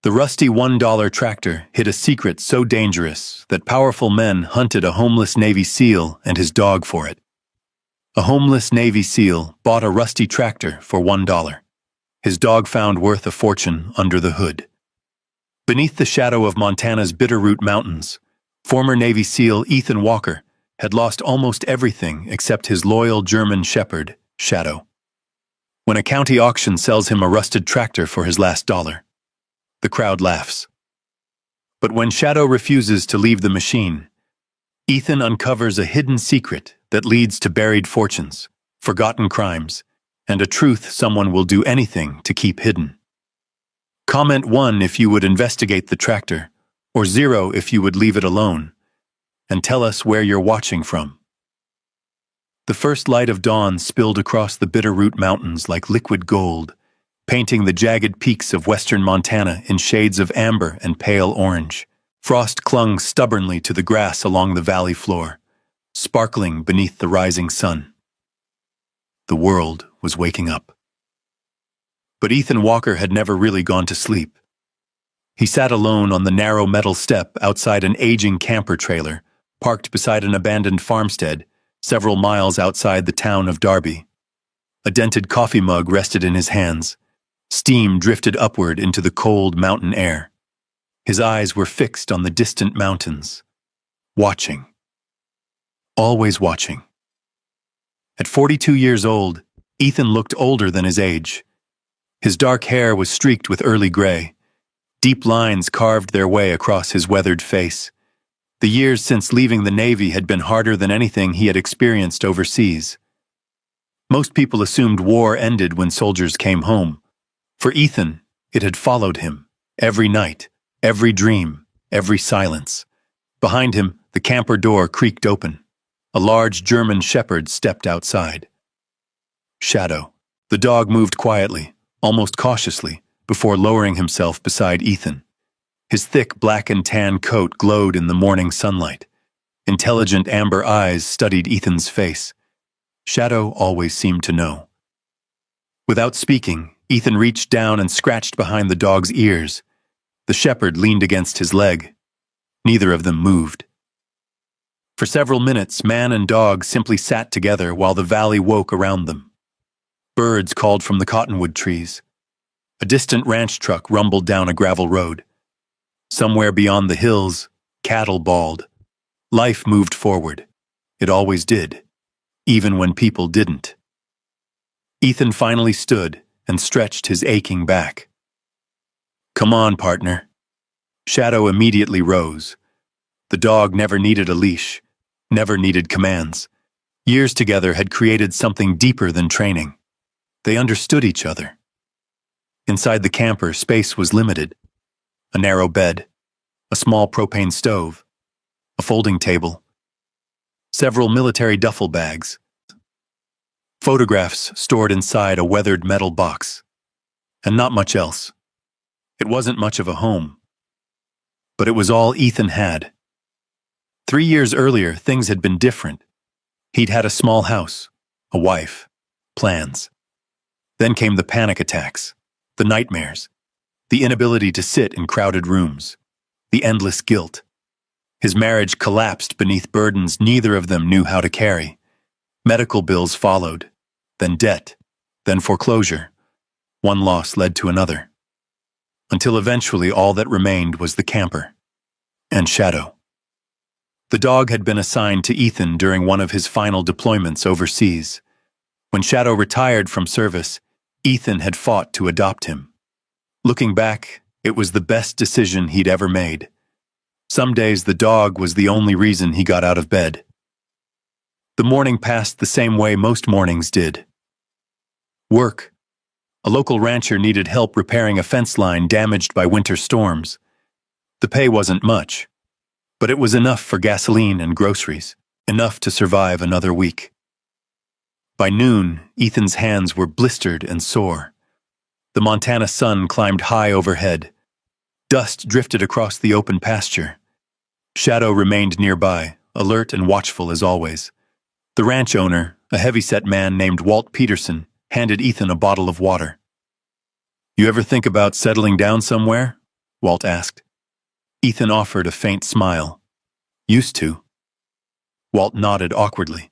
The rusty $1 tractor hid a secret so dangerous that powerful men hunted a homeless Navy SEAL and his dog for it. A homeless Navy SEAL bought a rusty tractor for $1. His dog found worth a fortune under the hood. Beneath the shadow of Montana's Bitterroot Mountains, former Navy SEAL Ethan Walker had lost almost everything except his loyal German shepherd, Shadow. When a county auction sells him a rusted tractor for his last dollar, the crowd laughs. But when Shadow refuses to leave the machine, Ethan uncovers a hidden secret that leads to buried fortunes, forgotten crimes, and a truth someone will do anything to keep hidden. Comment 1 if you would investigate the tractor, or 0 if you would leave it alone, and tell us where you're watching from. The first light of dawn spilled across the Bitterroot Mountains like liquid gold, painting the jagged peaks of western Montana in shades of amber and pale orange. Frost clung stubbornly to the grass along the valley floor, sparkling beneath the rising sun. The world was waking up. But Ethan Walker had never really gone to sleep. He sat alone on the narrow metal step outside an aging camper trailer, parked beside an abandoned farmstead, several miles outside the town of Darby. A dented coffee mug rested in his hands. Steam drifted upward into the cold mountain air. His eyes were fixed on the distant mountains, watching. Always watching. At 42 years old, Ethan looked older than his age. His dark hair was streaked with early gray. Deep lines carved their way across his weathered face. The years since leaving the Navy had been harder than anything he had experienced overseas. Most people assumed war ended when soldiers came home. For Ethan, it had followed him, every night, every dream, every silence. Behind him, the camper door creaked open. A large German shepherd stepped outside. Shadow. The dog moved quietly, almost cautiously, before lowering himself beside Ethan. His thick black and tan coat glowed in the morning sunlight. Intelligent amber eyes studied Ethan's face. Shadow always seemed to know. Without speaking, Ethan reached down and scratched behind the dog's ears. The shepherd leaned against his leg. Neither of them moved. For several minutes, man and dog simply sat together while the valley woke around them. Birds called from the cottonwood trees. A distant ranch truck rumbled down a gravel road. Somewhere beyond the hills, cattle bawled. Life moved forward. It always did, even when people didn't. Ethan finally stood and stretched his aching back. "Come on, partner." Shadow immediately rose. The dog never needed a leash, never needed commands. Years together had created something deeper than training. They understood each other. Inside the camper, space was limited. A narrow bed, a small propane stove, a folding table, several military duffel bags, photographs stored inside a weathered metal box, and not much else. It wasn't much of a home, but it was all Ethan had. 3 years earlier, things had been different. He'd had a small house, a wife, plans. Then came the panic attacks, the nightmares, the inability to sit in crowded rooms, the endless guilt. His marriage collapsed beneath burdens neither of them knew how to carry. Medical bills followed, then debt, then foreclosure. One loss led to another, until eventually all that remained was the camper and Shadow. The dog had been assigned to Ethan during one of his final deployments overseas. When Shadow retired from service, Ethan had fought to adopt him. Looking back, it was the best decision he'd ever made. Some days the dog was the only reason he got out of bed. The morning passed the same way most mornings did. Work. A local rancher needed help repairing a fence line damaged by winter storms. The pay wasn't much, but it was enough for gasoline and groceries, enough to survive another week. By noon, Ethan's hands were blistered and sore. The Montana sun climbed high overhead. Dust drifted across the open pasture. Shadow remained nearby, alert and watchful as always. The ranch owner, a heavy-set man named Walt Peterson, handed Ethan a bottle of water. "You ever think about settling down somewhere?" Walt asked. Ethan offered a faint smile. Used to. Walt nodded awkwardly.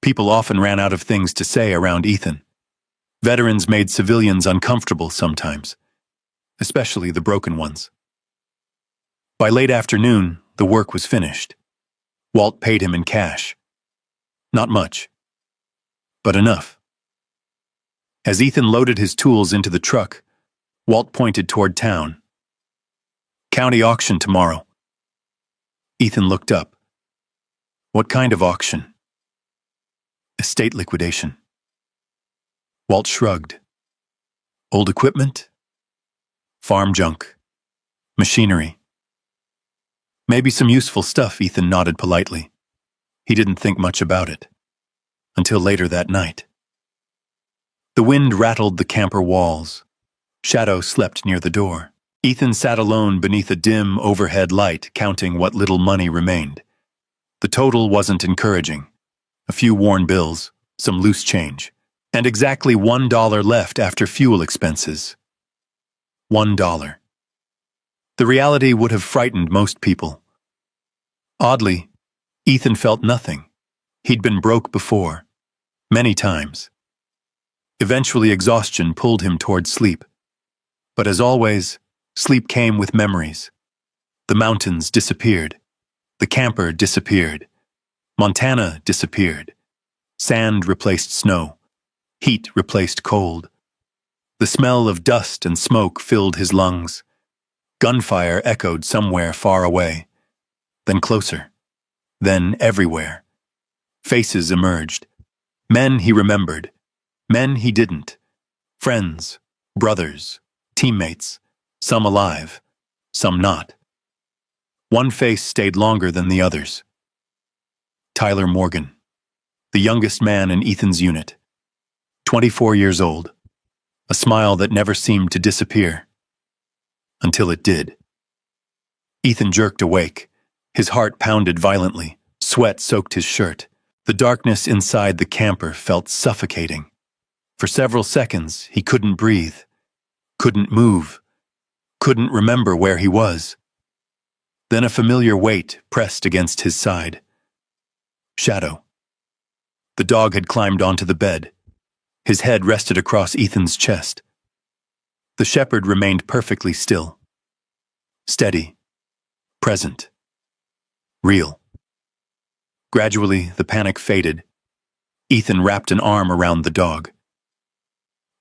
People often ran out of things to say around Ethan. Veterans made civilians uncomfortable sometimes, especially the broken ones. By late afternoon, the work was finished. Walt paid him in cash. Not much, but enough. As Ethan loaded his tools into the truck, Walt pointed toward town. County auction tomorrow. Ethan looked up. What kind of auction? Estate liquidation. Walt shrugged. Old equipment? Farm junk. Machinery. Maybe some useful stuff, Ethan nodded politely. He didn't think much about it. Until later that night. The wind rattled the camper walls. Shadow slept near the door. Ethan sat alone beneath a dim overhead light, counting what little money remained. The total wasn't encouraging. A few worn bills, some loose change, and exactly $1 left after fuel expenses. $1. The reality would have frightened most people. Oddly, Ethan felt nothing. He'd been broke before, many times. Eventually, exhaustion pulled him toward sleep. But as always, sleep came with memories. The mountains disappeared. The camper disappeared. Montana disappeared. Sand replaced snow. Heat replaced cold. The smell of dust and smoke filled his lungs. Gunfire echoed somewhere far away. Then closer. Then everywhere. Faces emerged. Men he remembered. Men he didn't. Friends, brothers, teammates, some alive, some not. One face stayed longer than the others. Tyler Morgan, the youngest man in Ethan's unit. 24 years old. A smile that never seemed to disappear. Until it did. Ethan jerked awake. His heart pounded violently. Sweat soaked his shirt. The darkness inside the camper felt suffocating. For several seconds, he couldn't breathe. Couldn't move. Couldn't remember where he was. Then a familiar weight pressed against his side. Shadow. The dog had climbed onto the bed. His head rested across Ethan's chest. The shepherd remained perfectly still. Steady. Present. Real. Gradually, the panic faded. Ethan wrapped an arm around the dog.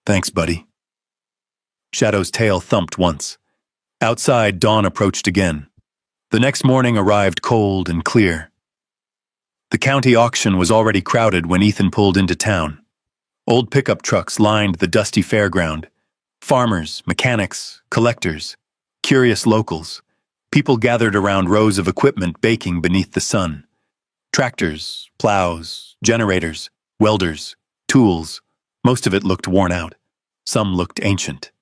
Thanks, buddy. Shadow's tail thumped once. Outside, dawn approached again. The next morning arrived cold and clear. The county auction was already crowded when Ethan pulled into town. Old pickup trucks lined the dusty fairground. Farmers, mechanics, collectors, curious locals. People gathered around rows of equipment baking beneath the sun. Tractors, plows, generators, welders, tools. Most of it looked worn out. Some looked ancient.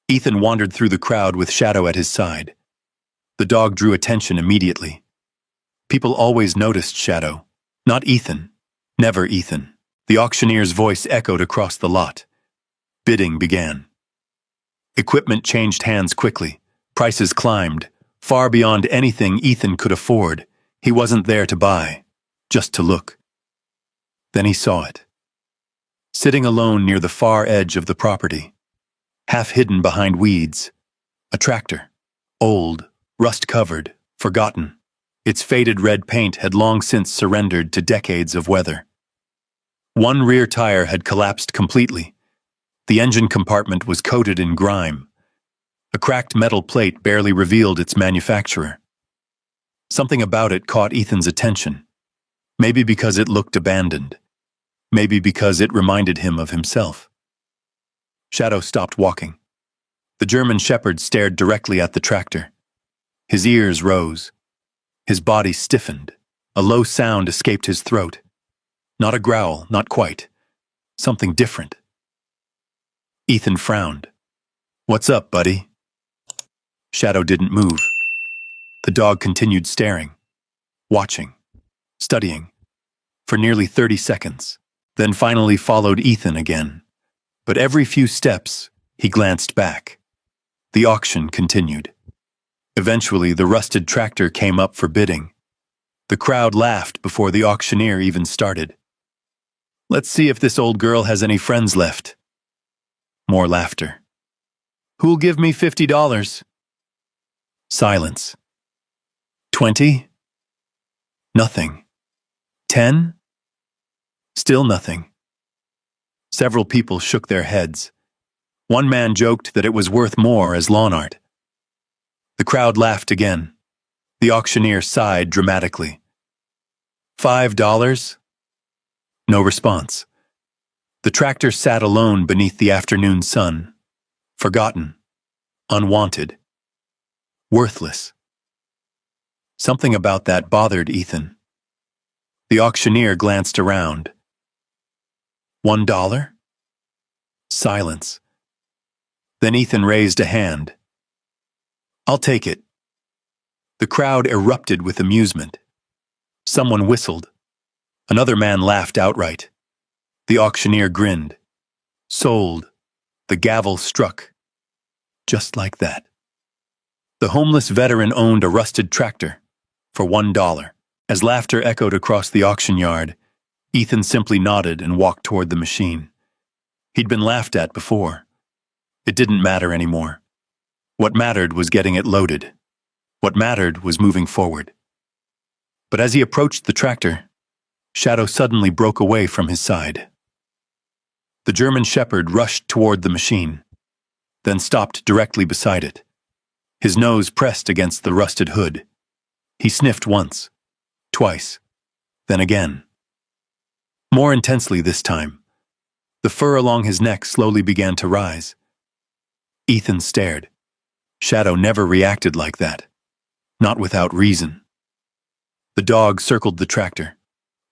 Ethan wandered through the crowd with Shadow at his side. The dog drew attention immediately. People always noticed Shadow. Not Ethan. Never Ethan. The auctioneer's voice echoed across the lot. Bidding began. Equipment changed hands quickly. Prices climbed, far beyond anything Ethan could afford. He wasn't there to buy, just to look. Then he saw it. Sitting alone near the far edge of the property, half hidden behind weeds, a tractor. Old, rust-covered, forgotten. Its faded red paint had long since surrendered to decades of weather. One rear tire had collapsed completely. The engine compartment was coated in grime. A cracked metal plate barely revealed its manufacturer. Something about it caught Ethan's attention. Maybe because it looked abandoned. Maybe because it reminded him of himself. Shadow stopped walking. The German shepherd stared directly at the tractor. His ears rose. His body stiffened. A low sound escaped his throat. Not a growl, not quite. Something different. Ethan frowned. "What's up, buddy?" Shadow didn't move. The dog continued staring, watching, studying, for nearly 30 seconds, then finally followed Ethan again. But every few steps, he glanced back. The auction continued. Eventually, the rusted tractor came up for bidding. The crowd laughed before the auctioneer even started. "Let's see if this old girl has any friends left." More laughter. "Who'll give me $50? Silence. 20? Nothing. 10? Still nothing. Several people shook their heads. One man joked that it was worth more as lawn art. The crowd laughed again. The auctioneer sighed dramatically. $5? No response. The tractor sat alone beneath the afternoon sun, forgotten, unwanted, worthless. Something about that bothered Ethan. The auctioneer glanced around. $1? Silence. Then Ethan raised a hand. "I'll take it." The crowd erupted with amusement. Someone whistled. Another man laughed outright. The auctioneer grinned. Sold. The gavel struck. Just like that. The homeless veteran owned a rusted tractor for $1. As laughter echoed across the auction yard, Ethan simply nodded and walked toward the machine. He'd been laughed at before. It didn't matter anymore. What mattered was getting it loaded. What mattered was moving forward. But as he approached the tractor, Shadow suddenly broke away from his side. The German Shepherd rushed toward the machine, then stopped directly beside it. His nose pressed against the rusted hood. He sniffed once, twice, then again. More intensely this time. The fur along his neck slowly began to rise. Ethan stared. Shadow never reacted like that. Not without reason. The dog circled the tractor.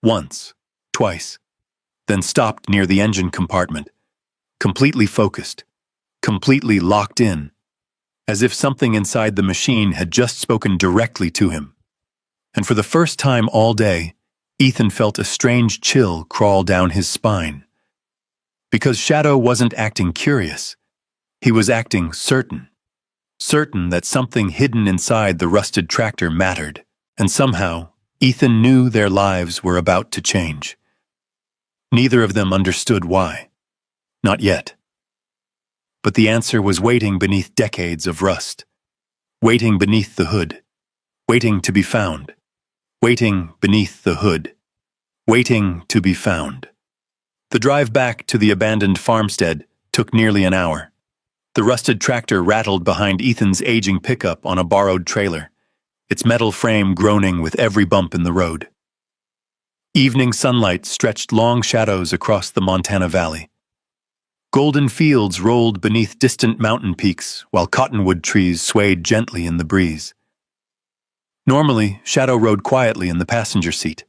Once, twice, then stopped near the engine compartment, completely focused, completely locked in, as if something inside the machine had just spoken directly to him. And for the first time all day, Ethan felt a strange chill crawl down his spine. Because Shadow wasn't acting curious. He was acting certain. Certain that something hidden inside the rusted tractor mattered, and somehow, Ethan knew their lives were about to change. Neither of them understood why. Not yet. But the answer was waiting beneath decades of rust. Waiting beneath the hood. Waiting to be found. Waiting beneath the hood. Waiting to be found. The drive back to the abandoned farmstead took nearly an hour. The rusted tractor rattled behind Ethan's aging pickup on a borrowed trailer, its metal frame groaning with every bump in the road. Evening sunlight stretched long shadows across the Montana Valley. Golden fields rolled beneath distant mountain peaks while cottonwood trees swayed gently in the breeze. Normally, Shadow rode quietly in the passenger seat.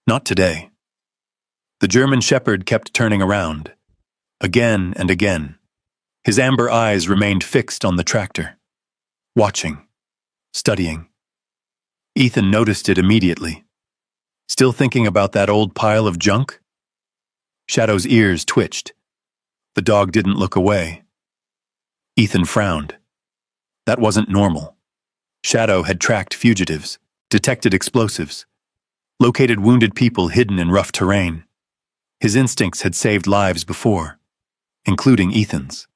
Not today. The German Shepherd kept turning around, again and again. His amber eyes remained fixed on the tractor, watching, studying. Ethan noticed it immediately. Still thinking about that old pile of junk? Shadow's ears twitched. The dog didn't look away. Ethan frowned. That wasn't normal. Shadow had tracked fugitives, detected explosives, located wounded people hidden in rough terrain. His instincts had saved lives before, including Ethan's.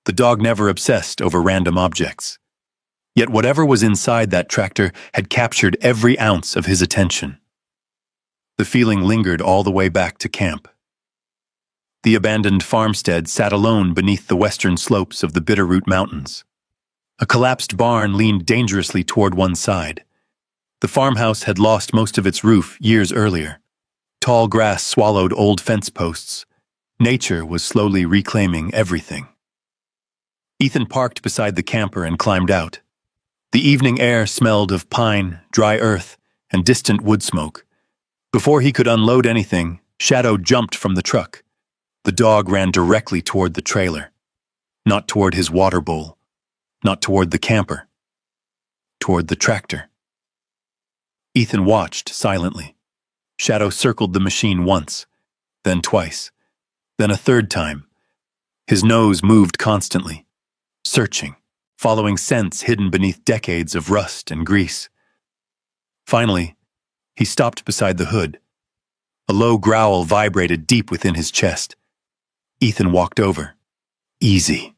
The dog never obsessed over random objects. Yet whatever was inside that tractor had captured every ounce of his attention. The feeling lingered all the way back to camp. The abandoned farmstead sat alone beneath the western slopes of the Bitterroot Mountains. A collapsed barn leaned dangerously toward one side. The farmhouse had lost most of its roof years earlier. Tall grass swallowed old fence posts. Nature was slowly reclaiming everything. Ethan parked beside the camper and climbed out. The evening air smelled of pine, dry earth, and distant wood smoke. Before he could unload anything, Shadow jumped from the truck. The dog ran directly toward the trailer. Not toward his water bowl. Not toward the camper. Toward the tractor. Ethan watched silently. Shadow circled the machine once, then twice, then a third time. His nose moved constantly. searching, following scents hidden beneath decades of rust and grease. Finally, he stopped beside the hood. A low growl vibrated deep within his chest. Ethan walked over. Easy.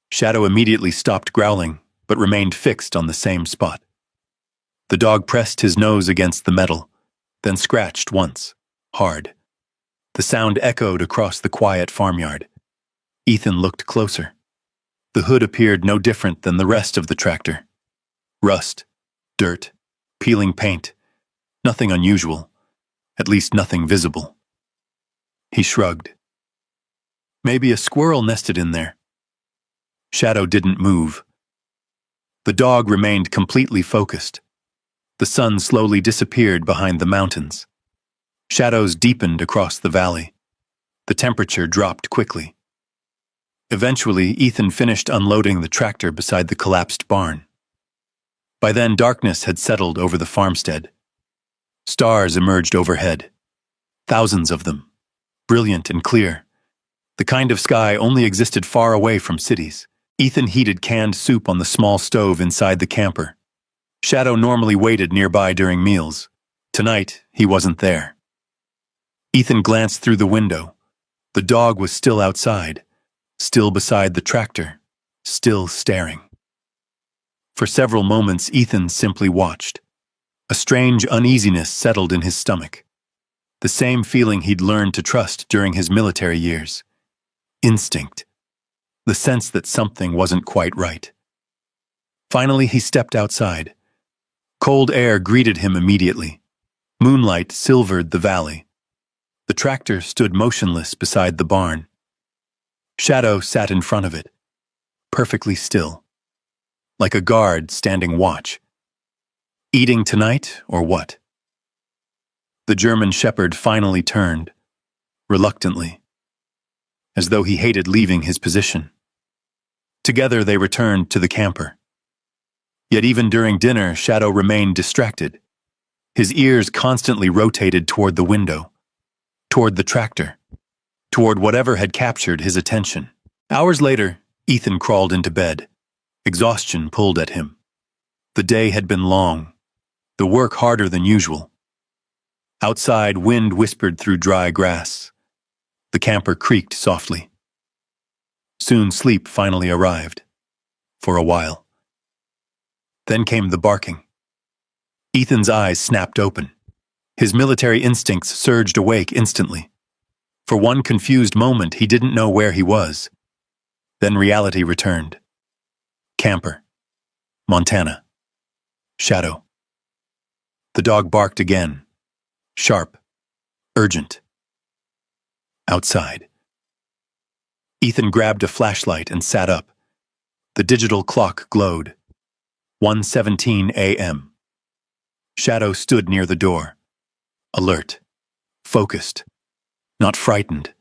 Shadow immediately stopped growling, but remained fixed on the same spot. The dog pressed his nose against the metal, then scratched once, hard. The sound echoed across the quiet farmyard. Ethan looked closer. The hood appeared no different than the rest of the tractor. Rust, dirt, peeling paint. Nothing unusual, at least nothing visible. He shrugged. Maybe a squirrel nested in there. Shadow didn't move. The dog remained completely focused. The sun slowly disappeared behind the mountains. Shadows deepened across the valley. The temperature dropped quickly. Eventually, Ethan finished unloading the tractor beside the collapsed barn. By then, darkness had settled over the farmstead. Stars emerged overhead. Thousands of them, brilliant and clear. The kind of sky only existed far away from cities. Ethan heated canned soup on the small stove inside the camper. Shadow normally waited nearby during meals. Tonight, he wasn't there. Ethan glanced through the window. The dog was still outside, still beside the tractor, still staring. For several moments, Ethan simply watched. A strange uneasiness settled in his stomach. The same feeling he'd learned to trust during his military years. Instinct. The sense that something wasn't quite right. Finally, he stepped outside. Cold air greeted him immediately. Moonlight silvered the valley. The tractor stood motionless beside the barn. Shadow sat in front of it, perfectly still, like a guard standing watch. Eating tonight, or what? The German shepherd finally turned, reluctantly, as though he hated leaving his position. Together they returned to the camper. Yet even during dinner, Shadow remained distracted. His ears constantly rotated toward the window, toward the tractor, toward whatever had captured his attention. Hours later, Ethan crawled into bed. Exhaustion pulled at him. The day had been long, the work harder than usual. Outside, wind whispered through dry grass. The camper creaked softly. Soon sleep finally arrived. For a while. Then came the barking. Ethan's eyes snapped open. His military instincts surged awake instantly. For one confused moment, he didn't know where he was. Then reality returned. Camper. Montana. Shadow. The dog barked again. Sharp. Urgent. Outside. Ethan grabbed a flashlight and sat up. The digital clock glowed. 1:17 a.m. Shadow stood near the door. Alert. Focused. Not frightened.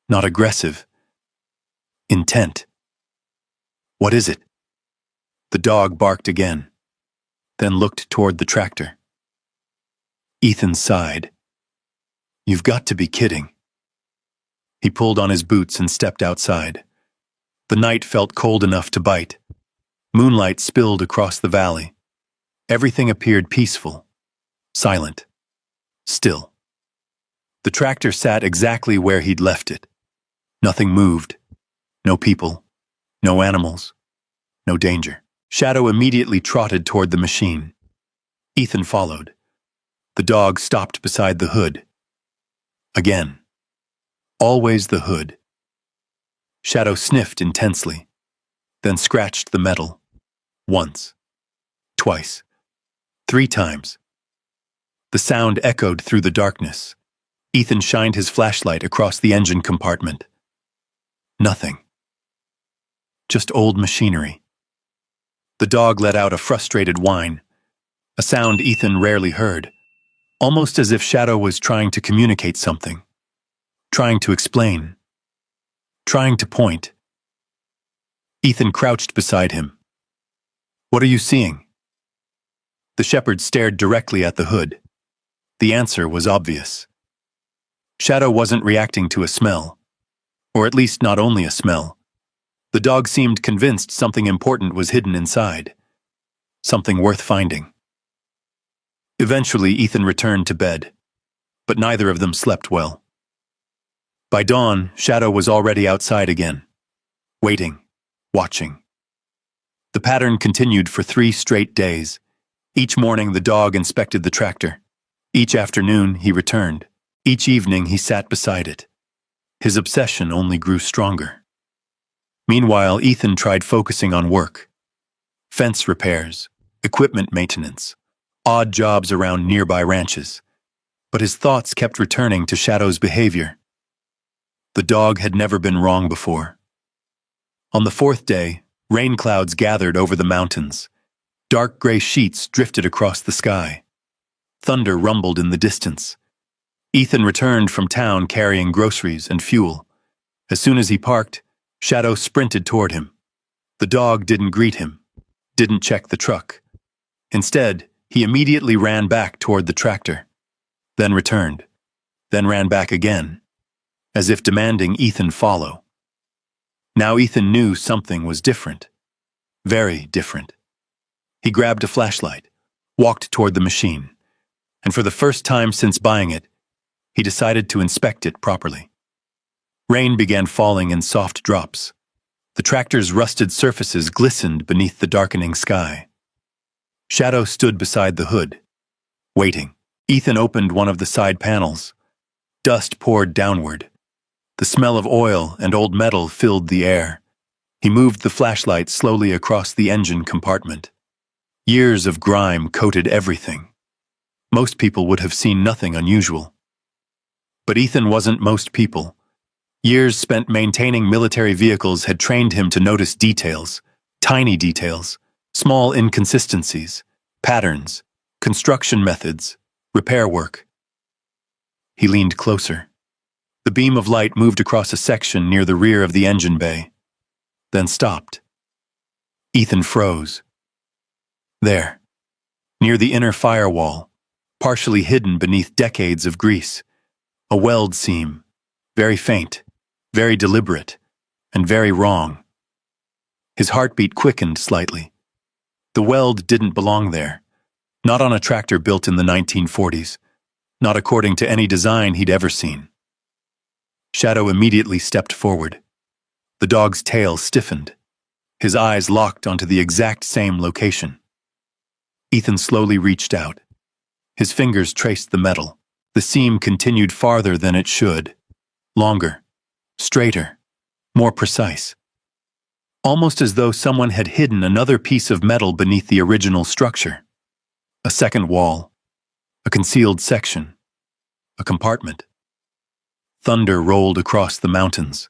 Not aggressive. Intent. What is it? The dog barked again, then looked toward the tractor. Ethan sighed. You've got to be kidding. He pulled on his boots and stepped outside. The night felt cold enough to bite. Moonlight spilled across the valley. Everything appeared peaceful, silent, still. The tractor sat exactly where he'd left it. Nothing moved. No people, no animals, no danger. Shadow immediately trotted toward the machine. Ethan followed. The dog stopped beside the hood. Again. Always the hood. Shadow sniffed intensely, then scratched the metal. Once. Twice. 3 times. The sound echoed through the darkness. Ethan shined his flashlight across the engine compartment. Nothing. Just old machinery. The dog let out a frustrated whine, a sound Ethan rarely heard, almost as if Shadow was trying to communicate something, trying to explain, trying to point. Ethan crouched beside him. What are you seeing? The shepherd stared directly at the hood. The answer was obvious. Shadow wasn't reacting to a smell, or at least not only a smell. The dog seemed convinced something important was hidden inside, something worth finding. Eventually, Ethan returned to bed, but neither of them slept well. By dawn, Shadow was already outside again, waiting, watching. The pattern continued for 3 straight days. Each morning, the dog inspected the tractor. Each afternoon, he returned. Each evening, he sat beside it. His obsession only grew stronger. Meanwhile, Ethan tried focusing on work. Fence repairs, equipment maintenance, odd jobs around nearby ranches. But his thoughts kept returning to Shadow's behavior. The dog had never been wrong before. On the 4th day, rain clouds gathered over the mountains. Dark gray sheets drifted across the sky. Thunder rumbled in the distance. Ethan returned from town carrying groceries and fuel. As soon as he parked, Shadow sprinted toward him. The dog didn't greet him, didn't check the truck. Instead, he immediately ran back toward the tractor, then returned, then ran back again, as if demanding Ethan follow. Now Ethan knew something was different, very different. He grabbed a flashlight, walked toward the machine, and for the first time since buying it, he decided to inspect it properly. Rain began falling in soft drops. The tractor's rusted surfaces glistened beneath the darkening sky. Shadow stood beside the hood, waiting. Ethan opened one of the side panels. Dust poured downward. The smell of oil and old metal filled the air. He moved the flashlight slowly across the engine compartment. Years of grime coated everything. Most people would have seen nothing unusual. But Ethan wasn't most people. Years spent maintaining military vehicles had trained him to notice details, tiny details, small inconsistencies, patterns, construction methods, repair work. He leaned closer. The beam of light moved across a section near the rear of the engine bay, then stopped. Ethan froze. There, near the inner firewall, partially hidden beneath decades of grease, a weld seam, very faint, very deliberate, and very wrong. His heartbeat quickened slightly. The weld didn't belong there, not on a tractor built in the 1940s, not according to any design he'd ever seen. Shadow immediately stepped forward. The dog's tail stiffened. His eyes locked onto the exact same location. Ethan slowly reached out. His fingers traced the metal. The seam continued farther than it should. Longer, straighter, more precise. Almost as though someone had hidden another piece of metal beneath the original structure. A second wall, a concealed section, a compartment. Thunder rolled across the mountains.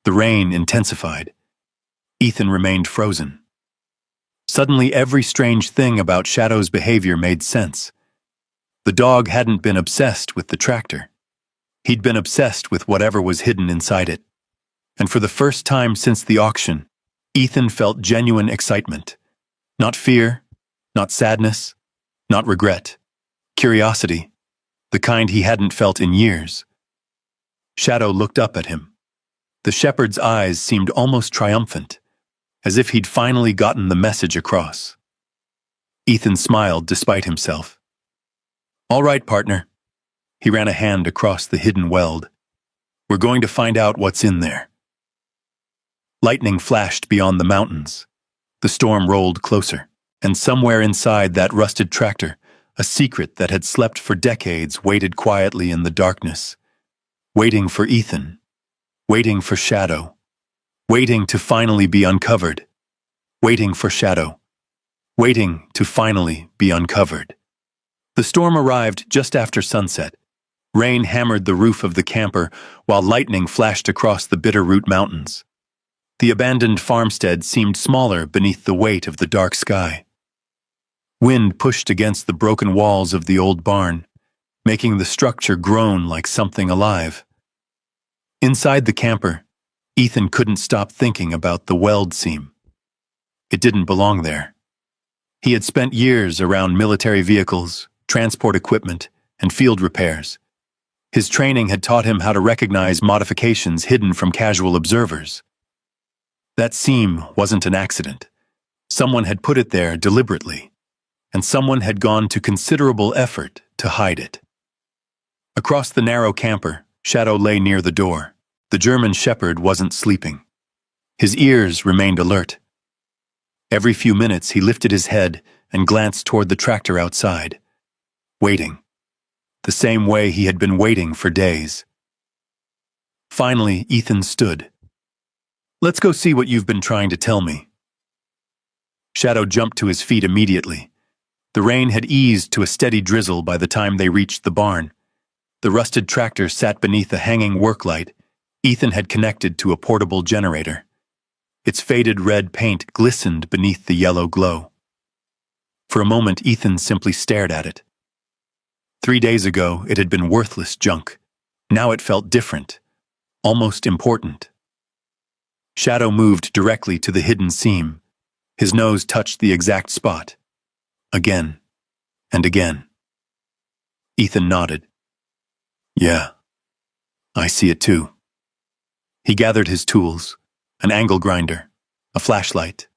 The rain intensified. Ethan remained frozen. Suddenly, every strange thing about Shadow's behavior made sense. The dog hadn't been obsessed with the tractor. He'd been obsessed with whatever was hidden inside it. And for the first time since the auction, Ethan felt genuine excitement. Not fear, not sadness, not regret. Curiosity, the kind he hadn't felt in years. Shadow looked up at him. The shepherd's eyes seemed almost triumphant, as if he'd finally gotten the message across. Ethan smiled despite himself. "All right, partner." He ran a hand across the hidden weld. "We're going to find out what's in there." Lightning flashed beyond the mountains. The storm rolled closer, and somewhere inside that rusted tractor, a secret that had slept for decades waited quietly in the darkness. Waiting for Ethan. Waiting for Shadow. Waiting to finally be uncovered. Waiting for Shadow. Waiting to finally be uncovered. The storm arrived just after sunset. Rain hammered the roof of the camper while lightning flashed across the Bitterroot Mountains. The abandoned farmstead seemed smaller beneath the weight of the dark sky. Wind pushed against the broken walls of the old barn, making the structure groan like something alive. Inside the camper, Ethan couldn't stop thinking about the weld seam. It didn't belong there. He had spent years around military vehicles, transport equipment, and field repairs. His training had taught him how to recognize modifications hidden from casual observers. That seam wasn't an accident. Someone had put it there deliberately, and someone had gone to considerable effort to hide it. Across the narrow camper, Shadow lay near the door. The German shepherd wasn't sleeping. His ears remained alert. Every few minutes he lifted his head and glanced toward the tractor outside, waiting, the same way he had been waiting for days. Finally, Ethan stood. "Let's go see what you've been trying to tell me." Shadow jumped to his feet immediately. The rain had eased to a steady drizzle by the time they reached the barn. The rusted tractor sat beneath a hanging work light Ethan had connected to a portable generator. Its faded red paint glistened beneath the yellow glow. For a moment, Ethan simply stared at it. 3 days ago, it had been worthless junk. Now it felt different, almost important. Shadow moved directly to the hidden seam. His nose touched the exact spot. Again and again. Ethan nodded. "Yeah, I see it too." He gathered his tools, an angle grinder, a flashlight,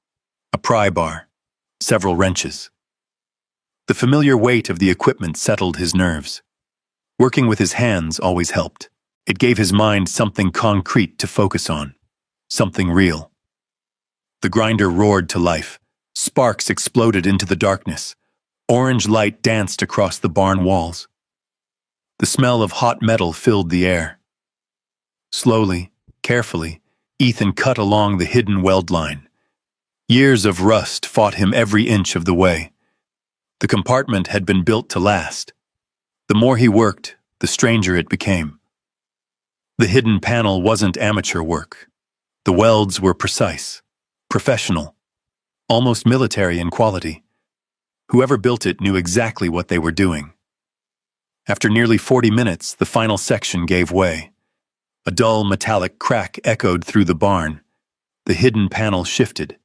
a pry bar, several wrenches. The familiar weight of the equipment settled his nerves. Working with his hands always helped. It gave his mind something concrete to focus on, something real. The grinder roared to life. Sparks exploded into the darkness. Orange light danced across the barn walls. The smell of hot metal filled the air. Slowly, carefully, Ethan cut along the hidden weld line. Years of rust fought him every inch of the way. The compartment had been built to last. The more he worked, the stranger it became. The hidden panel wasn't amateur work. The welds were precise, professional, almost military in quality. Whoever built it knew exactly what they were doing. After nearly 40 minutes, the final section gave way. A dull metallic crack echoed through the barn. The hidden panel shifted,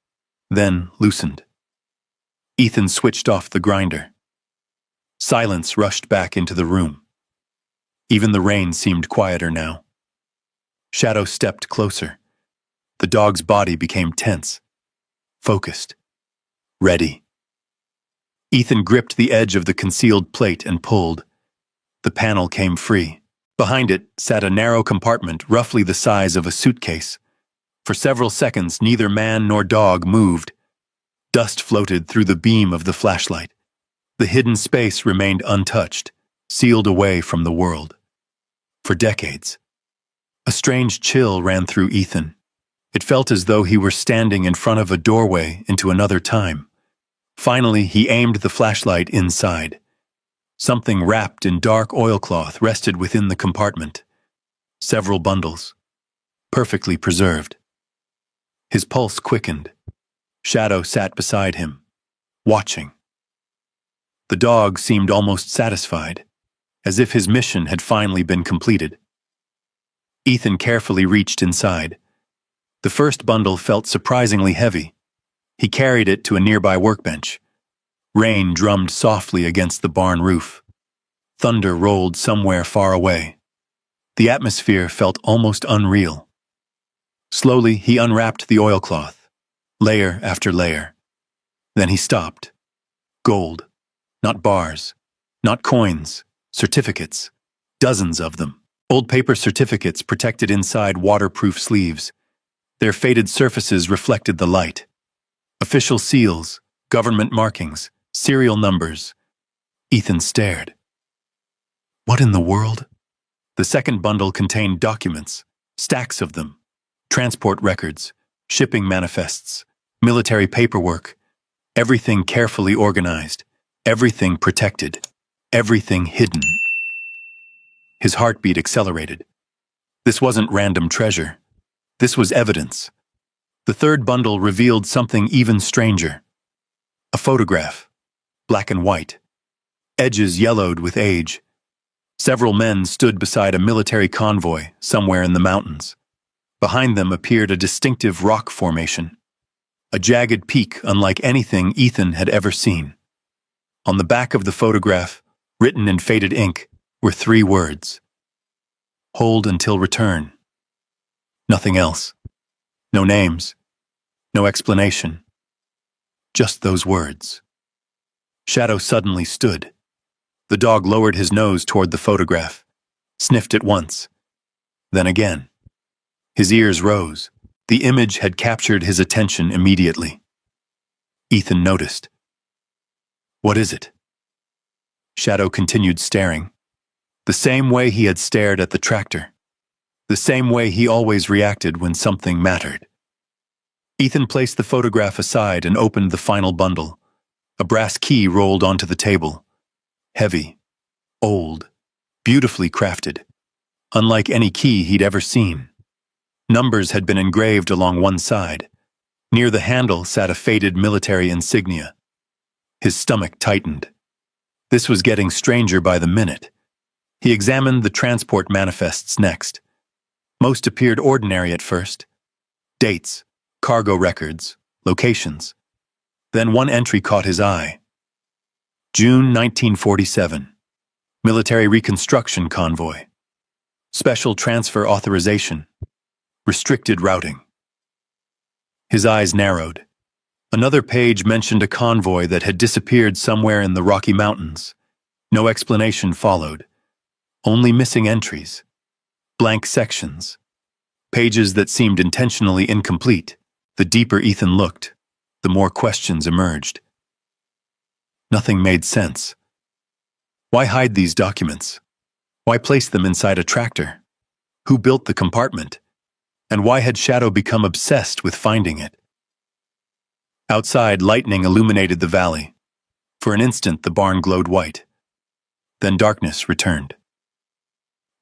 then loosened. Ethan switched off the grinder. Silence rushed back into the room. Even the rain seemed quieter now. Shadow stepped closer. The dog's body became tense, focused, ready. Ethan gripped the edge of the concealed plate and pulled. The panel came free. Behind it sat a narrow compartment roughly the size of a suitcase. For several seconds, neither man nor dog moved. Dust floated through the beam of the flashlight. The hidden space remained untouched, sealed away from the world. For decades. A strange chill ran through Ethan. It felt as though he were standing in front of a doorway into another time. Finally, he aimed the flashlight inside. Something wrapped in dark oilcloth rested within the compartment. Several bundles, perfectly preserved. His pulse quickened. Shadow sat beside him, watching. The dog seemed almost satisfied, as if his mission had finally been completed. Ethan carefully reached inside. The first bundle felt surprisingly heavy. He carried it to a nearby workbench. Rain drummed softly against the barn roof. Thunder rolled somewhere far away. The atmosphere felt almost unreal. Slowly, he unwrapped the oilcloth, layer after layer. Then he stopped. Gold. Not bars. Not coins. Certificates. Dozens of them. Old paper certificates protected inside waterproof sleeves. Their faded surfaces reflected the light. Official seals, government markings, serial numbers. Ethan stared. What in the world? The second bundle contained documents, stacks of them. Transport records, shipping manifests, military paperwork. Everything carefully organized, everything protected, everything hidden. His heartbeat accelerated. This wasn't random treasure. This was evidence. The third bundle revealed something even stranger. A photograph, black and white. Edges yellowed with age. Several men stood beside a military convoy somewhere in the mountains. Behind them appeared a distinctive rock formation. A jagged peak unlike anything Ethan had ever seen. On the back of the photograph, written in faded ink, were 3 words. Hold until return. Nothing else. No names, No explanation. Just those words. Shadow suddenly stood. The dog lowered his nose toward the photograph, sniffed it once, then again. His ears rose. The image had captured his attention immediately. Ethan noticed. "What is it?" Shadow continued staring, the same way he had stared at the tractor, the same way he always reacted when something mattered. Ethan placed the photograph aside and opened the final bundle. A brass key rolled onto the table. Heavy, old, beautifully crafted, unlike any key he'd ever seen. Numbers had been engraved along one side. Near the handle sat a faded military insignia. His stomach tightened. This was getting stranger by the minute. He examined the transport manifests next. Most appeared ordinary at first. Dates, cargo records, locations. Then one entry caught his eye. June 1947. Military Reconstruction Convoy. Special Transfer Authorization. Restricted Routing. His eyes narrowed. Another page mentioned a convoy that had disappeared somewhere in the Rocky Mountains. No explanation followed. Only missing entries. Blank sections. Pages that seemed intentionally incomplete. The deeper Ethan looked, the more questions emerged. Nothing made sense. Why hide these documents? Why place them inside a tractor? Who built the compartment? And why had Shadow become obsessed with finding it? Outside, lightning illuminated the valley. For an instant, the barn glowed white. Then darkness returned.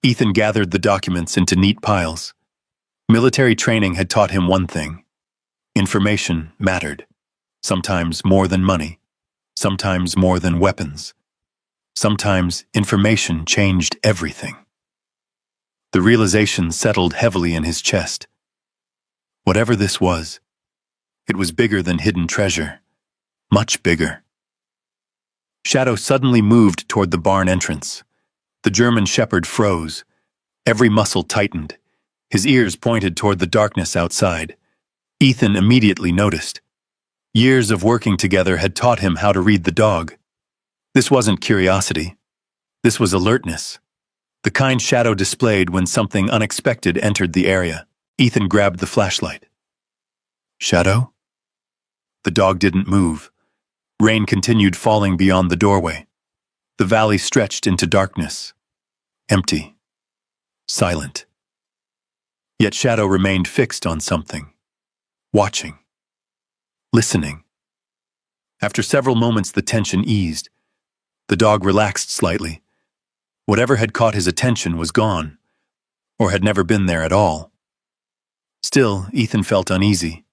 Ethan gathered the documents into neat piles. Military training had taught him one thing. Information mattered. Sometimes more than money. Sometimes more than weapons. Sometimes information changed everything. The realization settled heavily in his chest. Whatever this was, it was bigger than hidden treasure. Much bigger. Shadow suddenly moved toward the barn entrance. The German shepherd froze. Every muscle tightened. His ears pointed toward the darkness outside. Ethan immediately noticed. Years of working together had taught him how to read the dog. This wasn't curiosity. This was alertness. The kind Shadow displayed when something unexpected entered the area. Ethan grabbed the flashlight. Shadow? The dog didn't move. Rain continued falling beyond the doorway. The valley stretched into darkness. Empty. Silent. Yet Shadow remained fixed on something. Watching. Listening. After several moments, the tension eased. The dog relaxed slightly. Whatever had caught his attention was gone, or had never been there at all. Still, Ethan felt uneasy.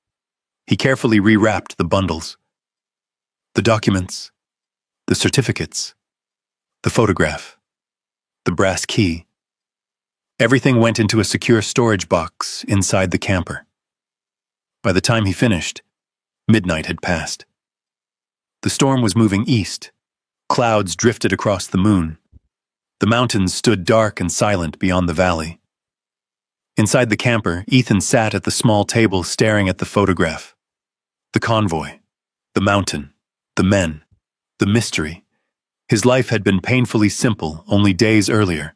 He carefully rewrapped the bundles. The documents, the certificates, the photograph, the brass key. Everything went into a secure storage box inside the camper. By the time he finished, midnight had passed. The storm was moving east. Clouds drifted across the moon. The mountains stood dark and silent beyond the valley. Inside the camper, Ethan sat at the small table staring at the photograph. The convoy, the mountain, the men, the mystery. His life had been painfully simple only days earlier.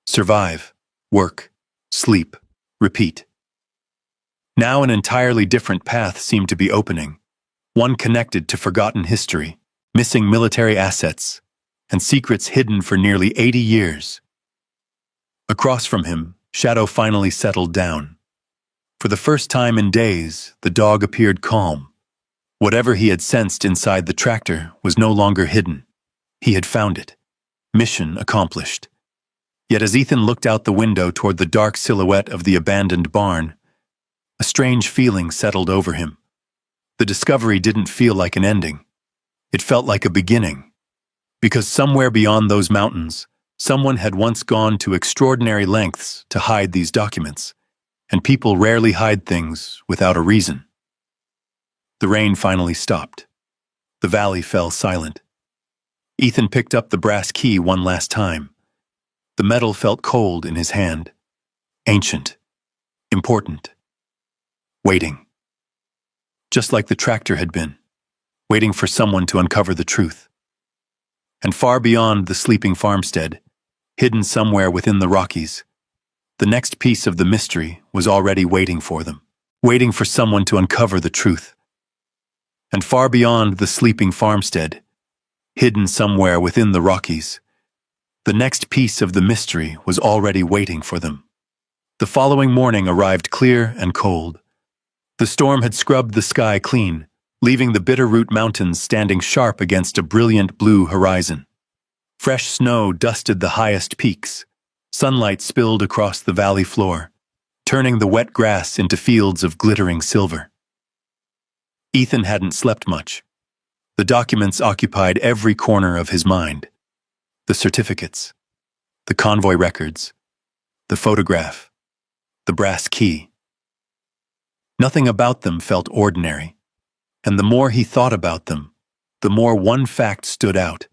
Survive, work, sleep, repeat. Now an entirely different path seemed to be opening, one connected to forgotten history, missing military assets, and secrets hidden for nearly 80 years. Across from him, Shadow finally settled down. For the first time in days, the dog appeared calm. Whatever he had sensed inside the tractor was no longer hidden. He had found it. Mission accomplished. Yet as Ethan looked out the window toward the dark silhouette of the abandoned barn, a strange feeling settled over him. The discovery didn't feel like an ending. It felt like a beginning. Because somewhere beyond those mountains, someone had once gone to extraordinary lengths to hide these documents, and people rarely hide things without a reason. The rain finally stopped. The valley fell silent. Ethan picked up the brass key one last time. The metal felt cold in his hand. Ancient. Important. Waiting. just like the tractor had been, waiting for someone to uncover the truth. And far beyond the sleeping farmstead, hidden somewhere within the Rockies, the next piece of the mystery was already waiting for them, waiting for someone to uncover the truth. And far beyond the sleeping farmstead, hidden somewhere within the Rockies, the next piece of the mystery was already waiting for them. The following morning arrived clear and cold. The storm had scrubbed the sky clean, leaving the Bitterroot Mountains standing sharp against a brilliant blue horizon. Fresh snow dusted the highest peaks. Sunlight spilled across the valley floor, turning the wet grass into fields of glittering silver. Ethan hadn't slept much. The documents occupied every corner of his mind. The certificates, the convoy records, the photograph, the brass key. Nothing about them felt ordinary, and the more he thought about them, the more one fact stood out.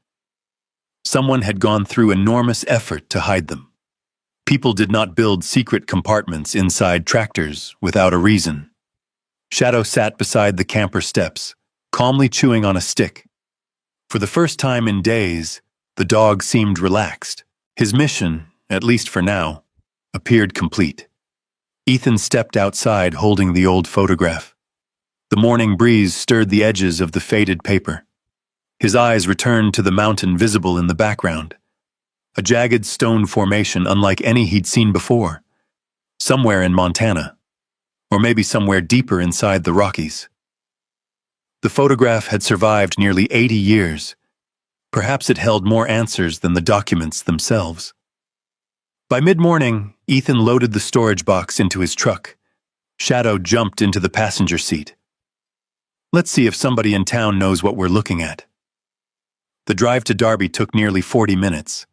Someone had gone through enormous effort to hide them. People did not build secret compartments inside tractors without a reason. Shadow sat beside the camper steps, calmly chewing on a stick. For the first time in days, the dog seemed relaxed. His mission, at least for now, appeared complete. Ethan stepped outside holding the old photograph. The morning breeze stirred the edges of the faded paper. His eyes returned to the mountain visible in the background. A jagged stone formation unlike any he'd seen before. Somewhere in Montana. Or maybe somewhere deeper inside the Rockies. The photograph had survived nearly 80 years. Perhaps it held more answers than the documents themselves. By mid-morning, Ethan loaded the storage box into his truck. Shadow jumped into the passenger seat. Let's see if somebody in town knows what we're looking at. The drive to Darby took nearly 40 minutes.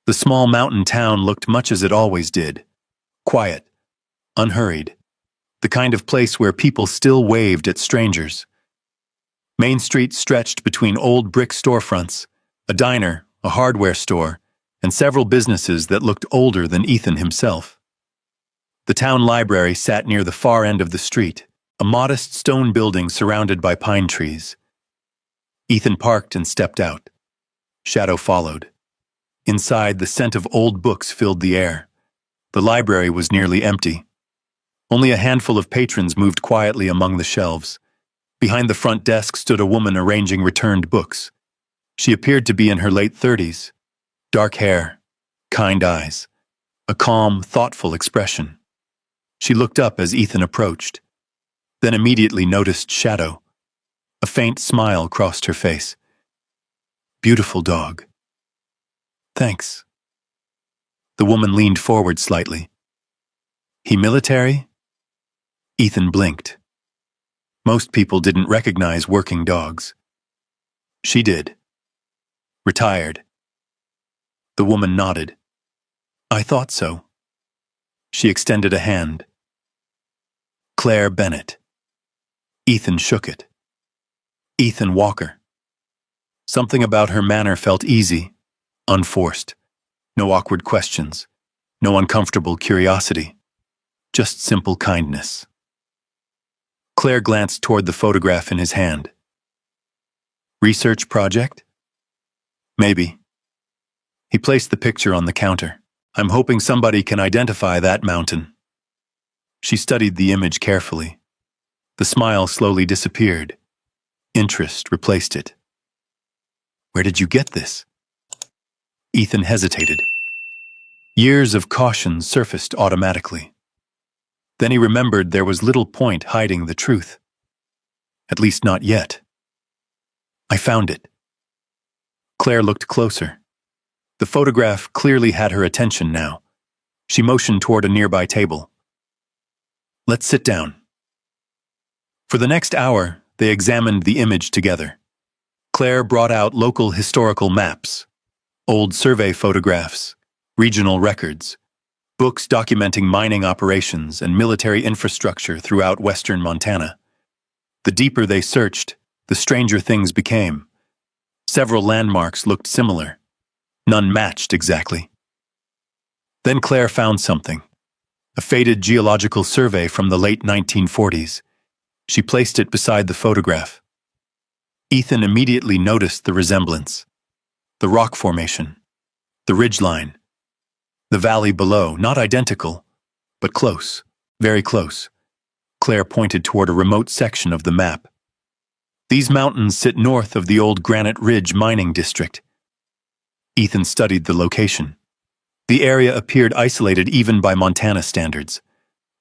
The small mountain town looked much as it always did. Quiet, unhurried. The kind of place where people still waved at strangers. Main Street stretched between old brick storefronts, a diner, a hardware store, and several businesses that looked older than Ethan himself. The town library sat near the far end of the street, a modest stone building surrounded by pine trees. Ethan parked and stepped out. Shadow followed. Inside, the scent of old books filled the air. The library was nearly empty. Only a handful of patrons moved quietly among the shelves. Behind the front desk stood a woman arranging returned books. She appeared to be in her late 30s. Dark hair, kind eyes, a calm, thoughtful expression. She looked up as Ethan approached, then immediately noticed Shadow. A faint smile crossed her face. Beautiful dog. Thanks. The woman leaned forward slightly. He military? Ethan blinked. Most people didn't recognize working dogs. She did. Retired. The woman nodded. I thought so. She extended a hand. Claire Bennett. Ethan shook it. Ethan Walker. Something about her manner felt easy, unforced. No awkward questions, no uncomfortable curiosity, just simple kindness. Claire glanced toward the photograph in his hand. Research project? Maybe. He placed the picture on the counter. I'm hoping somebody can identify that mountain. She studied the image carefully. The smile slowly disappeared. Interest replaced it. Where did you get this? Ethan hesitated. Years of caution surfaced automatically. Then he remembered there was little point hiding the truth. At least not yet. I found it. Claire looked closer. The photograph clearly had her attention now. She motioned toward a nearby table. Let's sit down. For the next hour, they examined the image together. Claire brought out local historical maps, old survey photographs, regional records, books documenting mining operations and military infrastructure throughout western Montana. The deeper they searched, the stranger things became. Several landmarks looked similar. None matched exactly. Then Claire found something. A faded geological survey from the late 1940s. She placed it beside the photograph. Ethan immediately noticed the resemblance. The rock formation, the ridgeline, the valley below, not identical, but close, very close. Claire pointed toward a remote section of the map. These mountains sit north of the old Granite Ridge mining district. Ethan studied the location. The area appeared isolated even by Montana standards.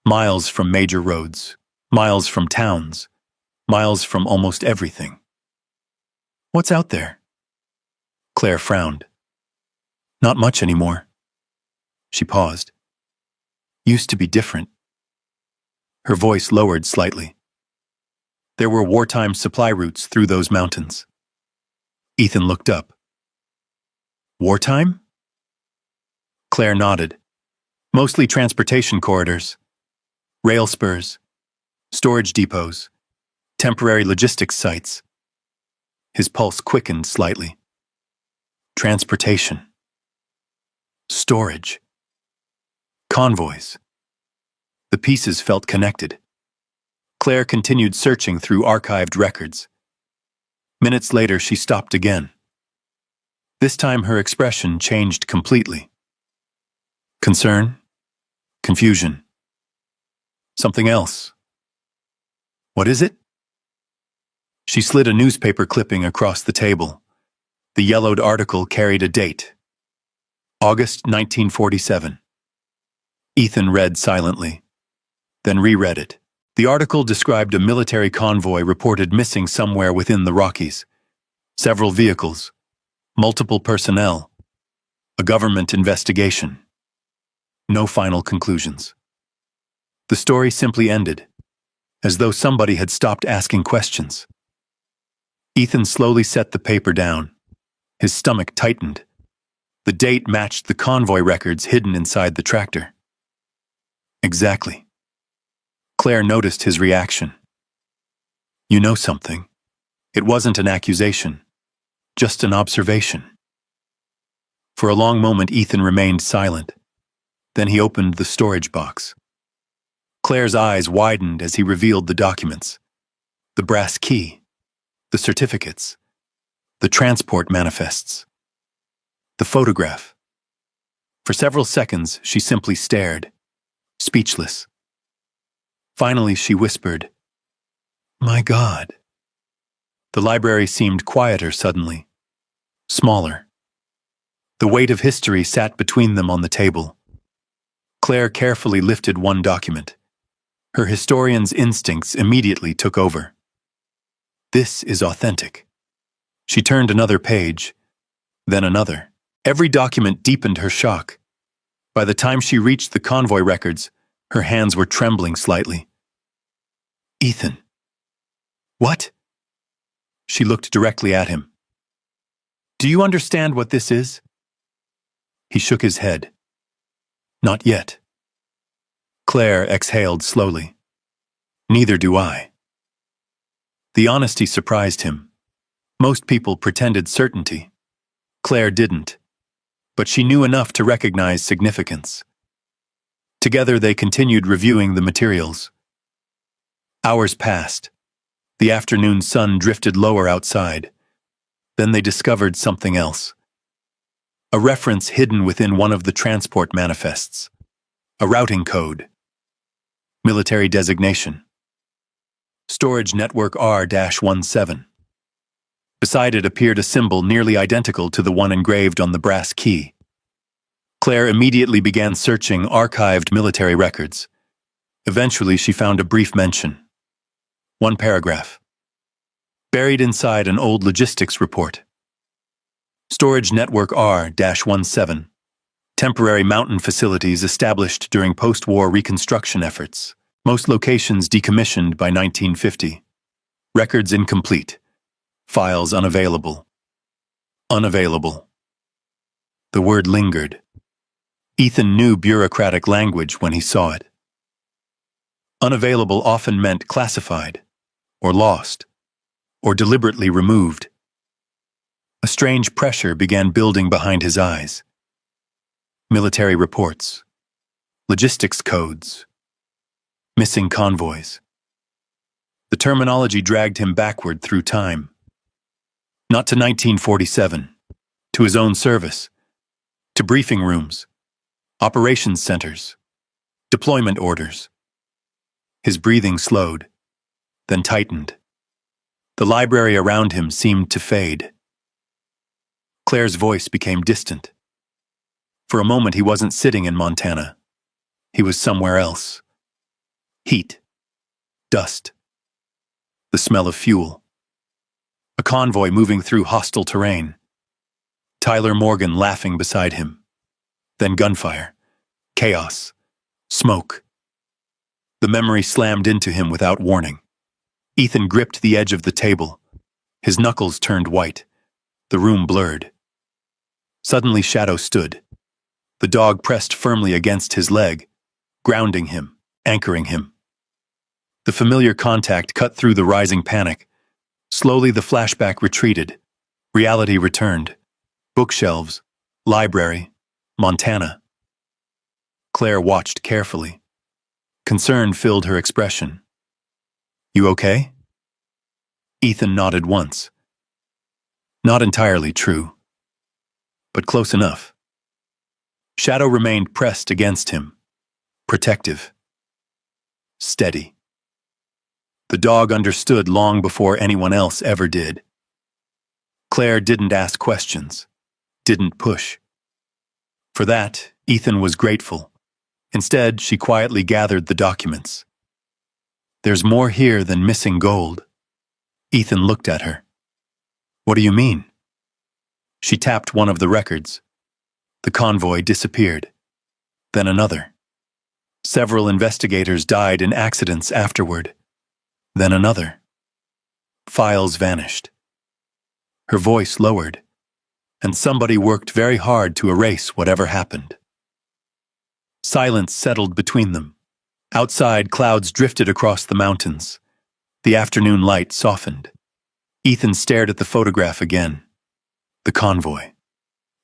Miles from major roads, miles from towns, miles from almost everything. What's out there? Claire frowned. Not much anymore. She paused. Used to be different. Her voice lowered slightly. There were wartime supply routes through those mountains. Ethan looked up. Wartime? Claire nodded. Mostly transportation corridors, rail spurs, storage depots, temporary logistics sites. His pulse quickened slightly. Transportation. Storage. Convoys. The pieces felt connected. Claire continued searching through archived records. Minutes later, she stopped again. This time, her expression changed completely. Concern? Confusion? Something else? What is it? She slid a newspaper clipping across the table. The yellowed article carried a date. August 1947. Ethan read silently, then reread it. The article described a military convoy reported missing somewhere within the Rockies. Several vehicles, multiple personnel, a government investigation. No final conclusions. The story simply ended, as though somebody had stopped asking questions. Ethan slowly set the paper down. His stomach tightened. The date matched the convoy records hidden inside the tractor. Exactly. Claire noticed his reaction. You know something. It wasn't an accusation, just an observation. For a long moment, Ethan remained silent. Then he opened the storage box. Claire's eyes widened as he revealed the documents. The brass key, the certificates, the transport manifests, the photograph. For several seconds, she simply stared, speechless. Finally, she whispered, "My God." The library seemed quieter suddenly, smaller. The weight of history sat between them on the table. Claire carefully lifted one document. Her historian's instincts immediately took over. This is authentic. She turned another page, then another. Every document deepened her shock. By the time she reached the convoy records, her hands were trembling slightly. Ethan. What? She looked directly at him. Do you understand what this is? He shook his head. Not yet. Claire exhaled slowly. Neither do I. The honesty surprised him. Most people pretended certainty. Claire didn't. But she knew enough to recognize significance. Together they continued reviewing the materials. Hours passed. The afternoon sun drifted lower outside. Then they discovered something else. A reference hidden within one of the transport manifests. A routing code. Military designation. Storage Network R-17. Beside it appeared a symbol nearly identical to the one engraved on the brass key. Claire immediately began searching archived military records. Eventually, she found a brief mention. One paragraph. Buried inside an old logistics report. Storage Network R-17. Temporary mountain facilities established during post-war reconstruction efforts. Most locations decommissioned by 1950. Records incomplete. Files unavailable. Unavailable. The word lingered. Ethan knew bureaucratic language when he saw it. Unavailable often meant classified, or lost, or deliberately removed. A strange pressure began building behind his eyes. Military reports, logistics codes, missing convoys. The terminology dragged him backward through time. Not to 1947, to his own service, to briefing rooms, operations centers, deployment orders. His breathing slowed, then tightened. The library around him seemed to fade. Claire's voice became distant. For a moment, he wasn't sitting in Montana. He was somewhere else. Heat. Dust. The smell of fuel. A convoy moving through hostile terrain. Tyler Morgan laughing beside him. Then gunfire. Chaos. Smoke. The memory slammed into him without warning. Ethan gripped the edge of the table. His knuckles turned white. The room blurred. Suddenly, Shadow stood. The dog pressed firmly against his leg, grounding him, anchoring him. The familiar contact cut through the rising panic. Slowly, the flashback retreated. Reality returned. Bookshelves, library, Montana. Claire watched carefully. Concern filled her expression. "You okay?" Ethan nodded once. Not entirely true, but close enough. Shadow remained pressed against him, protective, steady. The dog understood long before anyone else ever did. Claire didn't ask questions, didn't push. For that, Ethan was grateful. Instead, she quietly gathered the documents. "There's more here than missing gold." Ethan looked at her. "What do you mean?" She tapped one of the records. The convoy disappeared. Then another. Several investigators died in accidents afterward. Then another. Files vanished. Her voice lowered, and somebody worked very hard to erase whatever happened. Silence settled between them. Outside, clouds drifted across the mountains. The afternoon light softened. Ethan stared at the photograph again. The convoy.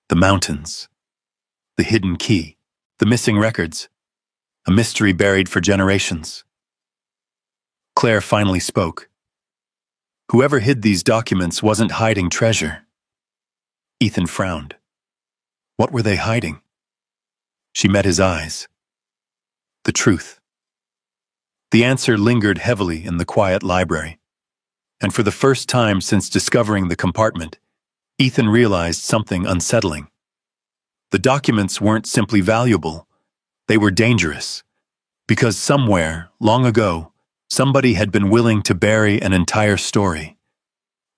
The mountains. The hidden key. The missing records. A mystery buried for generations. Claire finally spoke. Whoever hid these documents wasn't hiding treasure. Ethan frowned. What were they hiding? She met his eyes. The truth. The answer lingered heavily in the quiet library. And for the first time since discovering the compartment, Ethan realized something unsettling. The documents weren't simply valuable, they were dangerous. Because somewhere, long ago, somebody had been willing to bury an entire story.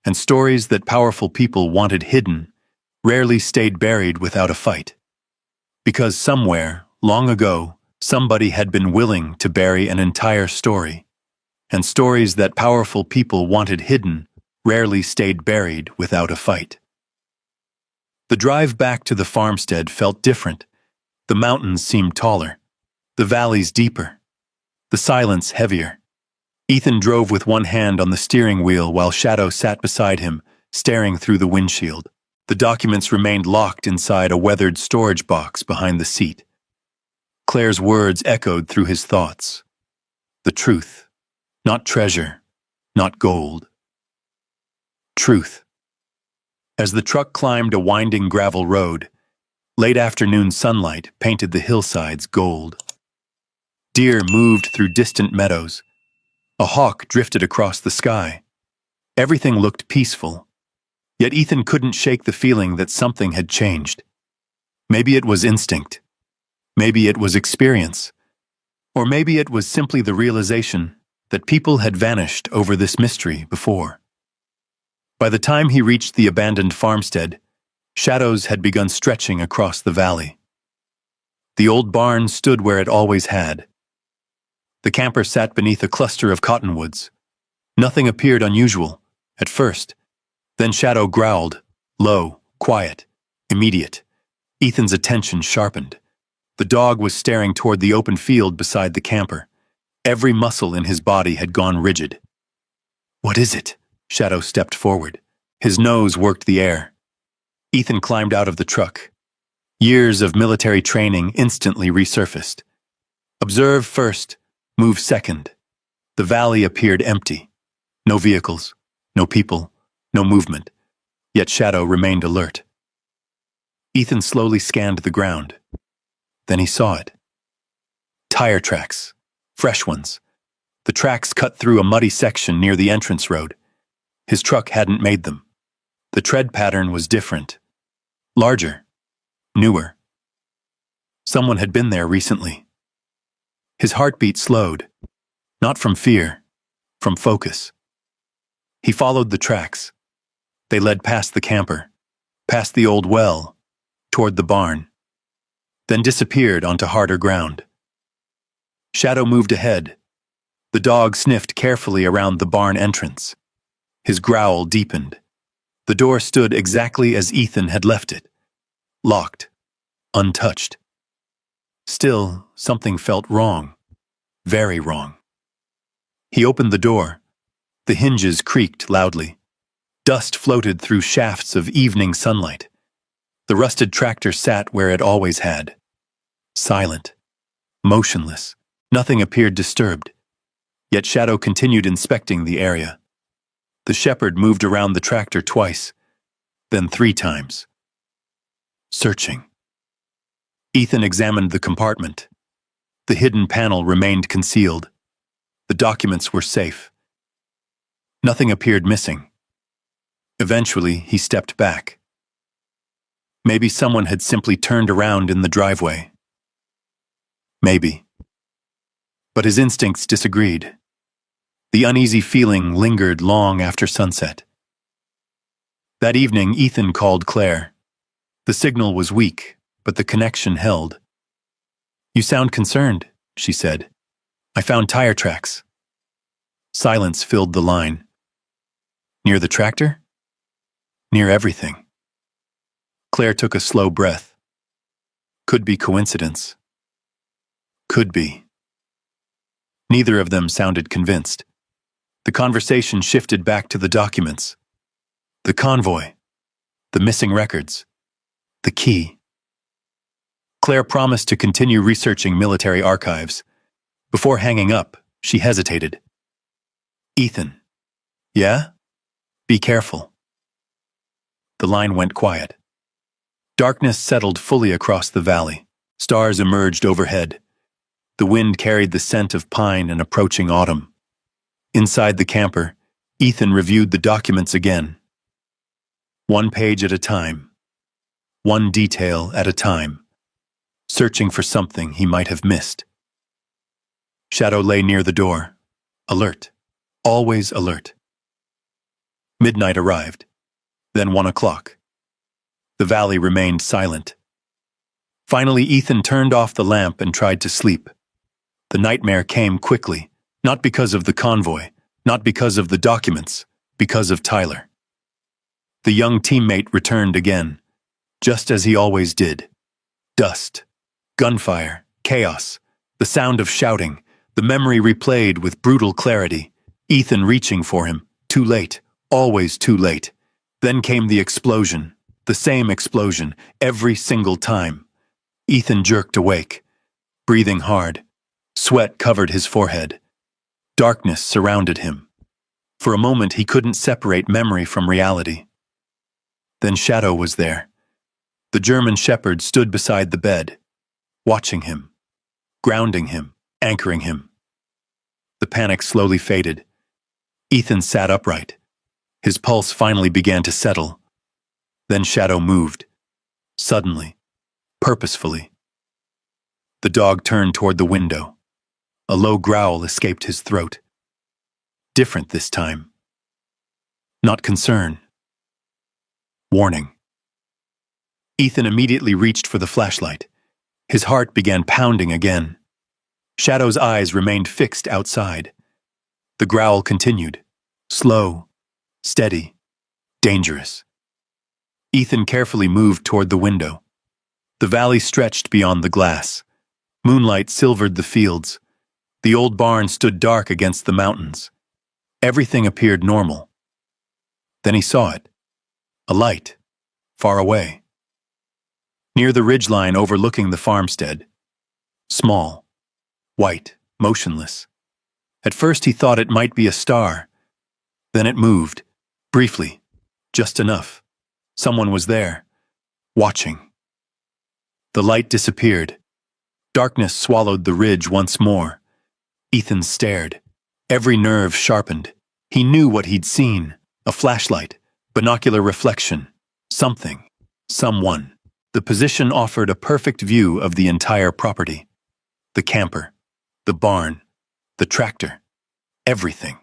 And stories that powerful people wanted hidden rarely stayed buried without a fight. Because somewhere, long ago, somebody had been willing to bury an entire story. And stories that powerful people wanted hidden rarely stayed buried without a fight. The drive back to the farmstead felt different. The mountains seemed taller, the valleys deeper, the silence heavier. Ethan drove with one hand on the steering wheel while Shadow sat beside him, staring through the windshield. The documents remained locked inside a weathered storage box behind the seat. Claire's words echoed through his thoughts. The truth, not treasure, not gold. Truth. As the truck climbed a winding gravel road, late afternoon sunlight painted the hillsides gold. Deer moved through distant meadows. A hawk drifted across the sky. Everything looked peaceful, yet Ethan couldn't shake the feeling that something had changed. Maybe it was instinct. Maybe it was experience. Or maybe it was simply the realization that people had vanished over this mystery before. By the time he reached the abandoned farmstead, shadows had begun stretching across the valley. The old barn stood where it always had. The camper sat beneath a cluster of cottonwoods. Nothing appeared unusual, at first. Then Shadow growled, low, quiet, immediate. Ethan's attention sharpened. The dog was staring toward the open field beside the camper. Every muscle in his body had gone rigid. "What is it?" Shadow stepped forward. His nose worked the air. Ethan climbed out of the truck. Years of military training instantly resurfaced. Observe first, move second. The valley appeared empty. No vehicles, no people, no movement, yet Shadow remained alert. Ethan slowly scanned the ground. Then he saw it. Tire tracks, fresh ones. The tracks cut through a muddy section near the entrance road. His truck hadn't made them. The tread pattern was different. Larger. Newer. Someone had been there recently. His heartbeat slowed. Not from fear, from focus. He followed the tracks. They led past the camper, past the old well, toward the barn, then disappeared onto harder ground. Shadow moved ahead. The dog sniffed carefully around the barn entrance. His growl deepened. The door stood exactly as Ethan had left it, locked, untouched. Still, something felt wrong, very wrong. He opened the door. The hinges creaked loudly. Dust floated through shafts of evening sunlight. The rusted tractor sat where it always had. Silent, motionless, nothing appeared disturbed. Yet Shadow continued inspecting the area. The shepherd moved around the tractor twice, then 3 times. Searching. Ethan examined the compartment. The hidden panel remained concealed. The documents were safe. Nothing appeared missing. Eventually, he stepped back. Maybe someone had simply turned around in the driveway. Maybe. But his instincts disagreed. The uneasy feeling lingered long after sunset. That evening, Ethan called Claire. The signal was weak, but the connection held. "You sound concerned," she said. "I found tire tracks." Silence filled the line. Near the tractor? Near everything. Claire took a slow breath. Could be coincidence. Could be. Neither of them sounded convinced. The conversation shifted back to the documents. The convoy. The missing records. The key. Claire promised to continue researching military archives. Before hanging up, she hesitated. "Ethan." "Yeah? Be careful." The line went quiet. Darkness settled fully across the valley. Stars emerged overhead. The wind carried the scent of pine and approaching autumn. Inside the camper, Ethan reviewed the documents again. 1 page at a time. 1 detail at a time. Searching for something he might have missed. Shadow lay near the door. Alert. Always alert. Midnight arrived. Then 1 o'clock. The valley remained silent. Finally, Ethan turned off the lamp and tried to sleep. The nightmare came quickly, not because of the convoy, not because of the documents, because of Tyler. The young teammate returned again, just as he always did. Dust, gunfire, chaos, the sound of shouting, the memory replayed with brutal clarity. Ethan reaching for him, too late, always too late. Then came the explosion, the same explosion, every single time. Ethan jerked awake, breathing hard. Sweat covered his forehead. Darkness surrounded him. For a moment he couldn't separate memory from reality. Then Shadow was there. The German shepherd stood beside the bed, watching him, grounding him, anchoring him. The panic slowly faded. Ethan sat upright. His pulse finally began to settle. Then Shadow moved. Suddenly, purposefully. The dog turned toward the window. A low growl escaped his throat. Different this time. Not concern. Warning. Ethan immediately reached for the flashlight. His heart began pounding again. Shadow's eyes remained fixed outside. The growl continued. Slow, steady, dangerous. Ethan carefully moved toward the window. The valley stretched beyond the glass. Moonlight silvered the fields. The old barn stood dark against the mountains. Everything appeared normal. Then he saw it. A light, far away. Near the ridgeline overlooking the farmstead. Small, white, motionless. At first he thought it might be a star. Then it moved. Briefly. Just enough. Someone was there. Watching. The light disappeared. Darkness swallowed the ridge once more. Ethan stared. Every nerve sharpened. He knew what he'd seen. A flashlight. Binocular reflection. Something. Someone. The position offered a perfect view of the entire property. The camper. The barn. The tractor. Everything.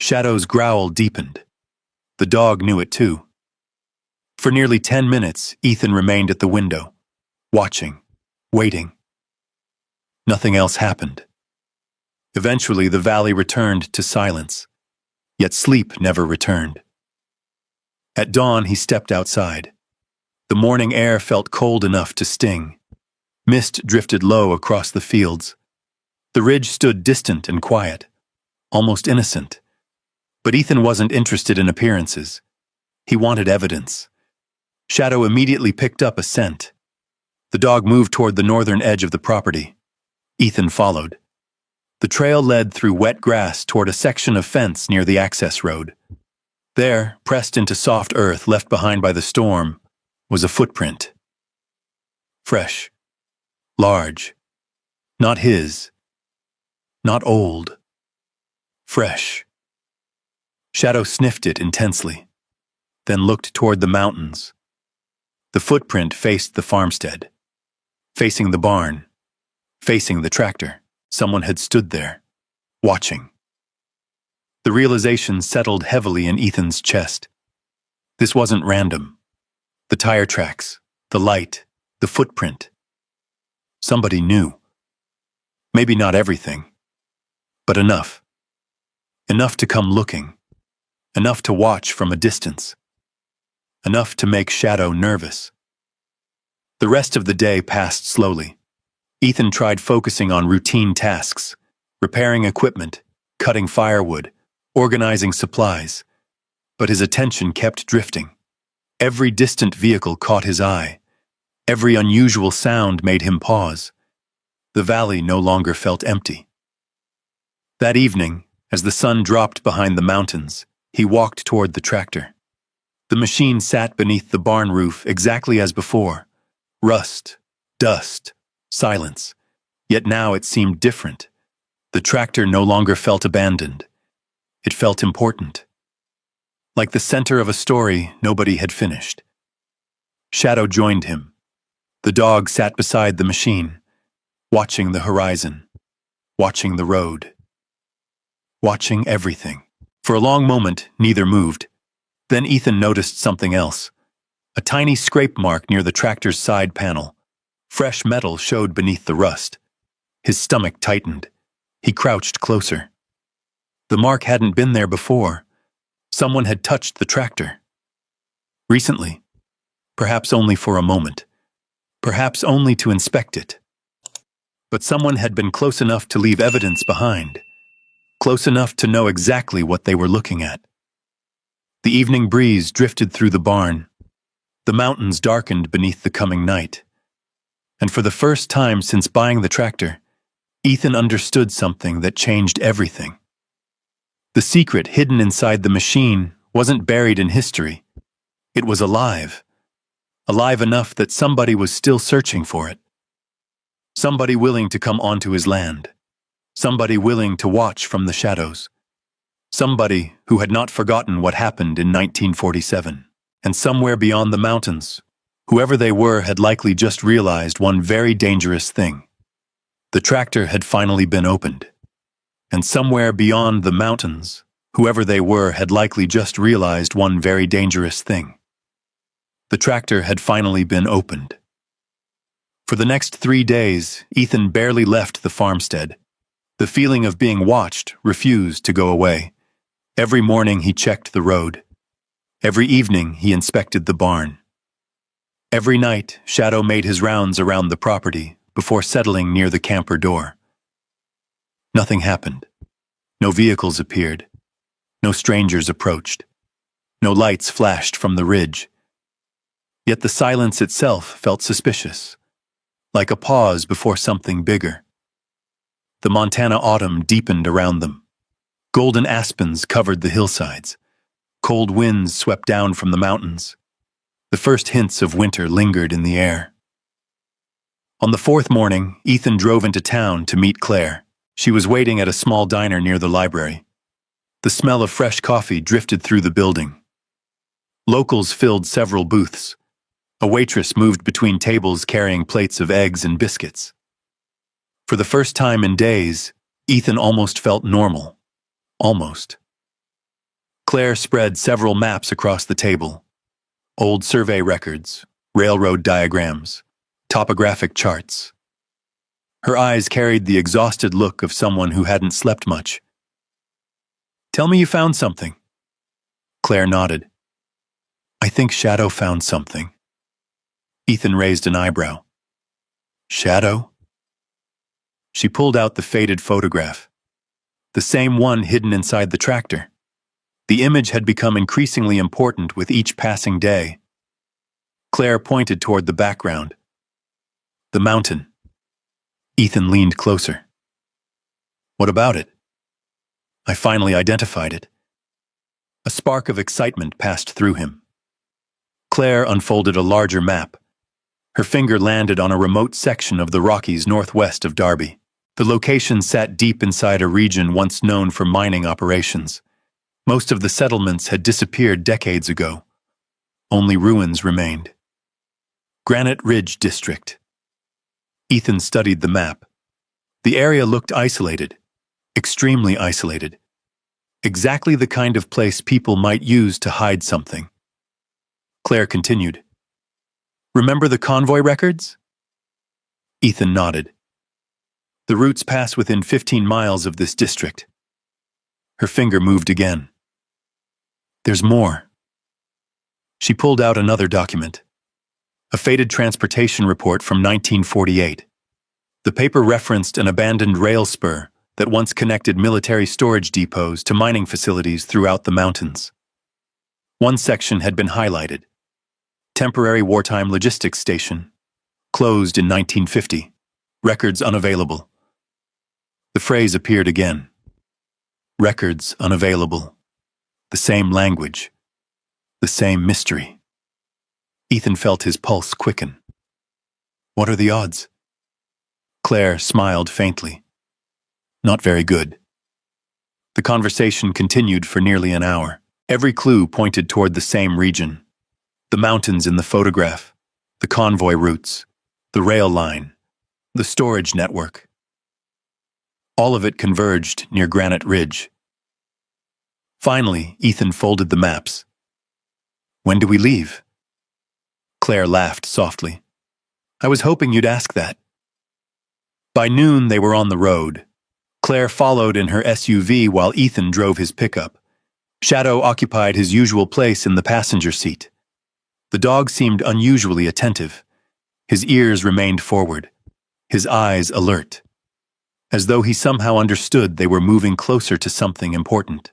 Shadow's growl deepened. The dog knew it too. For nearly 10 minutes, Ethan remained at the window, watching, waiting. Nothing else happened. Eventually, the valley returned to silence, yet sleep never returned. At dawn, he stepped outside. The morning air felt cold enough to sting. Mist drifted low across the fields. The ridge stood distant and quiet, almost innocent. But Ethan wasn't interested in appearances. He wanted evidence. Shadow immediately picked up a scent. The dog moved toward the northern edge of the property. Ethan followed. The trail led through wet grass toward a section of fence near the access road. There, pressed into soft earth left behind by the storm, was a footprint. Fresh. Large. Not his. Not old. Fresh. Shadow sniffed it intensely, then looked toward the mountains. The footprint faced the farmstead, facing the barn, facing the tractor. Someone had stood there, watching. The realization settled heavily in Ethan's chest. This wasn't random. The tire tracks, the light, the footprint. Somebody knew. Maybe not everything, but enough. Enough to come looking. Enough to watch from a distance. Enough to make Shadow nervous. The rest of the day passed slowly. Ethan tried focusing on routine tasks, repairing equipment, cutting firewood, organizing supplies, but his attention kept drifting. Every distant vehicle caught his eye. Every unusual sound made him pause. The valley no longer felt empty. That evening, as the sun dropped behind the mountains, he walked toward the tractor. The machine sat beneath the barn roof exactly as before. Rust, dust, silence. Yet now it seemed different. The tractor no longer felt abandoned. It felt important. Like the center of a story nobody had finished. Shadow joined him. The dog sat beside the machine, watching the horizon, watching the road, watching everything. For a long moment, neither moved. Then Ethan noticed something else. A tiny scrape mark near the tractor's side panel. Fresh metal showed beneath the rust. His stomach tightened. He crouched closer. The mark hadn't been there before. Someone had touched the tractor. Recently. Perhaps only for a moment. Perhaps only to inspect it. But someone had been close enough to leave evidence behind. Close enough to know exactly what they were looking at. The evening breeze drifted through the barn. The mountains darkened beneath the coming night. And for the first time since buying the tractor, Ethan understood something that changed everything. The secret hidden inside the machine wasn't buried in history. It was alive. Alive enough that somebody was still searching for it. Somebody willing to come onto his land. Somebody willing to watch from the shadows. Somebody who had not forgotten what happened in 1947. And somewhere beyond the mountains, whoever they were had likely just realized one very dangerous thing. The tractor had finally been opened. And somewhere beyond the mountains, whoever they were had likely just realized one very dangerous thing. The tractor had finally been opened. For the next 3 days, Ethan barely left the farmstead. The feeling of being watched refused to go away. Every morning he checked the road. Every evening he inspected the barn. Every night, Shadow made his rounds around the property before settling near the camper door. Nothing happened. No vehicles appeared. No strangers approached. No lights flashed from the ridge. Yet the silence itself felt suspicious, like a pause before something bigger. The Montana autumn deepened around them. Golden aspens covered the hillsides. Cold winds swept down from the mountains. The first hints of winter lingered in the air. On the fourth morning, Ethan drove into town to meet Claire. She was waiting at a small diner near the library. The smell of fresh coffee drifted through the building. Locals filled several booths. A waitress moved between tables carrying plates of eggs and biscuits. For the first time in days, Ethan almost felt normal. Almost. Claire spread several maps across the table. Old survey records, railroad diagrams, topographic charts. Her eyes carried the exhausted look of someone who hadn't slept much. "Tell me you found something." Claire nodded. "I think Shadow found something." Ethan raised an eyebrow. "Shadow?" She pulled out the faded photograph. The same one hidden inside the tractor. The image had become increasingly important with each passing day. Claire pointed toward the background. "The mountain." Ethan leaned closer. "What about it?" "I finally identified it." A spark of excitement passed through him. Claire unfolded a larger map. Her finger landed on a remote section of the Rockies northwest of Darby. The location sat deep inside a region once known for mining operations. Most of the settlements had disappeared decades ago. Only ruins remained. Granite Ridge District. Ethan studied the map. The area looked isolated, extremely isolated. Exactly the kind of place people might use to hide something. Claire continued. "Remember the convoy records?" Ethan nodded. "The routes pass within 15 miles of this district." Her finger moved again. "There's more." She pulled out another document. A faded transportation report from 1948. The paper referenced an abandoned rail spur that once connected military storage depots to mining facilities throughout the mountains. One section had been highlighted. Temporary wartime logistics station. Closed in 1950. Records unavailable. The phrase appeared again. Records unavailable. The same language. The same mystery. Ethan felt his pulse quicken. "What are the odds?" Claire smiled faintly. "Not very good." The conversation continued for nearly an hour. Every clue pointed toward the same region. The mountains in the photograph, the convoy routes, the rail line, the storage network. All of it converged near Granite Ridge. Finally, Ethan folded the maps. "When do we leave?" Claire laughed softly. "I was hoping you'd ask that." By noon, they were on the road. Claire followed in her SUV while Ethan drove his pickup. Shadow occupied his usual place in the passenger seat. The dog seemed unusually attentive. His ears remained forward, his eyes alert, as though he somehow understood they were moving closer to something important.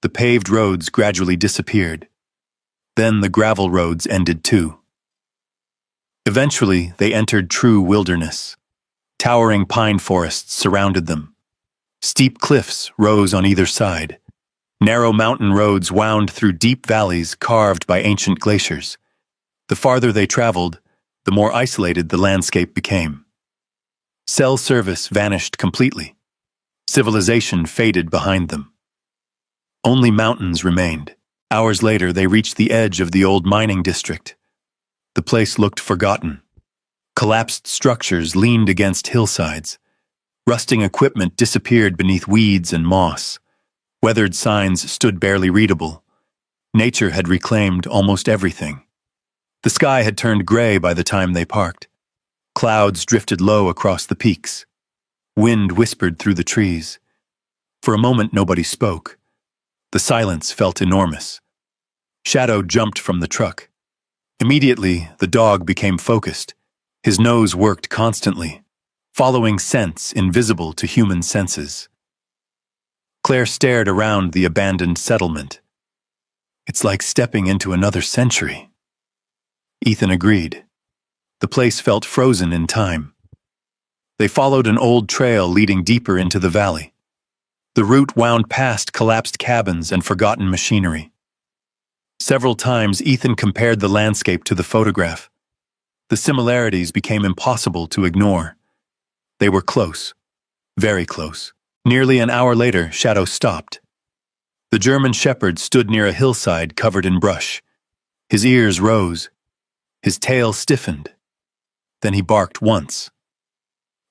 The paved roads gradually disappeared. Then the gravel roads ended too. Eventually, they entered true wilderness. Towering pine forests surrounded them. Steep cliffs rose on either side. Narrow mountain roads wound through deep valleys carved by ancient glaciers. The farther they traveled, the more isolated the landscape became. Cell service vanished completely. Civilization faded behind them. Only mountains remained. Hours later, they reached the edge of the old mining district. The place looked forgotten. Collapsed structures leaned against hillsides. Rusting equipment disappeared beneath weeds and moss. Weathered signs stood barely readable. Nature had reclaimed almost everything. The sky had turned gray by the time they parked. Clouds drifted low across the peaks. Wind whispered through the trees. For a moment, nobody spoke. The silence felt enormous. Shadow jumped from the truck. Immediately, the dog became focused. His nose worked constantly, following scents invisible to human senses. Claire stared around the abandoned settlement. "It's like stepping into another century." Ethan agreed. The place felt frozen in time. They followed an old trail leading deeper into the valley. The route wound past collapsed cabins and forgotten machinery. Several times, Ethan compared the landscape to the photograph. The similarities became impossible to ignore. They were close, very close. Nearly an hour later, Shadow stopped. The German shepherd stood near a hillside covered in brush. His ears rose. His tail stiffened. Then he barked once.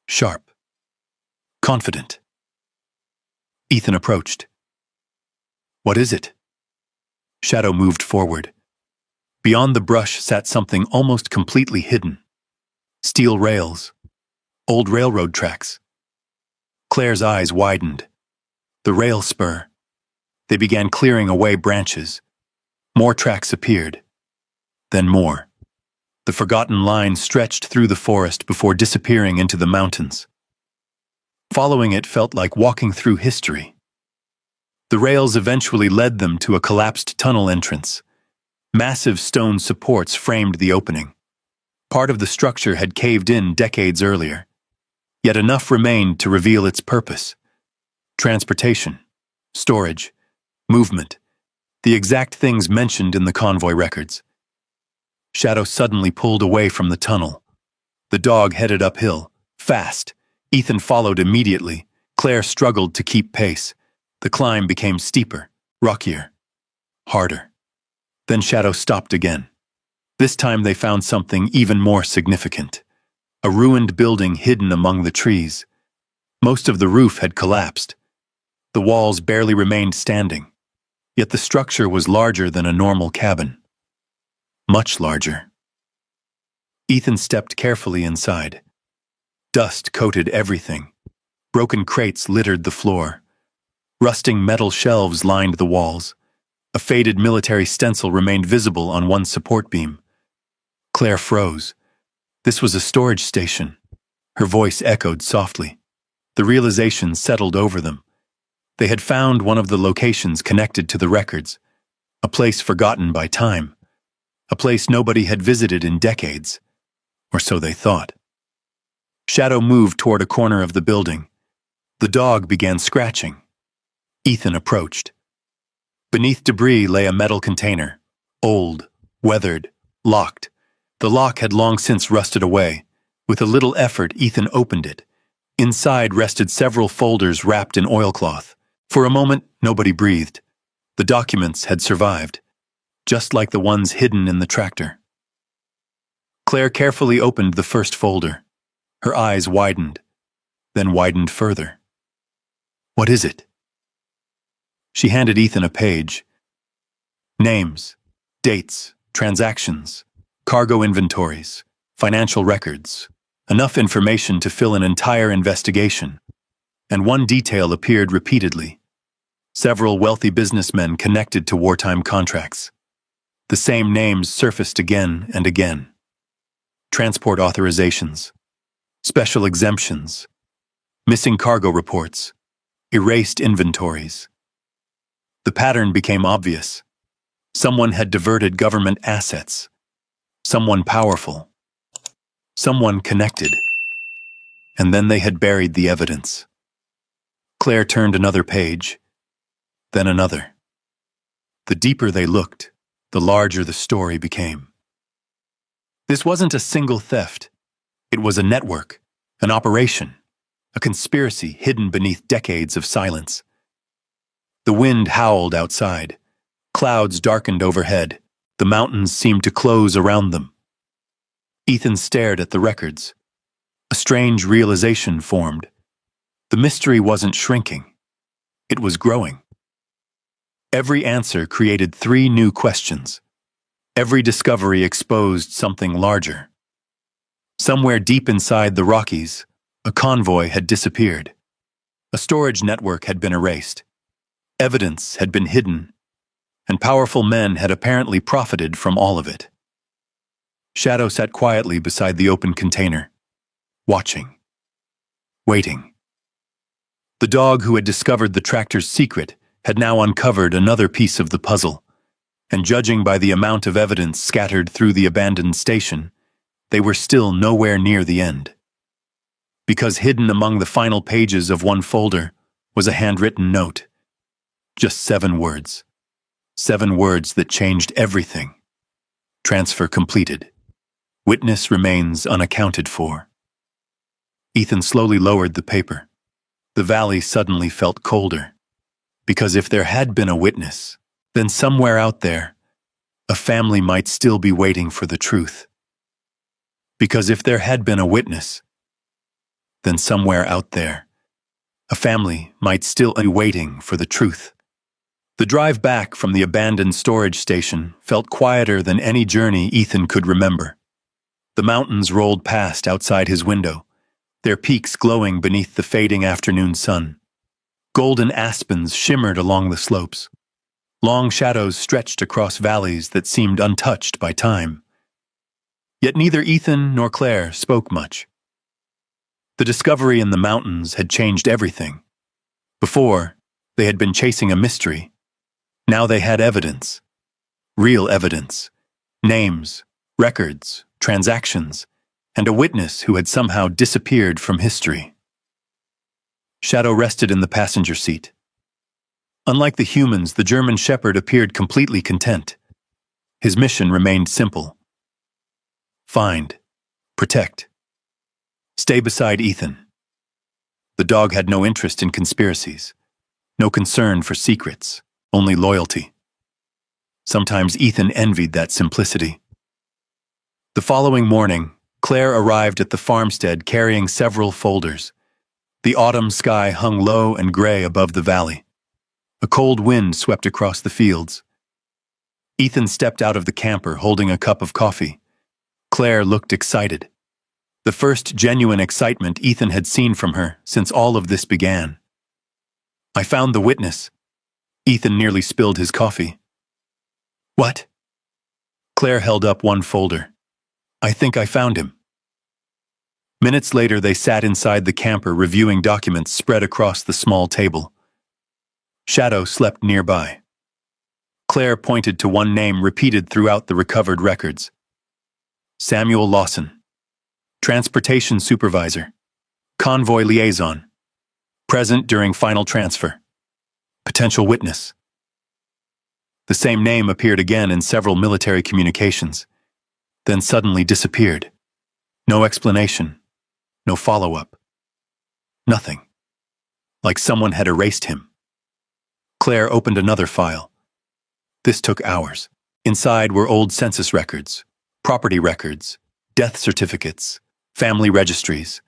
Sharp. Confident. Ethan approached. "What is it?" Shadow moved forward. Beyond the brush sat something almost completely hidden. Steel rails. Old railroad tracks. Claire's eyes widened. The rail spur. They began clearing away branches. More tracks appeared. Then more. The forgotten line stretched through the forest before disappearing into the mountains. Following it felt like walking through history. The rails eventually led them to a collapsed tunnel entrance. Massive stone supports framed the opening. Part of the structure had caved in decades earlier. Yet enough remained to reveal its purpose. Transportation, storage, movement, the exact things mentioned in the convoy records. Shadow suddenly pulled away from the tunnel. The dog headed uphill, fast. Ethan followed immediately. Claire struggled to keep pace. The climb became steeper, rockier, harder. Then Shadow stopped again. This time they found something even more significant. A ruined building hidden among the trees. Most of the roof had collapsed. The walls barely remained standing. Yet the structure was larger than a normal cabin. Much larger. Ethan stepped carefully inside. Dust coated everything. Broken crates littered the floor. Rusting metal shelves lined the walls. A faded military stencil remained visible on one support beam. Claire froze. This was a storage station. Her voice echoed softly. The realization settled over them. They had found one of the locations connected to the records, a place forgotten by time, a place nobody had visited in decades, or so they thought. Shadow moved toward a corner of the building. The dog began scratching. Ethan approached. Beneath debris lay a metal container, old, weathered, locked. The lock had long since rusted away. With a little effort, Ethan opened it. Inside rested several folders wrapped in oilcloth. For a moment, nobody breathed. The documents had survived, just like the ones hidden in the tractor. Claire carefully opened the first folder. Her eyes widened, then widened further. "What is it?" She handed Ethan a page. Names, dates, transactions, cargo inventories, financial records, enough information to fill an entire investigation. And one detail appeared repeatedly. Several wealthy businessmen connected to wartime contracts. The same names surfaced again and again. Transport authorizations, special exemptions, missing cargo reports, erased inventories. The pattern became obvious. Someone had diverted government assets. Someone powerful. Someone connected. And then they had buried the evidence. Claire turned another page, then another. The deeper they looked, the larger the story became. This wasn't a single theft. It was a network, an operation, a conspiracy hidden beneath decades of silence. The wind howled outside. Clouds darkened overhead. The mountains seemed to close around them. Ethan stared at the records. A strange realization formed. The mystery wasn't shrinking. It was growing. Every answer created 3 new questions. Every discovery exposed something larger. Somewhere deep inside the Rockies, a convoy had disappeared. A storage network had been erased. Evidence had been hidden, and powerful men had apparently profited from all of it. Shadow sat quietly beside the open container, watching, waiting. The dog who had discovered the tractor's secret had now uncovered another piece of the puzzle, and judging by the amount of evidence scattered through the abandoned station, they were still nowhere near the end. Because hidden among the final pages of one folder was a handwritten note. Just 7 words. 7 words that changed everything. Transfer completed. Witness remains unaccounted for. Ethan slowly lowered the paper. The valley suddenly felt colder. Because if there had been a witness, then somewhere out there, a family might still be waiting for the truth. Because if there had been a witness, then somewhere out there, a family might still be waiting for the truth. The drive back from the abandoned storage station felt quieter than any journey Ethan could remember. The mountains rolled past outside his window, their peaks glowing beneath the fading afternoon sun. Golden aspens shimmered along the slopes. Long shadows stretched across valleys that seemed untouched by time. Yet neither Ethan nor Claire spoke much. The discovery in the mountains had changed everything. Before, they had been chasing a mystery. Now they had evidence. Real evidence. Names, records, transactions, and a witness who had somehow disappeared from history. Shadow rested in the passenger seat. Unlike the humans, the German Shepherd appeared completely content. His mission remained simple. Find, protect, stay beside Ethan. The dog had no interest in conspiracies, no concern for secrets, only loyalty. Sometimes Ethan envied that simplicity. The following morning, Claire arrived at the farmstead carrying several folders. The autumn sky hung low and gray above the valley. A cold wind swept across the fields. Ethan stepped out of the camper holding a cup of coffee. Claire looked excited. The first genuine excitement Ethan had seen from her since all of this began. I found the witness. Ethan nearly spilled his coffee. What? Claire held up one folder. I think I found him. Minutes later, they sat inside the camper reviewing documents spread across the small table. Shadow slept nearby. Claire pointed to one name repeated throughout the recovered records. Samuel Lawson. Transportation Supervisor. Convoy Liaison. Present during final transfer. Potential witness. The same name appeared again in several military communications, then suddenly disappeared. No explanation. No follow-up. Nothing. Like someone had erased him. Claire opened another file. This took hours. Inside were old census records, property records, death certificates, family registries.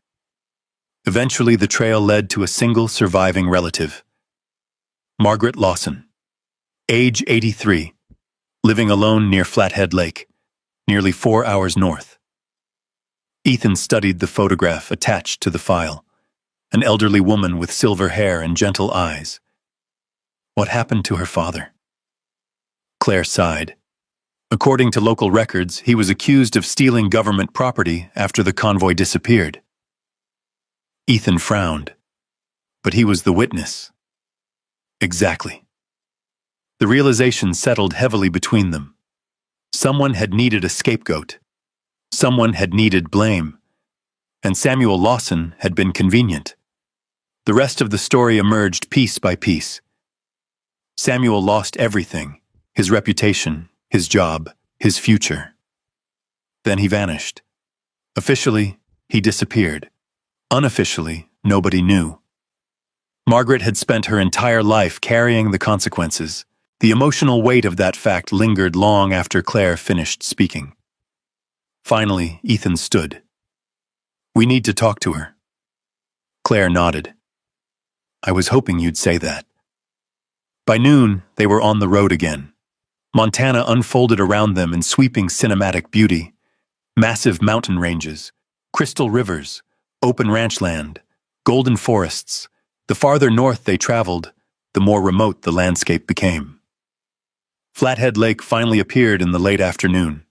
Eventually, the trail led to a single surviving relative. Margaret Lawson. Age 83. Living alone near Flathead Lake, nearly 4 hours north. Ethan studied the photograph attached to the file. An elderly woman with silver hair and gentle eyes. What happened to her father? Claire sighed. According to local records, he was accused of stealing government property after the convoy disappeared. Ethan frowned. But he was the witness. Exactly. The realization settled heavily between them. Someone had needed a scapegoat. Someone had needed blame. And Samuel Lawson had been convenient. The rest of the story emerged piece by piece. Samuel lost everything, his reputation, his job, his future. Then he vanished. Officially, he disappeared. Unofficially, nobody knew. Margaret had spent her entire life carrying the consequences. The emotional weight of that fact lingered long after Claire finished speaking. Finally, Ethan stood. We need to talk to her. Claire nodded. I was hoping you'd say that. By noon, they were on the road again. Montana unfolded around them in sweeping cinematic beauty. Massive mountain ranges, crystal rivers, open ranch land, golden forests. The farther north they traveled, the more remote the landscape became. Flathead Lake finally appeared in the late afternoon.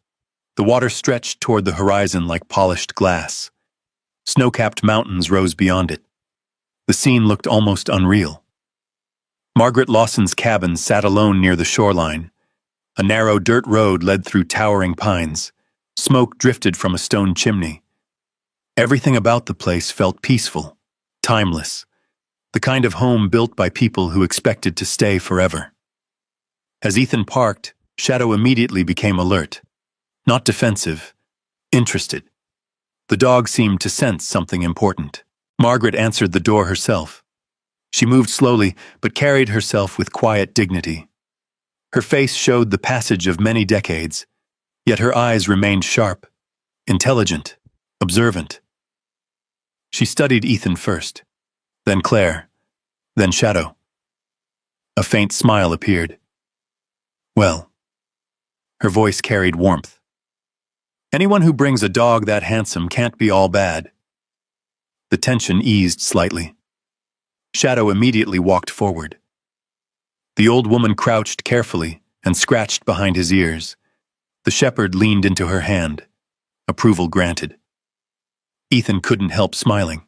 The water stretched toward the horizon like polished glass. Snow-capped mountains rose beyond it. The scene looked almost unreal. Margaret Lawson's cabin sat alone near the shoreline. A narrow dirt road led through towering pines. Smoke drifted from a stone chimney. Everything about the place felt peaceful, timeless. The kind of home built by people who expected to stay forever. As Ethan parked, Shadow immediately became alert. Not defensive, interested. The dog seemed to sense something important. Margaret answered the door herself. She moved slowly, but carried herself with quiet dignity. Her face showed the passage of many decades, yet her eyes remained sharp, intelligent, observant. She studied Ethan first, then Claire, then Shadow. A faint smile appeared. Well, her voice carried warmth. Anyone who brings a dog that handsome can't be all bad. The tension eased slightly. Shadow immediately walked forward. The old woman crouched carefully and scratched behind his ears. The shepherd leaned into her hand. Approval granted. Ethan couldn't help smiling.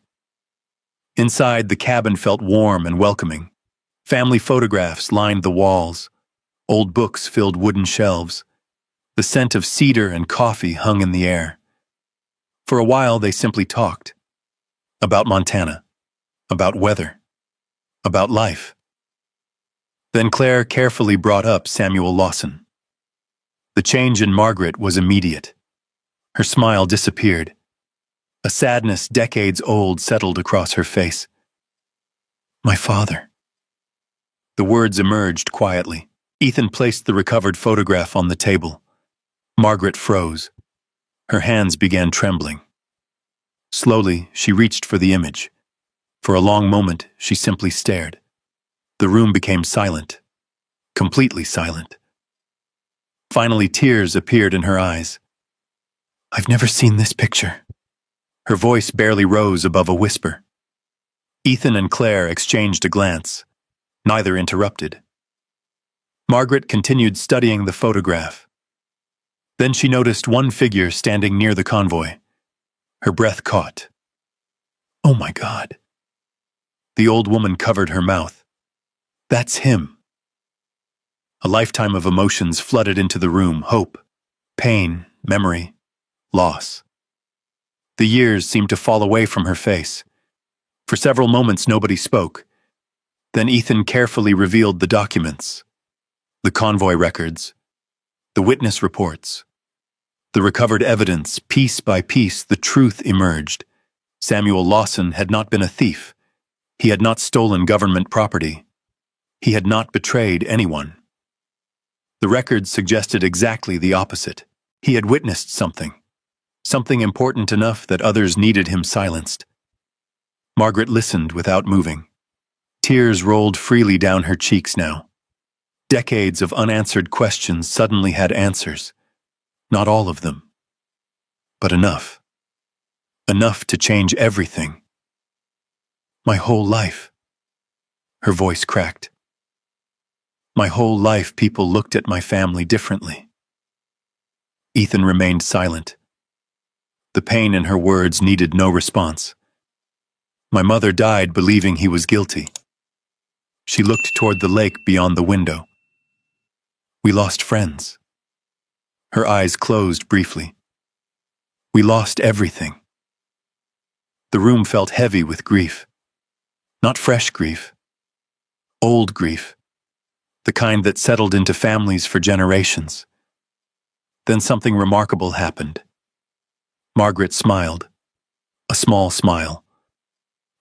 Inside, the cabin felt warm and welcoming. Family photographs lined the walls. Old books filled wooden shelves. The scent of cedar and coffee hung in the air. For a while, they simply talked. About Montana. About weather. About life. Then Claire carefully brought up Samuel Lawson. The change in Margaret was immediate. Her smile disappeared. A sadness decades old settled across her face. My father. The words emerged quietly. Ethan placed the recovered photograph on the table. Margaret froze. Her hands began trembling. Slowly, she reached for the image. For a long moment, she simply stared. The room became silent. Completely silent. Finally, tears appeared in her eyes. I've never seen this picture. Her voice barely rose above a whisper. Ethan and Claire exchanged a glance. Neither interrupted. Margaret continued studying the photograph. Then she noticed one figure standing near the convoy. Her breath caught. Oh my God. The old woman covered her mouth. That's him. A lifetime of emotions flooded into the room: hope, pain, memory, loss. The years seemed to fall away from her face. For several moments, nobody spoke. Then Ethan carefully revealed the documents. The convoy records. The witness reports. The recovered evidence. Piece by piece, the truth emerged. Samuel Lawson had not been a thief. He had not stolen government property. He had not betrayed anyone. The records suggested exactly the opposite. He had witnessed something. Something important enough that others needed him silenced. Margaret listened without moving. Tears rolled freely down her cheeks now. Decades of unanswered questions suddenly had answers. Not all of them, but enough. Enough to change everything. My whole life. Her voice cracked. My whole life, people looked at my family differently. Ethan remained silent. The pain in her words needed no response. My mother died believing he was guilty. She looked toward the lake beyond the window. We lost friends. Her eyes closed briefly. We lost everything. The room felt heavy with grief. Not fresh grief. Old grief. The kind that settled into families for generations. Then something remarkable happened. Margaret smiled. A small smile.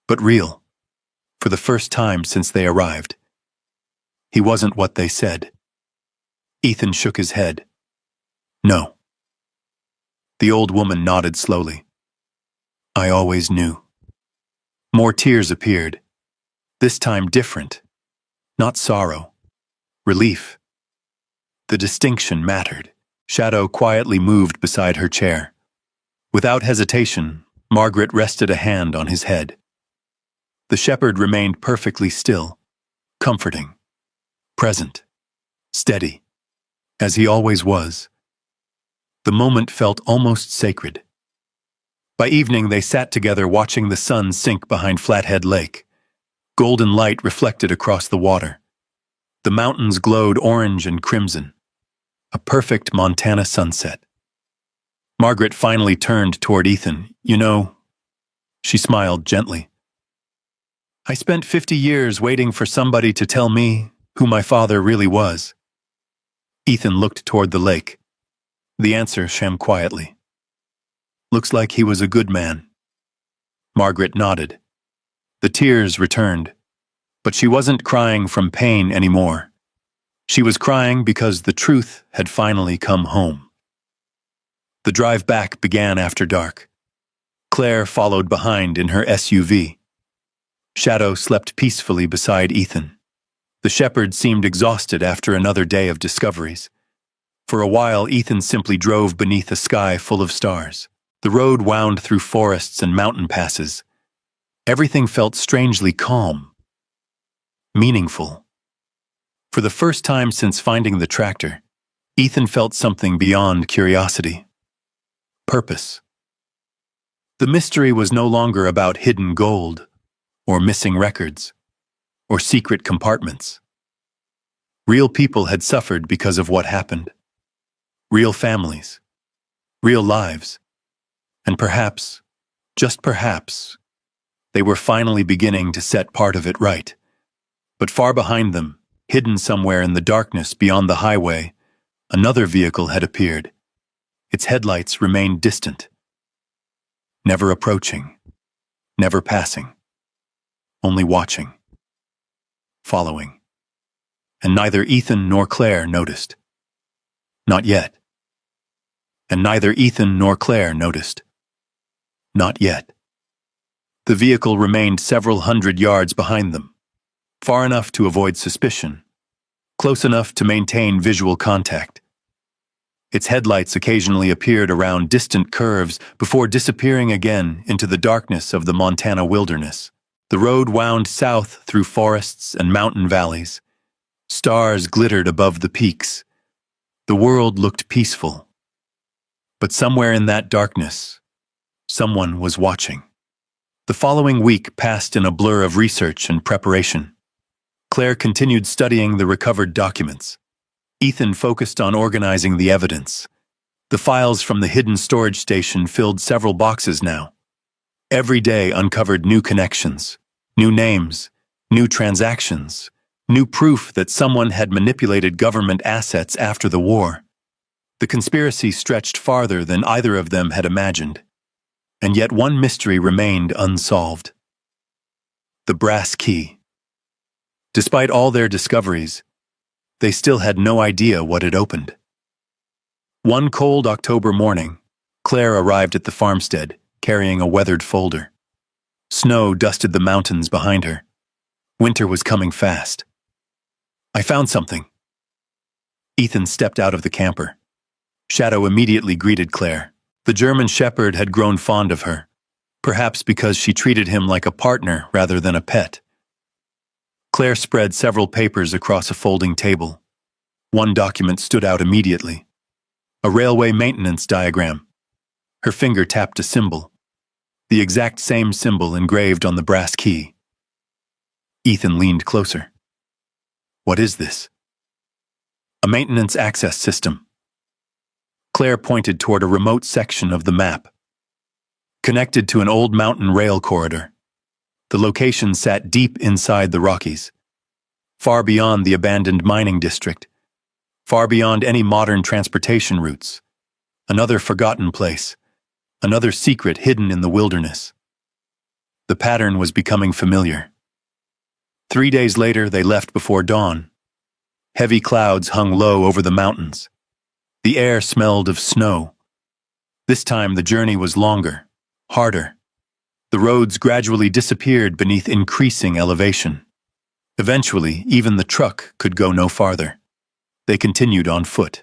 But real. For the first time since they arrived. He wasn't what they said. Ethan shook his head. No. The old woman nodded slowly. I always knew. More tears appeared. This time different. Not sorrow. Relief. The distinction mattered. Shadow quietly moved beside her chair. Without hesitation, Margaret rested a hand on his head. The shepherd remained perfectly still, comforting, present, steady, as he always was. The moment felt almost sacred. By evening, they sat together watching the sun sink behind Flathead Lake. Golden light reflected across the water. The mountains glowed orange and crimson. A perfect Montana sunset. Margaret finally turned toward Ethan. You know, she smiled gently. I spent 50 years waiting for somebody to tell me who my father really was. Ethan looked toward the lake. The answer came quietly. Looks like he was a good man. Margaret nodded. The tears returned, but she wasn't crying from pain anymore. She was crying because the truth had finally come home. The drive back began after dark. Claire followed behind in her SUV. Shadow slept peacefully beside Ethan. The shepherd seemed exhausted after another day of discoveries. For a while, Ethan simply drove beneath a sky full of stars. The road wound through forests and mountain passes. Everything felt strangely calm, meaningful. For the first time since finding the tractor, Ethan felt something beyond curiosity. Purpose. The mystery was no longer about hidden gold, or missing records, or secret compartments. Real people had suffered because of what happened. Real families, real lives, and perhaps, just perhaps, they were finally beginning to set part of it right. But far behind them, hidden somewhere in the darkness beyond the highway, another vehicle had appeared. Its headlights remained distant, never approaching, never passing, only watching, following. And neither Ethan nor Claire noticed. Not yet. And neither Ethan nor Claire noticed. Not yet. The vehicle remained several hundred yards behind them, far enough to avoid suspicion, close enough to maintain visual contact. Its headlights occasionally appeared around distant curves before disappearing again into the darkness of the Montana wilderness. The road wound south through forests and mountain valleys. Stars glittered above the peaks. The world looked peaceful. But somewhere in that darkness, someone was watching. The following week passed in a blur of research and preparation. Claire continued studying the recovered documents. Ethan focused on organizing the evidence. The files from the hidden storage station filled several boxes now. Every day uncovered new connections, new names, new transactions, new proof that someone had manipulated government assets after the war. The conspiracy stretched farther than either of them had imagined. And yet one mystery remained unsolved. The brass key. Despite all their discoveries, they still had no idea what it opened. One cold October morning, Claire arrived at the farmstead, carrying a weathered folder. Snow dusted the mountains behind her. Winter was coming fast. I found something. Ethan stepped out of the camper. Shadow immediately greeted Claire. The German shepherd had grown fond of her, perhaps because she treated him like a partner rather than a pet. Claire spread several papers across a folding table. One document stood out immediately. A railway maintenance diagram. Her finger tapped a symbol. The exact same symbol engraved on the brass key. Ethan leaned closer. What is this? A maintenance access system. Claire pointed toward a remote section of the map. Connected to an old mountain rail corridor. The location sat deep inside the Rockies, far beyond the abandoned mining district, far beyond any modern transportation routes. Another forgotten place, another secret hidden in the wilderness. The pattern was becoming familiar. 3 days later, they left before dawn. Heavy clouds hung low over the mountains. The air smelled of snow. This time the journey was longer, harder. The roads gradually disappeared beneath increasing elevation. Eventually, even the truck could go no farther. They continued on foot.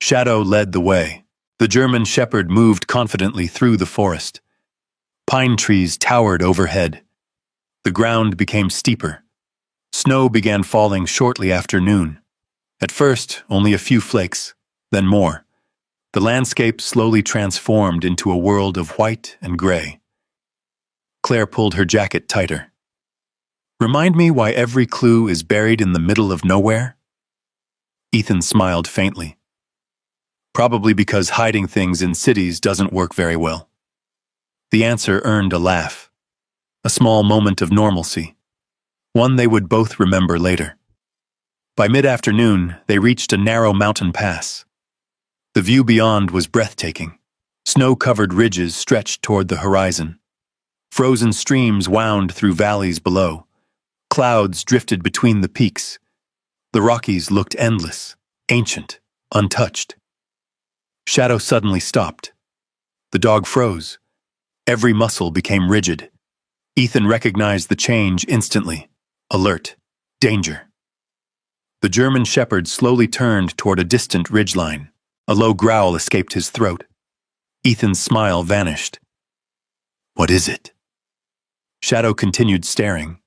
Shadow led the way. The German shepherd moved confidently through the forest. Pine trees towered overhead. The ground became steeper. Snow began falling shortly after noon. At first, only a few flakes, then more. The landscape slowly transformed into a world of white and gray. Claire pulled her jacket tighter. Remind me why every clue is buried in the middle of nowhere? Ethan smiled faintly. Probably because hiding things in cities doesn't work very well. The answer earned a laugh. a small moment of normalcy, one they would both remember later. By mid-afternoon, they reached a narrow mountain pass. The view beyond was breathtaking. Snow-covered ridges stretched toward the horizon. Frozen streams wound through valleys below. Clouds drifted between the peaks. The Rockies looked endless, ancient, untouched. Shadow suddenly stopped. The dog froze. Every muscle became rigid. Ethan recognized the change instantly. Alert. Danger. The German shepherd slowly turned toward a distant ridgeline. A low growl escaped his throat. Ethan's smile vanished. What is it? Shadow continued staring.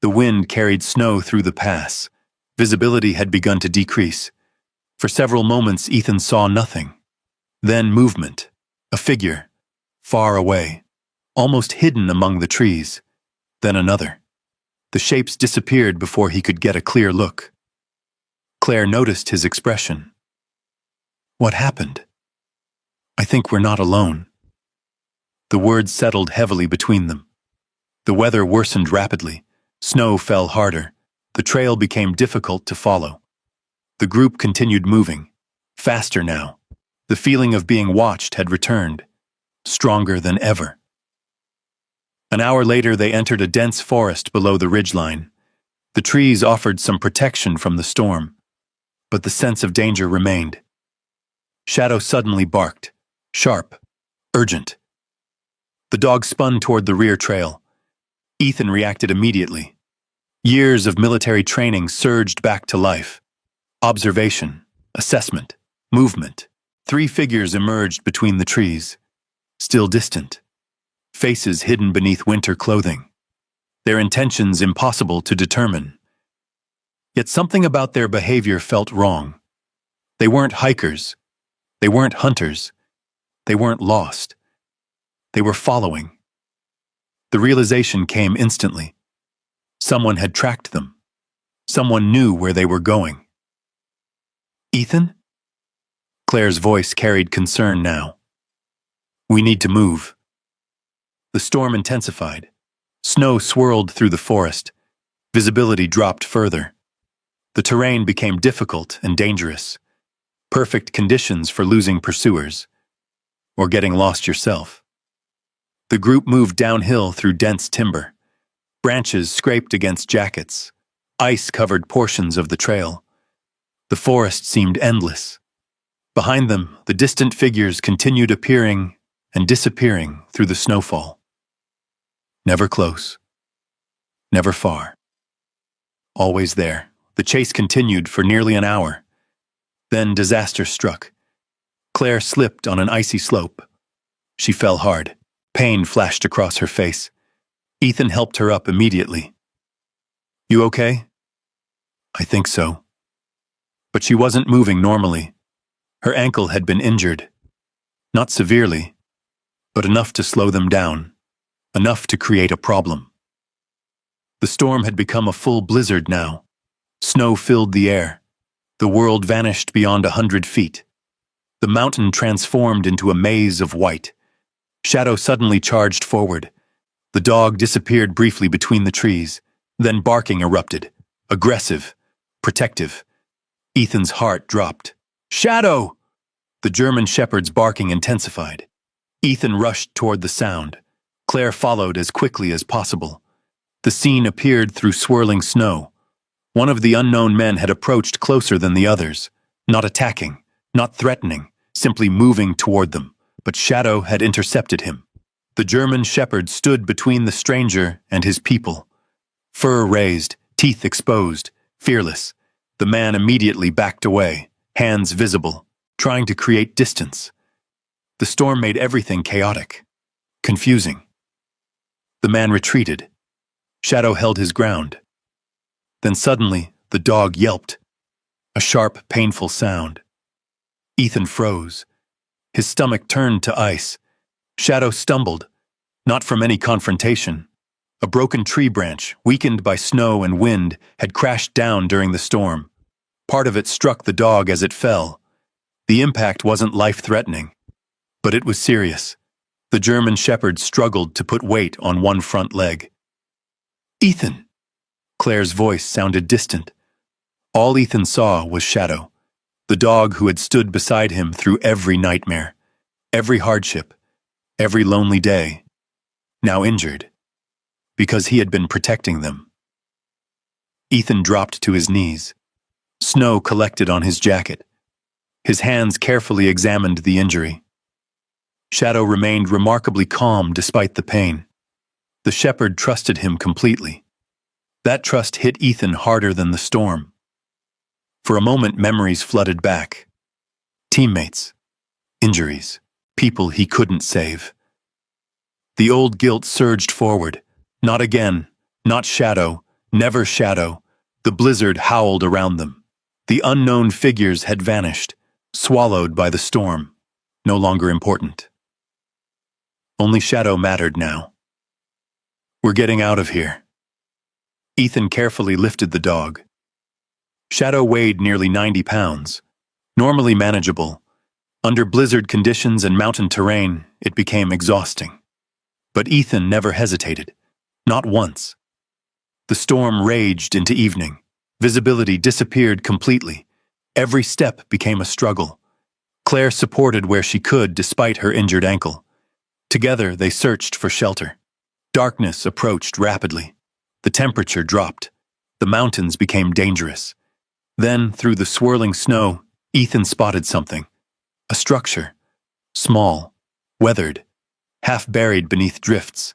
The wind carried snow through the pass. Visibility had begun to decrease. For several moments, Ethan saw nothing. Then movement. A figure. Far away. Almost hidden among the trees. Then another. The shapes disappeared before he could get a clear look. Claire noticed his expression. What happened? I think we're not alone. The words settled heavily between them. The weather worsened rapidly. Snow fell harder. The trail became difficult to follow. The group continued moving. Faster now. The feeling of being watched had returned. Stronger than ever. An hour later, they entered a dense forest below the ridgeline. The trees offered some protection from the storm, but the sense of danger remained. Shadow suddenly barked. Sharp. Urgent. The dog spun toward the rear trail. Ethan reacted immediately. Years of military training surged back to life. Observation, assessment, movement. 3 figures emerged between the trees. Still distant. Faces hidden beneath winter clothing. Their intentions impossible to determine. Yet something about their behavior felt wrong. They weren't hikers. They weren't hunters. They weren't lost. They were following. The realization came instantly. Someone had tracked them. Someone knew where they were going. Ethan? Claire's voice carried concern now. We need to move. The storm intensified. Snow swirled through the forest. Visibility dropped further. The terrain became difficult and dangerous. Perfect conditions for losing pursuers. Or getting lost yourself. The group moved downhill through dense timber. Branches scraped against jackets. Ice covered portions of the trail. The forest seemed endless. Behind them, the distant figures continued appearing and disappearing through the snowfall. Never close. Never far. Always there. The chase continued for nearly an hour. Then disaster struck. Claire slipped on an icy slope. She fell hard. Pain flashed across her face. Ethan helped her up immediately. You okay? I think so. But she wasn't moving normally. Her ankle had been injured. Not severely, but enough to slow them down. Enough to create a problem. The storm had become a full blizzard now. Snow filled the air. The world vanished beyond 100 feet. The mountain transformed into a maze of white. Shadow suddenly charged forward. The dog disappeared briefly between the trees. Then barking erupted. Aggressive. Protective. Ethan's heart dropped. Shadow! The German shepherd's barking intensified. Ethan rushed toward the sound. Claire followed as quickly as possible. The scene appeared through swirling snow. One of the unknown men had approached closer than the others, not attacking, not threatening, simply moving toward them, but Shadow had intercepted him. The German shepherd stood between the stranger and his people. Fur raised, teeth exposed, fearless. The man immediately backed away, hands visible, trying to create distance. The storm made everything chaotic, confusing. The man retreated. Shadow held his ground. Then suddenly, the dog yelped. A sharp, painful sound. Ethan froze. His stomach turned to ice. Shadow stumbled, not from any confrontation. A broken tree branch, weakened by snow and wind, had crashed down during the storm. Part of it struck the dog as it fell. The impact wasn't life-threatening, but it was serious. The German shepherd struggled to put weight on one front leg. "Ethan!" Claire's voice sounded distant. All Ethan saw was Shadow, the dog who had stood beside him through every nightmare, every hardship, every lonely day, now injured, because he had been protecting them. Ethan dropped to his knees. Snow collected on his jacket. His hands carefully examined the injury. Shadow remained remarkably calm despite the pain. The shepherd trusted him completely. That trust hit Ethan harder than the storm. For a moment, memories flooded back. Teammates, injuries, people he couldn't save. The old guilt surged forward. Not again, not Shadow, never Shadow. The blizzard howled around them. The unknown figures had vanished, swallowed by the storm, no longer important. Only Shadow mattered now. "We're getting out of here." Ethan carefully lifted the dog. Shadow weighed nearly 90 pounds, normally manageable. Under blizzard conditions and mountain terrain, it became exhausting. But Ethan never hesitated, not once. The storm raged into evening. Visibility disappeared completely. Every step became a struggle. Claire supported where she could despite her injured ankle. Together, they searched for shelter. Darkness approached rapidly. The temperature dropped. The mountains became dangerous. Then, through the swirling snow, Ethan spotted something. A structure. Small, weathered, half buried beneath drifts.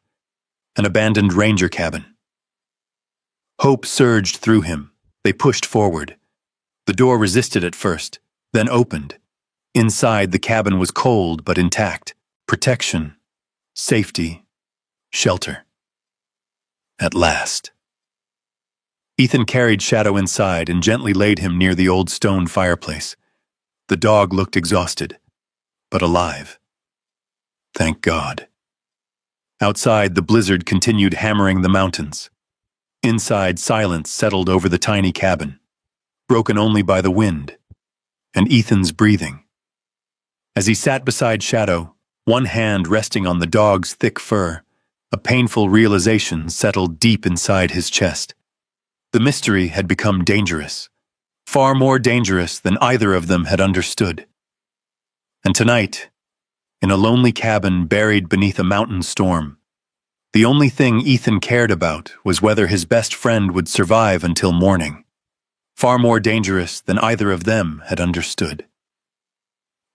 An abandoned ranger cabin. Hope surged through him. They pushed forward. The door resisted at first, then opened. Inside, the cabin was cold but intact. Protection, safety, shelter. At last. Ethan carried Shadow inside and gently laid him near the old stone fireplace. The dog looked exhausted, but alive. Thank God. Outside, the blizzard continued hammering the mountains. Inside, silence settled over the tiny cabin, broken only by the wind and Ethan's breathing. As he sat beside Shadow, one hand resting on the dog's thick fur, a painful realization settled deep inside his chest. The mystery had become dangerous, far more dangerous than either of them had understood. And tonight, in a lonely cabin buried beneath a mountain storm, the only thing Ethan cared about was whether his best friend would survive until morning. Far more dangerous than either of them had understood.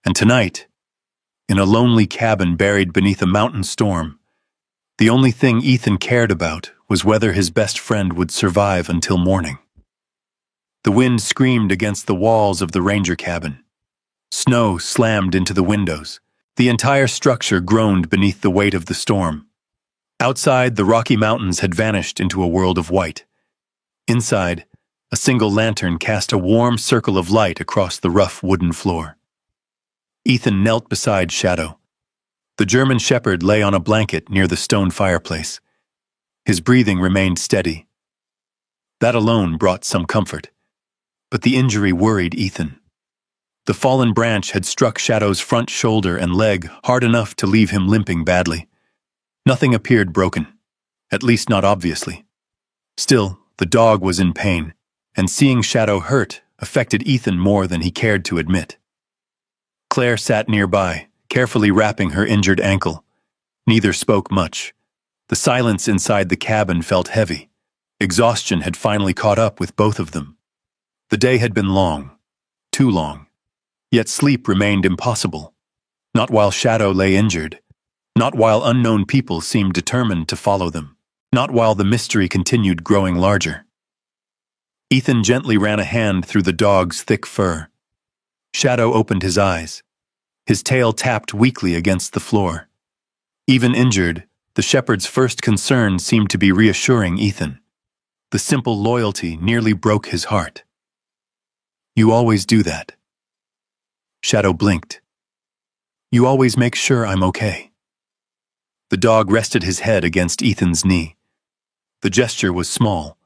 And tonight, in a lonely cabin buried beneath a mountain storm, the only thing Ethan cared about was whether his best friend would survive until morning. The wind screamed against the walls of the ranger cabin. Snow slammed into the windows. The entire structure groaned beneath the weight of the storm. Outside, the Rocky Mountains had vanished into a world of white. Inside, a single lantern cast a warm circle of light across the rough wooden floor. Ethan knelt beside Shadow. The German shepherd lay on a blanket near the stone fireplace. His breathing remained steady. That alone brought some comfort. But the injury worried Ethan. The fallen branch had struck Shadow's front shoulder and leg hard enough to leave him limping badly. Nothing appeared broken, at least not obviously. Still, the dog was in pain, and seeing Shadow hurt affected Ethan more than he cared to admit. Claire sat nearby, carefully wrapping her injured ankle. Neither spoke much. The silence inside the cabin felt heavy. Exhaustion had finally caught up with both of them. The day had been long, too long. Yet sleep remained impossible. Not while Shadow lay injured. Not while unknown people seemed determined to follow them. Not while the mystery continued growing larger. Ethan gently ran a hand through the dog's thick fur. Shadow opened his eyes. His tail tapped weakly against the floor. Even injured, the shepherd's first concern seemed to be reassuring Ethan. The simple loyalty nearly broke his heart. "You always do that." Shadow blinked. "You always make sure I'm okay." The dog rested his head against Ethan's knee. The gesture was small,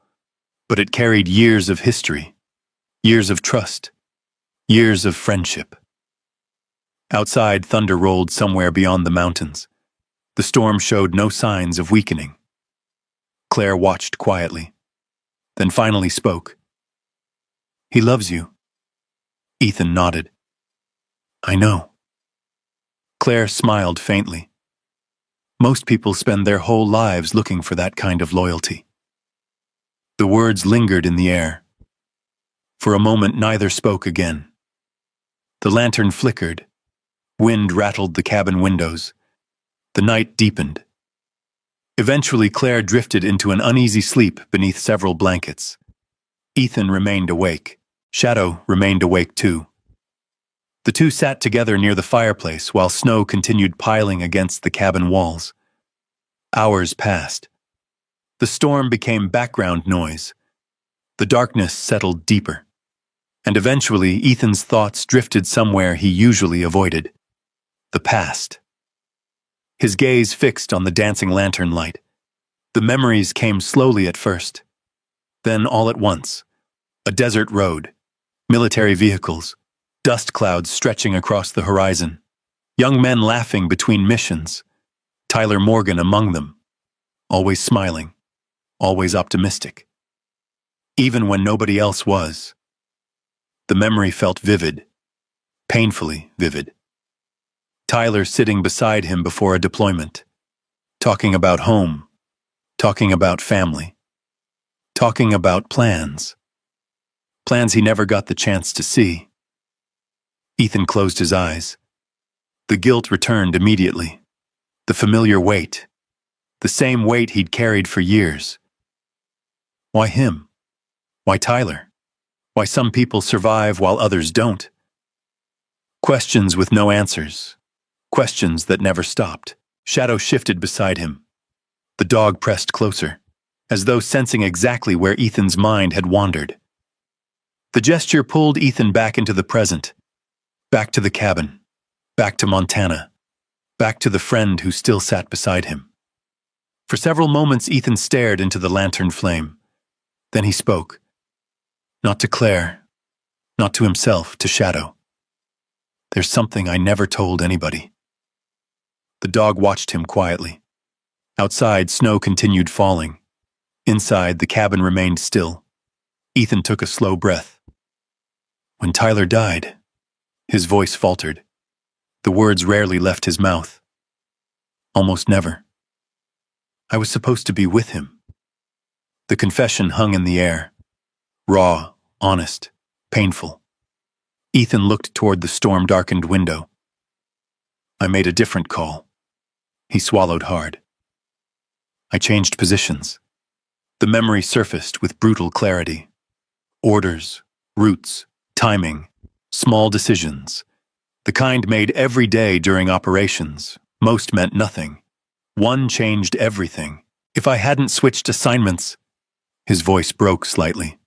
but it carried years of history, years of trust, years of friendship. Outside, thunder rolled somewhere beyond the mountains. The storm showed no signs of weakening. Claire watched quietly, then finally spoke. "He loves you." Ethan nodded. "I know." Claire smiled faintly. Most people spend their whole lives looking for that kind of loyalty. The words lingered in the air. For a moment, neither spoke again. The lantern flickered. Wind rattled the cabin windows. The night deepened. Eventually, Claire drifted into an uneasy sleep beneath several blankets. Ethan remained awake. Shadow remained awake too. The two sat together near the fireplace while snow continued piling against the cabin walls. Hours passed. The storm became background noise. The darkness settled deeper. And eventually, Ethan's thoughts drifted somewhere he usually avoided. The past. His gaze fixed on the dancing lantern light. The memories came slowly at first. Then, all at once, a desert road, military vehicles, dust clouds stretching across the horizon, young men laughing between missions, Tyler Morgan among them, always smiling, always optimistic. Even when nobody else was. The memory felt vivid, painfully vivid. Tyler sitting beside him before a deployment, talking about home, talking about family, talking about plans. Plans he never got the chance to see. Ethan closed his eyes. The guilt returned immediately. The familiar weight. The same weight he'd carried for years. Why him? Why Tyler? Why some people survive while others don't? Questions with no answers. Questions that never stopped. Shadow shifted beside him. The dog pressed closer, as though sensing exactly where Ethan's mind had wandered. The gesture pulled Ethan back into the present, back to the cabin, back to Montana, back to the friend who still sat beside him. For several moments, Ethan stared into the lantern flame. Then he spoke. Not to Claire, not to himself, to Shadow. "There's something I never told anybody." The dog watched him quietly. Outside, snow continued falling. Inside, the cabin remained still. Ethan took a slow breath. "When Tyler died," his voice faltered. The words rarely left his mouth. "Almost never. I was supposed to be with him." The confession hung in the air. Raw, honest, painful. Ethan looked toward the storm-darkened window. "I made a different call." He swallowed hard. "I changed positions." The memory surfaced with brutal clarity. Orders, routes, timing, small decisions. The kind made every day during operations. Most meant nothing. One changed everything. "If I hadn't switched assignments..." His voice broke slightly.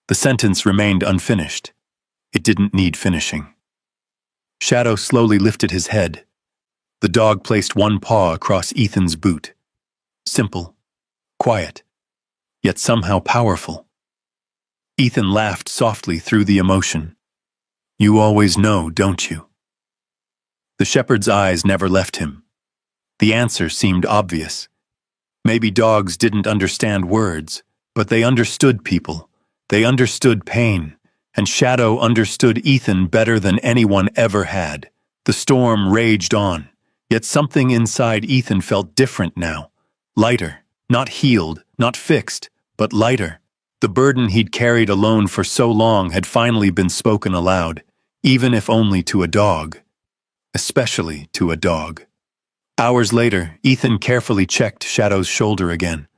The sentence remained unfinished. It didn't need finishing. Shadow slowly lifted his head. The dog placed one paw across Ethan's boot. Simple, quiet, yet somehow powerful. Ethan laughed softly through the emotion. "You always know, don't you?" The shepherd's eyes never left him. The answer seemed obvious. Maybe dogs didn't understand words, but they understood people. They understood pain, and Shadow understood Ethan better than anyone ever had. The storm raged on, yet something inside Ethan felt different now. Lighter, not healed, not fixed, but lighter. The burden he'd carried alone for so long had finally been spoken aloud, even if only to a dog. Especially to a dog. Hours later, Ethan carefully checked Shadow's shoulder again.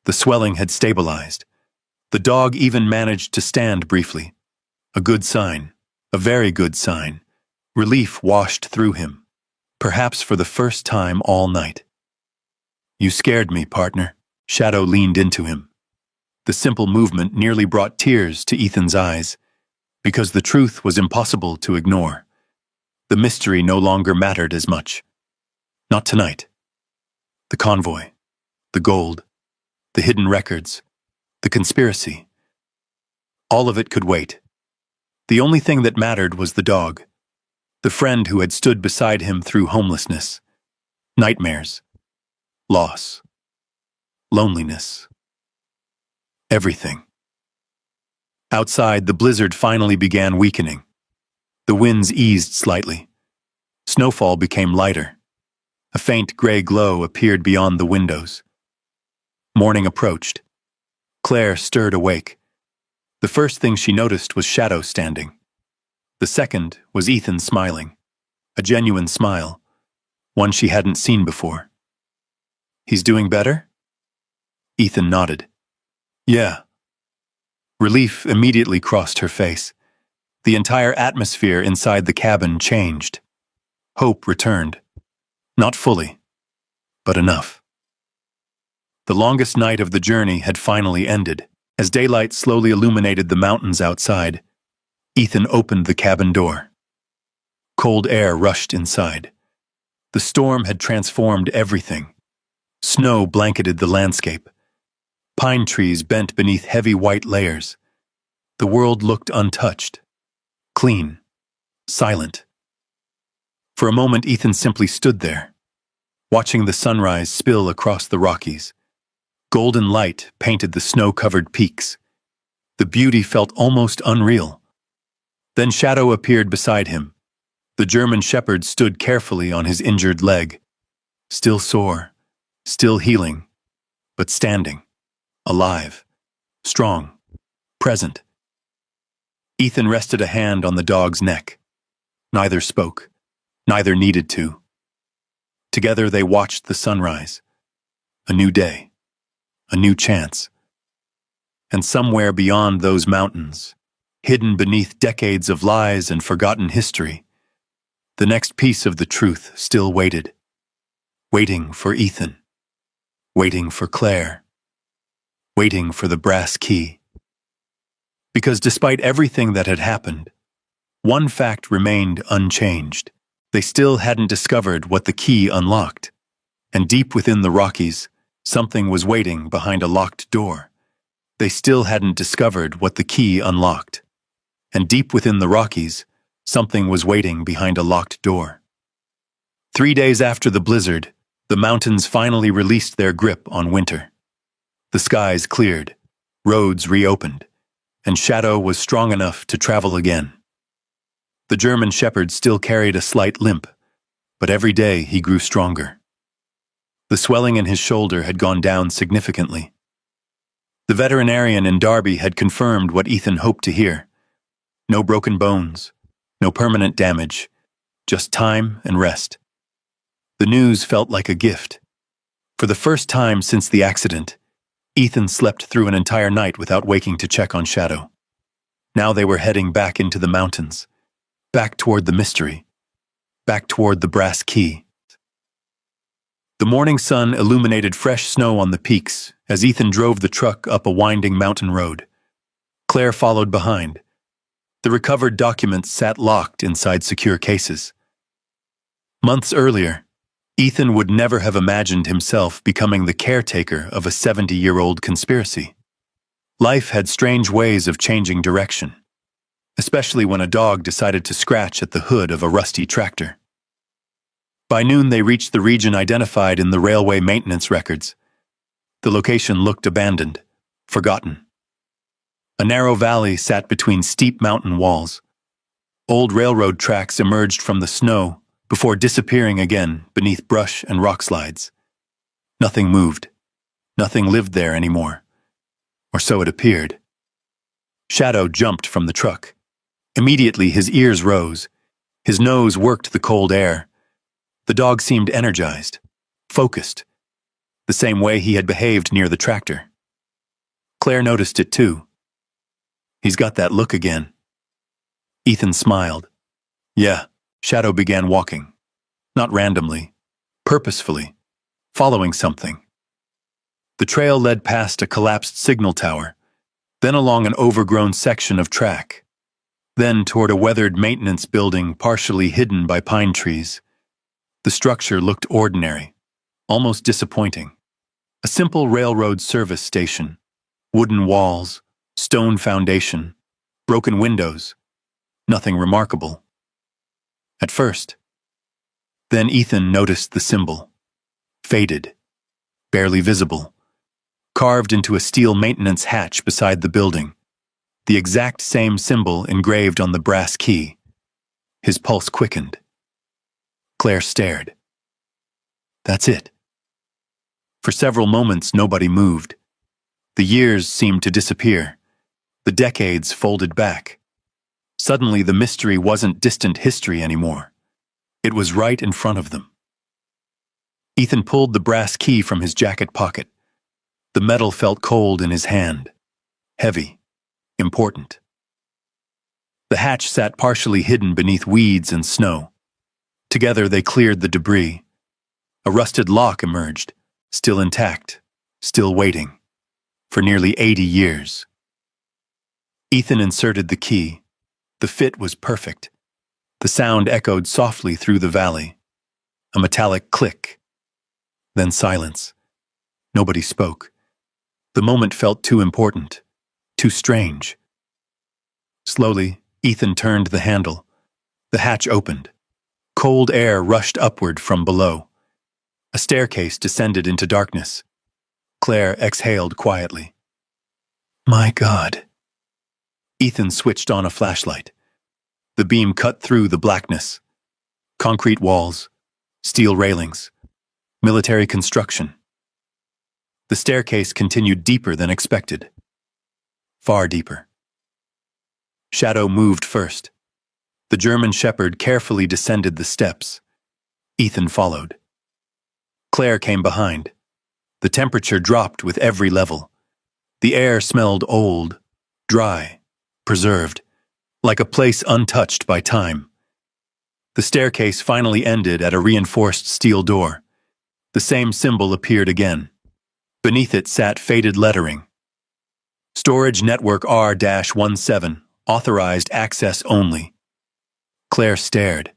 The swelling had stabilized. The dog even managed to stand briefly. A good sign. A very good sign. Relief washed through him. Perhaps for the first time all night. "You scared me, partner." Shadow leaned into him. The simple movement nearly brought tears to Ethan's eyes, because the truth was impossible to ignore. The mystery no longer mattered as much. Not tonight. The convoy, the gold, the hidden records, the conspiracy. All of it could wait. The only thing that mattered was the dog, the friend who had stood beside him through homelessness, nightmares, loss, loneliness, everything. Outside, the blizzard finally began weakening. The winds eased slightly. Snowfall became lighter. A faint gray glow appeared beyond the windows. Morning approached. Claire stirred awake. The first thing she noticed was Shadow standing. The second was Ethan smiling. A genuine smile, one she hadn't seen before. "He's doing better?" Ethan nodded. "Yeah." Relief immediately crossed her face. The entire atmosphere inside the cabin changed. Hope returned. Not fully, but enough. The longest night of the journey had finally ended. As daylight slowly illuminated the mountains outside, Ethan opened the cabin door. Cold air rushed inside. The storm had transformed everything. Snow blanketed the landscape. Pine trees bent beneath heavy white layers. The world looked untouched, clean, silent. For a moment, Ethan simply stood there, watching the sunrise spill across the Rockies. Golden light painted the snow-covered peaks. The beauty felt almost unreal. Then Shadow appeared beside him. The German shepherd stood carefully on his injured leg, still sore, still healing, but standing, alive, strong, present. Ethan rested a hand on the dog's neck. Neither spoke, neither needed to. Together they watched the sunrise. A new day, a new chance. And somewhere beyond those mountains, hidden beneath decades of lies and forgotten history, the next piece of the truth still waited. Waiting for Ethan. Waiting for Claire. Waiting for the brass key. Because despite everything that had happened, one fact remained unchanged. They still hadn't discovered what the key unlocked. And deep within the Rockies, something was waiting behind a locked door. They still hadn't discovered what the key unlocked. And deep within the Rockies, something was waiting behind a locked door. 3 days after the blizzard, the mountains finally released their grip on winter. The skies cleared, roads reopened, and Shadow was strong enough to travel again. The German shepherd still carried a slight limp, but every day he grew stronger. The swelling in his shoulder had gone down significantly. The veterinarian in Darby had confirmed what Ethan hoped to hear. No broken bones, no permanent damage, just time and rest. The news felt like a gift. For the first time since the accident, Ethan slept through an entire night without waking to check on Shadow. Now they were heading back into the mountains, back toward the mystery, back toward the brass key. The morning sun illuminated fresh snow on the peaks as Ethan drove the truck up a winding mountain road. Claire followed behind. The recovered documents sat locked inside secure cases. Months earlier, Ethan would never have imagined himself becoming the caretaker of a 70-year-old conspiracy. Life had strange ways of changing direction, especially when a dog decided to scratch at the hood of a rusty tractor. By noon, they reached the region identified in the railway maintenance records. The location looked abandoned, forgotten. A narrow valley sat between steep mountain walls. Old railroad tracks emerged from the snow before disappearing again beneath brush and rock slides. Nothing moved. Nothing lived there anymore. Or so it appeared. Shadow jumped from the truck. Immediately his ears rose. His nose worked the cold air. The dog seemed energized, focused, the same way he had behaved near the tractor. Claire noticed it too. He's got that look again. Ethan smiled. Yeah, Shadow began walking. Not randomly, purposefully, following something. The trail led past a collapsed signal tower, then along an overgrown section of track, then toward a weathered maintenance building partially hidden by pine trees. The structure looked ordinary, almost disappointing. A simple railroad service station, wooden walls, stone foundation, broken windows, nothing remarkable. At first. Then Ethan noticed the symbol. Faded, barely visible, carved into a steel maintenance hatch beside the building, the exact same symbol engraved on the brass key. His pulse quickened. Claire stared. That's it. For several moments, nobody moved. The years seemed to disappear. The decades folded back. Suddenly, the mystery wasn't distant history anymore. It was right in front of them. Ethan pulled the brass key from his jacket pocket. The metal felt cold in his hand. Heavy. Important. The hatch sat partially hidden beneath weeds and snow. Together they cleared the debris. A rusted lock emerged, still intact, still waiting, for nearly 80 years. Ethan inserted the key. The fit was perfect. The sound echoed softly through the valley. A metallic click. Then silence. Nobody spoke. The moment felt too important, too strange. Slowly, Ethan turned the handle. The hatch opened. Cold air rushed upward from below. A staircase descended into darkness. Claire exhaled quietly. My God. Ethan switched on a flashlight. The beam cut through the blackness. Concrete walls, steel railings, military construction. The staircase continued deeper than expected. Far deeper. Shadow moved first. The German shepherd carefully descended the steps. Ethan followed. Claire came behind. The temperature dropped with every level. The air smelled old, dry, preserved, like a place untouched by time. The staircase finally ended at a reinforced steel door. The same symbol appeared again. Beneath it sat faded lettering. Storage Network R-17, authorized access only. Claire stared.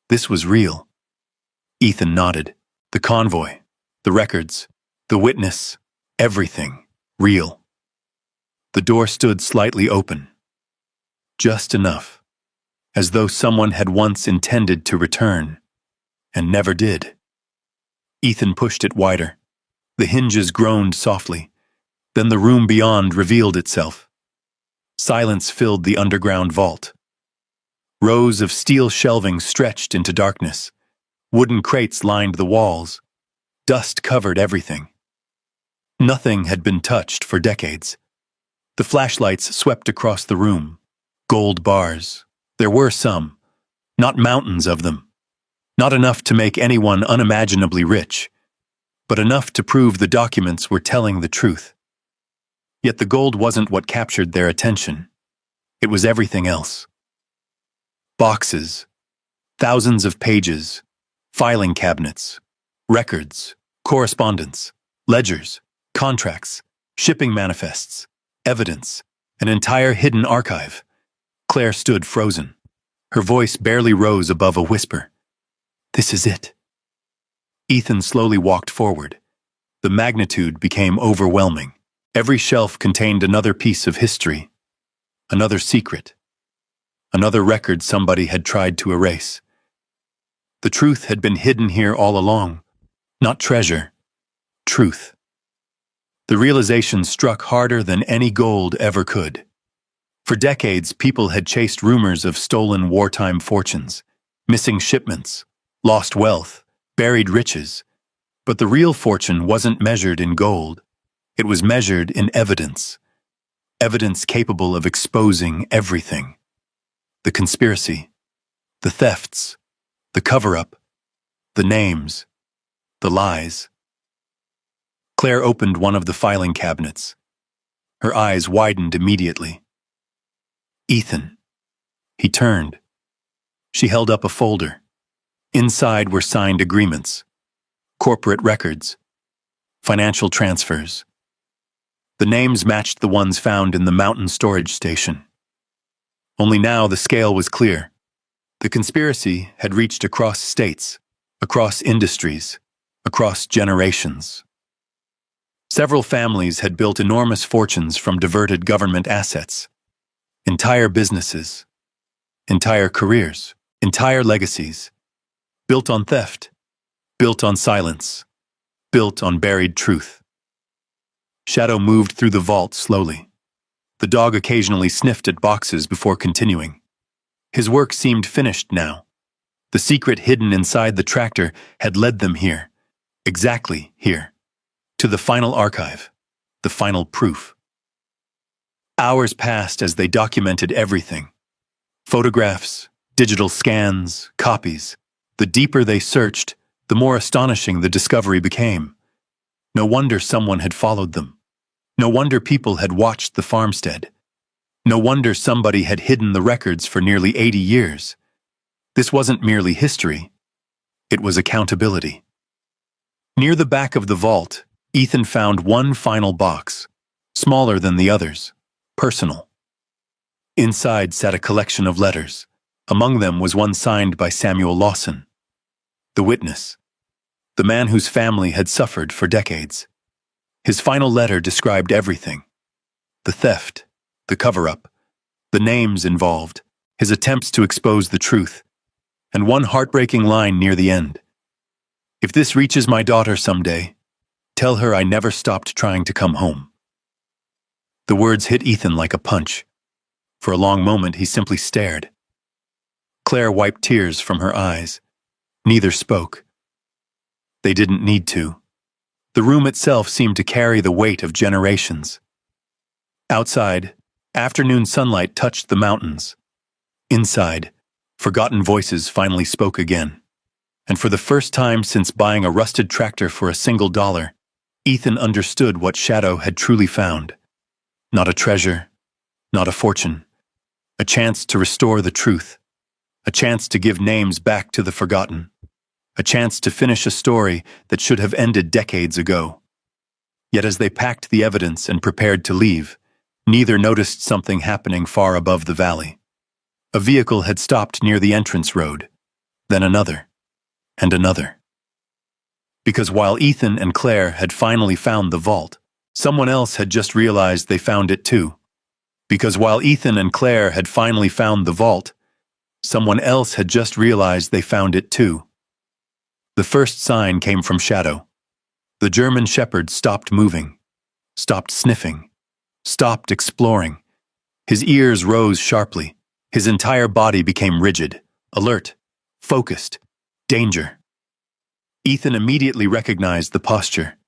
This was real. Ethan nodded. The convoy, the records, the witness, everything, real. The door stood slightly open. Just enough, as though someone had once intended to return, and never did. Ethan pushed it wider. The hinges groaned softly. Then the room beyond revealed itself. Silence filled the underground vault. Rows of steel shelving stretched into darkness. Wooden crates lined the walls. Dust covered everything. Nothing had been touched for decades. The flashlights swept across the room. Gold bars. There were some. Not mountains of them. Not enough to make anyone unimaginably rich, but enough to prove the documents were telling the truth. Yet the gold wasn't what captured their attention. It was everything else. Boxes. Thousands of pages. Filing cabinets. Records. Correspondence. Ledgers. Contracts. Shipping manifests. Evidence. An entire hidden archive. Claire stood frozen. Her voice barely rose above a whisper. This is it. Ethan slowly walked forward. The magnitude became overwhelming. Every shelf contained another piece of history. Another secret. Another record somebody had tried to erase. The truth had been hidden here all along. Not treasure. Truth. The realization struck harder than any gold ever could. For decades, people had chased rumors of stolen wartime fortunes, missing shipments, lost wealth, buried riches. But the real fortune wasn't measured in gold. It was measured in evidence. Evidence capable of exposing everything. The conspiracy, the thefts, the cover-up, the names, the lies. Claire opened one of the filing cabinets. Her eyes widened immediately. Ethan. He turned. She held up a folder. Inside were signed agreements, corporate records, financial transfers. The names matched the ones found in the mountain storage station. Only now the scale was clear. The conspiracy had reached across states, across industries, across generations. Several families had built enormous fortunes from diverted government assets. Entire businesses, entire careers, entire legacies, built on theft, built on silence, built on buried truth. Shadow moved through the vault slowly. The dog occasionally sniffed at boxes before continuing. His work seemed finished now. The secret hidden inside the tractor had led them here. Exactly here. To the final archive. The final proof. Hours passed as they documented everything. Photographs, digital scans, copies. The deeper they searched, the more astonishing the discovery became. No wonder someone had followed them. No wonder people had watched the farmstead. No wonder somebody had hidden the records for nearly 80 years. This wasn't merely history. It was accountability. Near the back of the vault, Ethan found one final box, smaller than the others, personal. Inside sat a collection of letters. Among them was one signed by Samuel Lawson, the witness, the man whose family had suffered for decades. His final letter described everything: the theft, the cover-up, the names involved, his attempts to expose the truth, and one heartbreaking line near the end. "If this reaches my daughter someday, tell her I never stopped trying to come home." The words hit Ethan like a punch. For a long moment, he simply stared. Claire wiped tears from her eyes. Neither spoke. They didn't need to. The room itself seemed to carry the weight of generations. Outside, afternoon sunlight touched the mountains. Inside, forgotten voices finally spoke again. And for the first time since buying a rusted tractor for $1, Ethan understood what Shadow had truly found. Not a treasure, not a fortune. A chance to restore the truth. A chance to give names back to the forgotten. A chance to finish a story that should have ended decades ago. Yet as they packed the evidence and prepared to leave, neither noticed something happening far above the valley. A vehicle had stopped near the entrance road, then another, and another. Because while Ethan and Claire had finally found the vault, someone else had just realized they found it too. Because while Ethan and Claire had finally found the vault, someone else had just realized they found it too. The first sign came from Shadow. The German Shepherd stopped moving, stopped sniffing, stopped exploring. His ears rose sharply. His entire body became rigid, alert, focused, danger. Ethan immediately recognized the posture.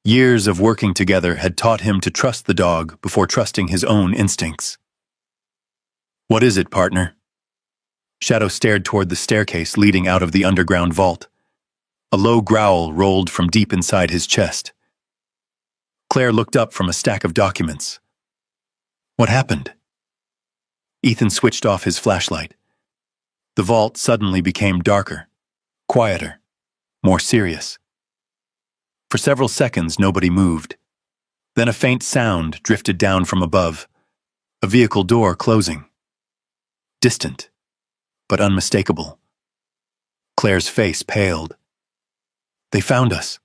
Years of working together had taught him to trust the dog before trusting his own instincts. "What is it, partner?" Shadow stared toward the staircase leading out of the underground vault. A low growl rolled from deep inside his chest. Claire looked up from a stack of documents. "What happened?" Ethan switched off his flashlight. The vault suddenly became darker, quieter, more serious. For several seconds, nobody moved. Then a faint sound drifted down from above, a vehicle door closing. Distant, but unmistakable. Claire's face paled. "They found us."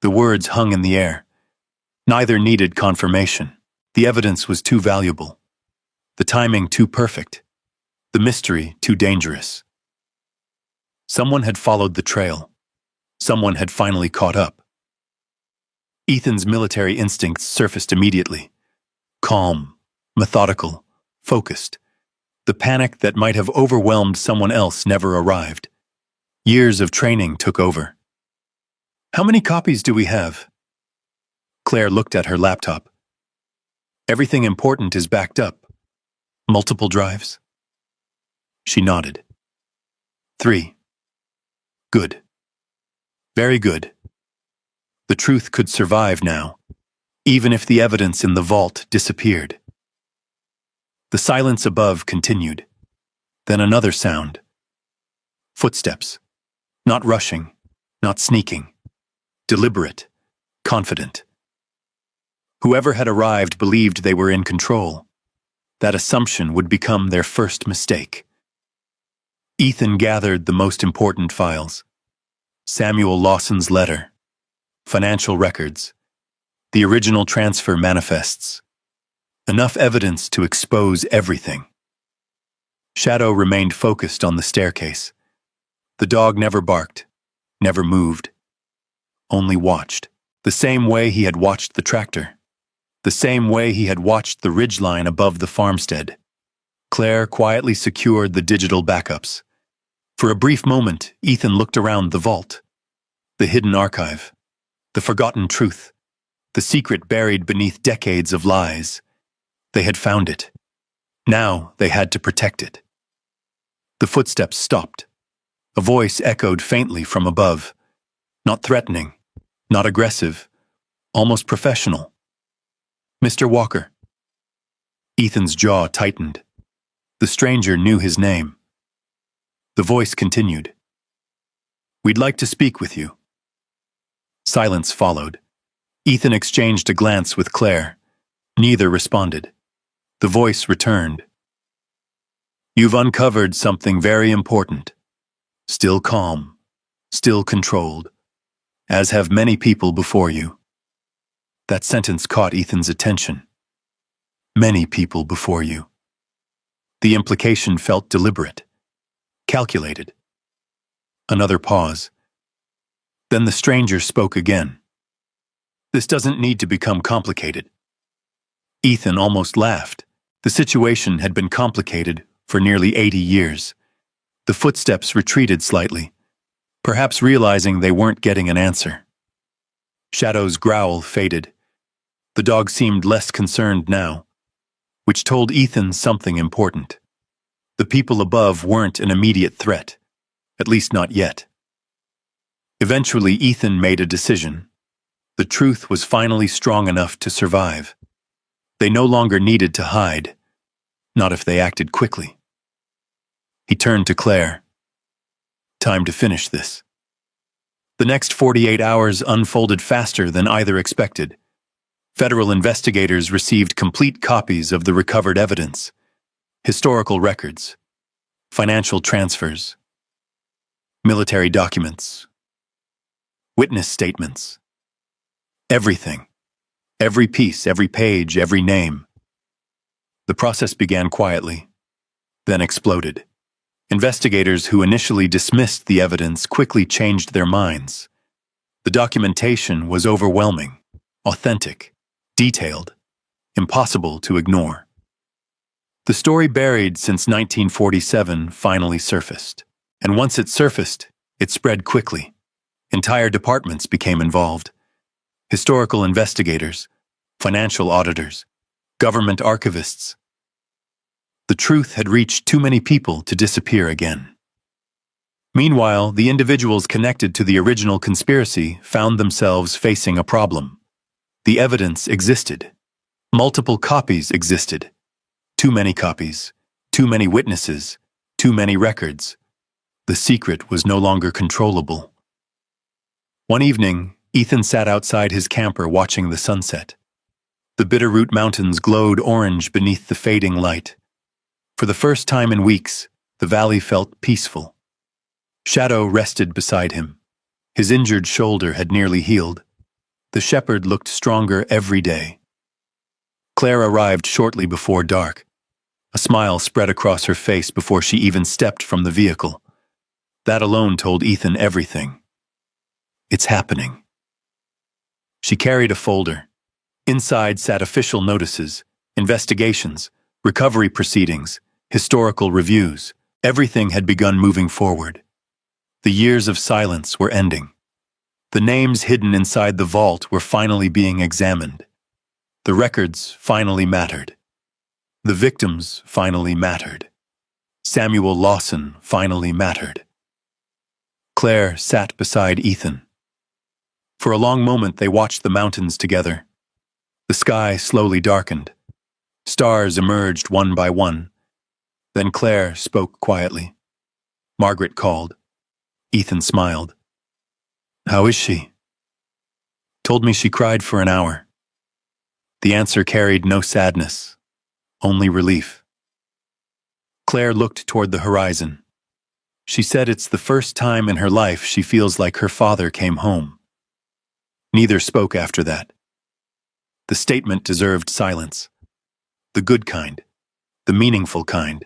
The words hung in the air. Neither needed confirmation. The evidence was too valuable. The timing too perfect. The mystery too dangerous. Someone had followed the trail. Someone had finally caught up. Ethan's military instincts surfaced immediately. Calm, methodical, focused. The panic that might have overwhelmed someone else never arrived. Years of training took over. "How many copies do we have?" Claire looked at her laptop. "Everything important is backed up. Multiple drives?" She nodded. 3. Good. Very good. The truth could survive now, even if the evidence in the vault disappeared. The silence above continued. Then another sound. Footsteps. Not rushing, not sneaking. Deliberate, confident. Whoever had arrived believed they were in control. That assumption would become their first mistake. Ethan gathered the most important files. Samuel Lawson's letter, financial records, the original transfer manifests. Enough evidence to expose everything. Shadow remained focused on the staircase. The dog never barked, never moved. only watched. The same way he had watched the tractor. The same way he had watched the ridgeline above the farmstead. Claire quietly secured the digital backups. For a brief moment, Ethan looked around the vault. The hidden archive. The forgotten truth. The secret buried beneath decades of lies. They had found it. Now they had to protect it. The footsteps stopped. A voice echoed faintly from above. Not threatening, not aggressive, almost professional. "Mr. Walker." Ethan's jaw tightened. The stranger knew his name. The voice continued. "We'd like to speak with you." Silence followed. Ethan exchanged a glance with Claire. Neither responded. The voice returned. "You've uncovered something very important. Still calm, still controlled, as have many people before you." That sentence caught Ethan's attention. Many people before you. The implication felt deliberate, calculated. Another pause. Then the stranger spoke again. "This doesn't need to become complicated." Ethan almost laughed. The situation had been complicated for nearly 80 years. The footsteps retreated slightly, perhaps realizing they weren't getting an answer. Shadow's growl faded. The dog seemed less concerned now, which told Ethan something important. The people above weren't an immediate threat, at least not yet. Eventually, Ethan made a decision. The truth was finally strong enough to survive. They no longer needed to hide, not if they acted quickly. He turned to Claire. Time to finish this. The next 48 hours unfolded faster than either expected. Federal investigators received complete copies of the recovered evidence, historical records, financial transfers, military documents, witness statements. Everything. Every piece, every page, every name. The process began quietly, then exploded. Investigators who initially dismissed the evidence quickly changed their minds. The documentation was overwhelming, authentic, detailed, impossible to ignore. The story buried since 1947 finally surfaced. And once it surfaced, it spread quickly. Entire departments became involved. Historical investigators, financial auditors, government archivists. The truth had reached too many people to disappear again. Meanwhile, the individuals connected to the original conspiracy found themselves facing a problem. The evidence existed. Multiple copies existed. Too many copies, too many witnesses, too many records. The secret was no longer controllable. One evening, Ethan sat outside his camper watching the sunset. The Bitterroot Mountains glowed orange beneath the fading light. For the first time in weeks, the valley felt peaceful. Shadow rested beside him. His injured shoulder had nearly healed. The shepherd looked stronger every day. Claire arrived shortly before dark. A smile spread across her face before she even stepped from the vehicle. That alone told Ethan everything. It's happening. She carried a folder. Inside sat official notices, investigations, recovery proceedings, historical reviews. Everything had begun moving forward. The years of silence were ending. The names hidden inside the vault were finally being examined. The records finally mattered. The victims finally mattered. Samuel Lawson finally mattered. Claire sat beside Ethan. For a long moment they watched the mountains together. The sky slowly darkened. Stars emerged one by one. Then Claire spoke quietly. Margaret called. Ethan smiled. "How is she?" "Told me she cried for an hour." The answer carried no sadness, only relief. Claire looked toward the horizon. She said it's the first time in her life she feels like her father came home. Neither spoke after that. The statement deserved silence. The good kind, the meaningful kind.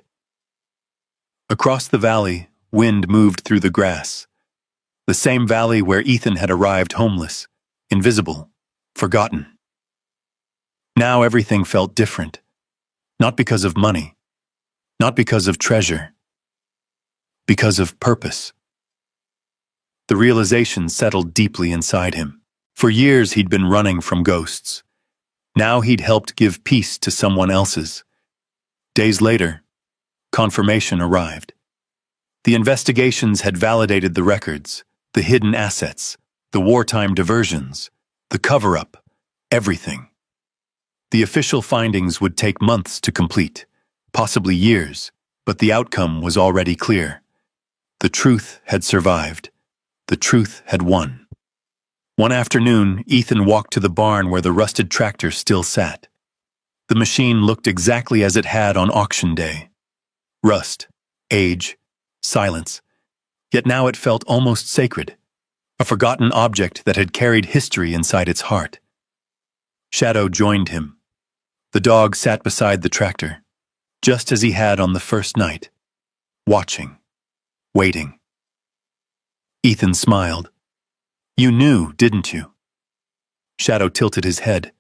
Across the valley, wind moved through the grass. The same valley where Ethan had arrived homeless, invisible, forgotten. Now everything felt different. Not because of money. Not because of treasure. Because of purpose. The realization settled deeply inside him. For years he'd been running from ghosts. Now he'd helped give peace to someone else's. Days later, confirmation arrived. The investigations had validated the records, the hidden assets, the wartime diversions, the cover-up, everything. The official findings would take months to complete, possibly years, but the outcome was already clear. The truth had survived. The truth had won. One afternoon, Ethan walked to the barn where the rusted tractor still sat. The machine looked exactly as it had on auction day. Rust, age, silence. Yet now it felt almost sacred, a forgotten object that had carried history inside its heart. Shadow joined him. The dog sat beside the tractor, just as he had on the first night, watching, waiting. Ethan smiled. "You knew, didn't you?" Shadow tilted his head.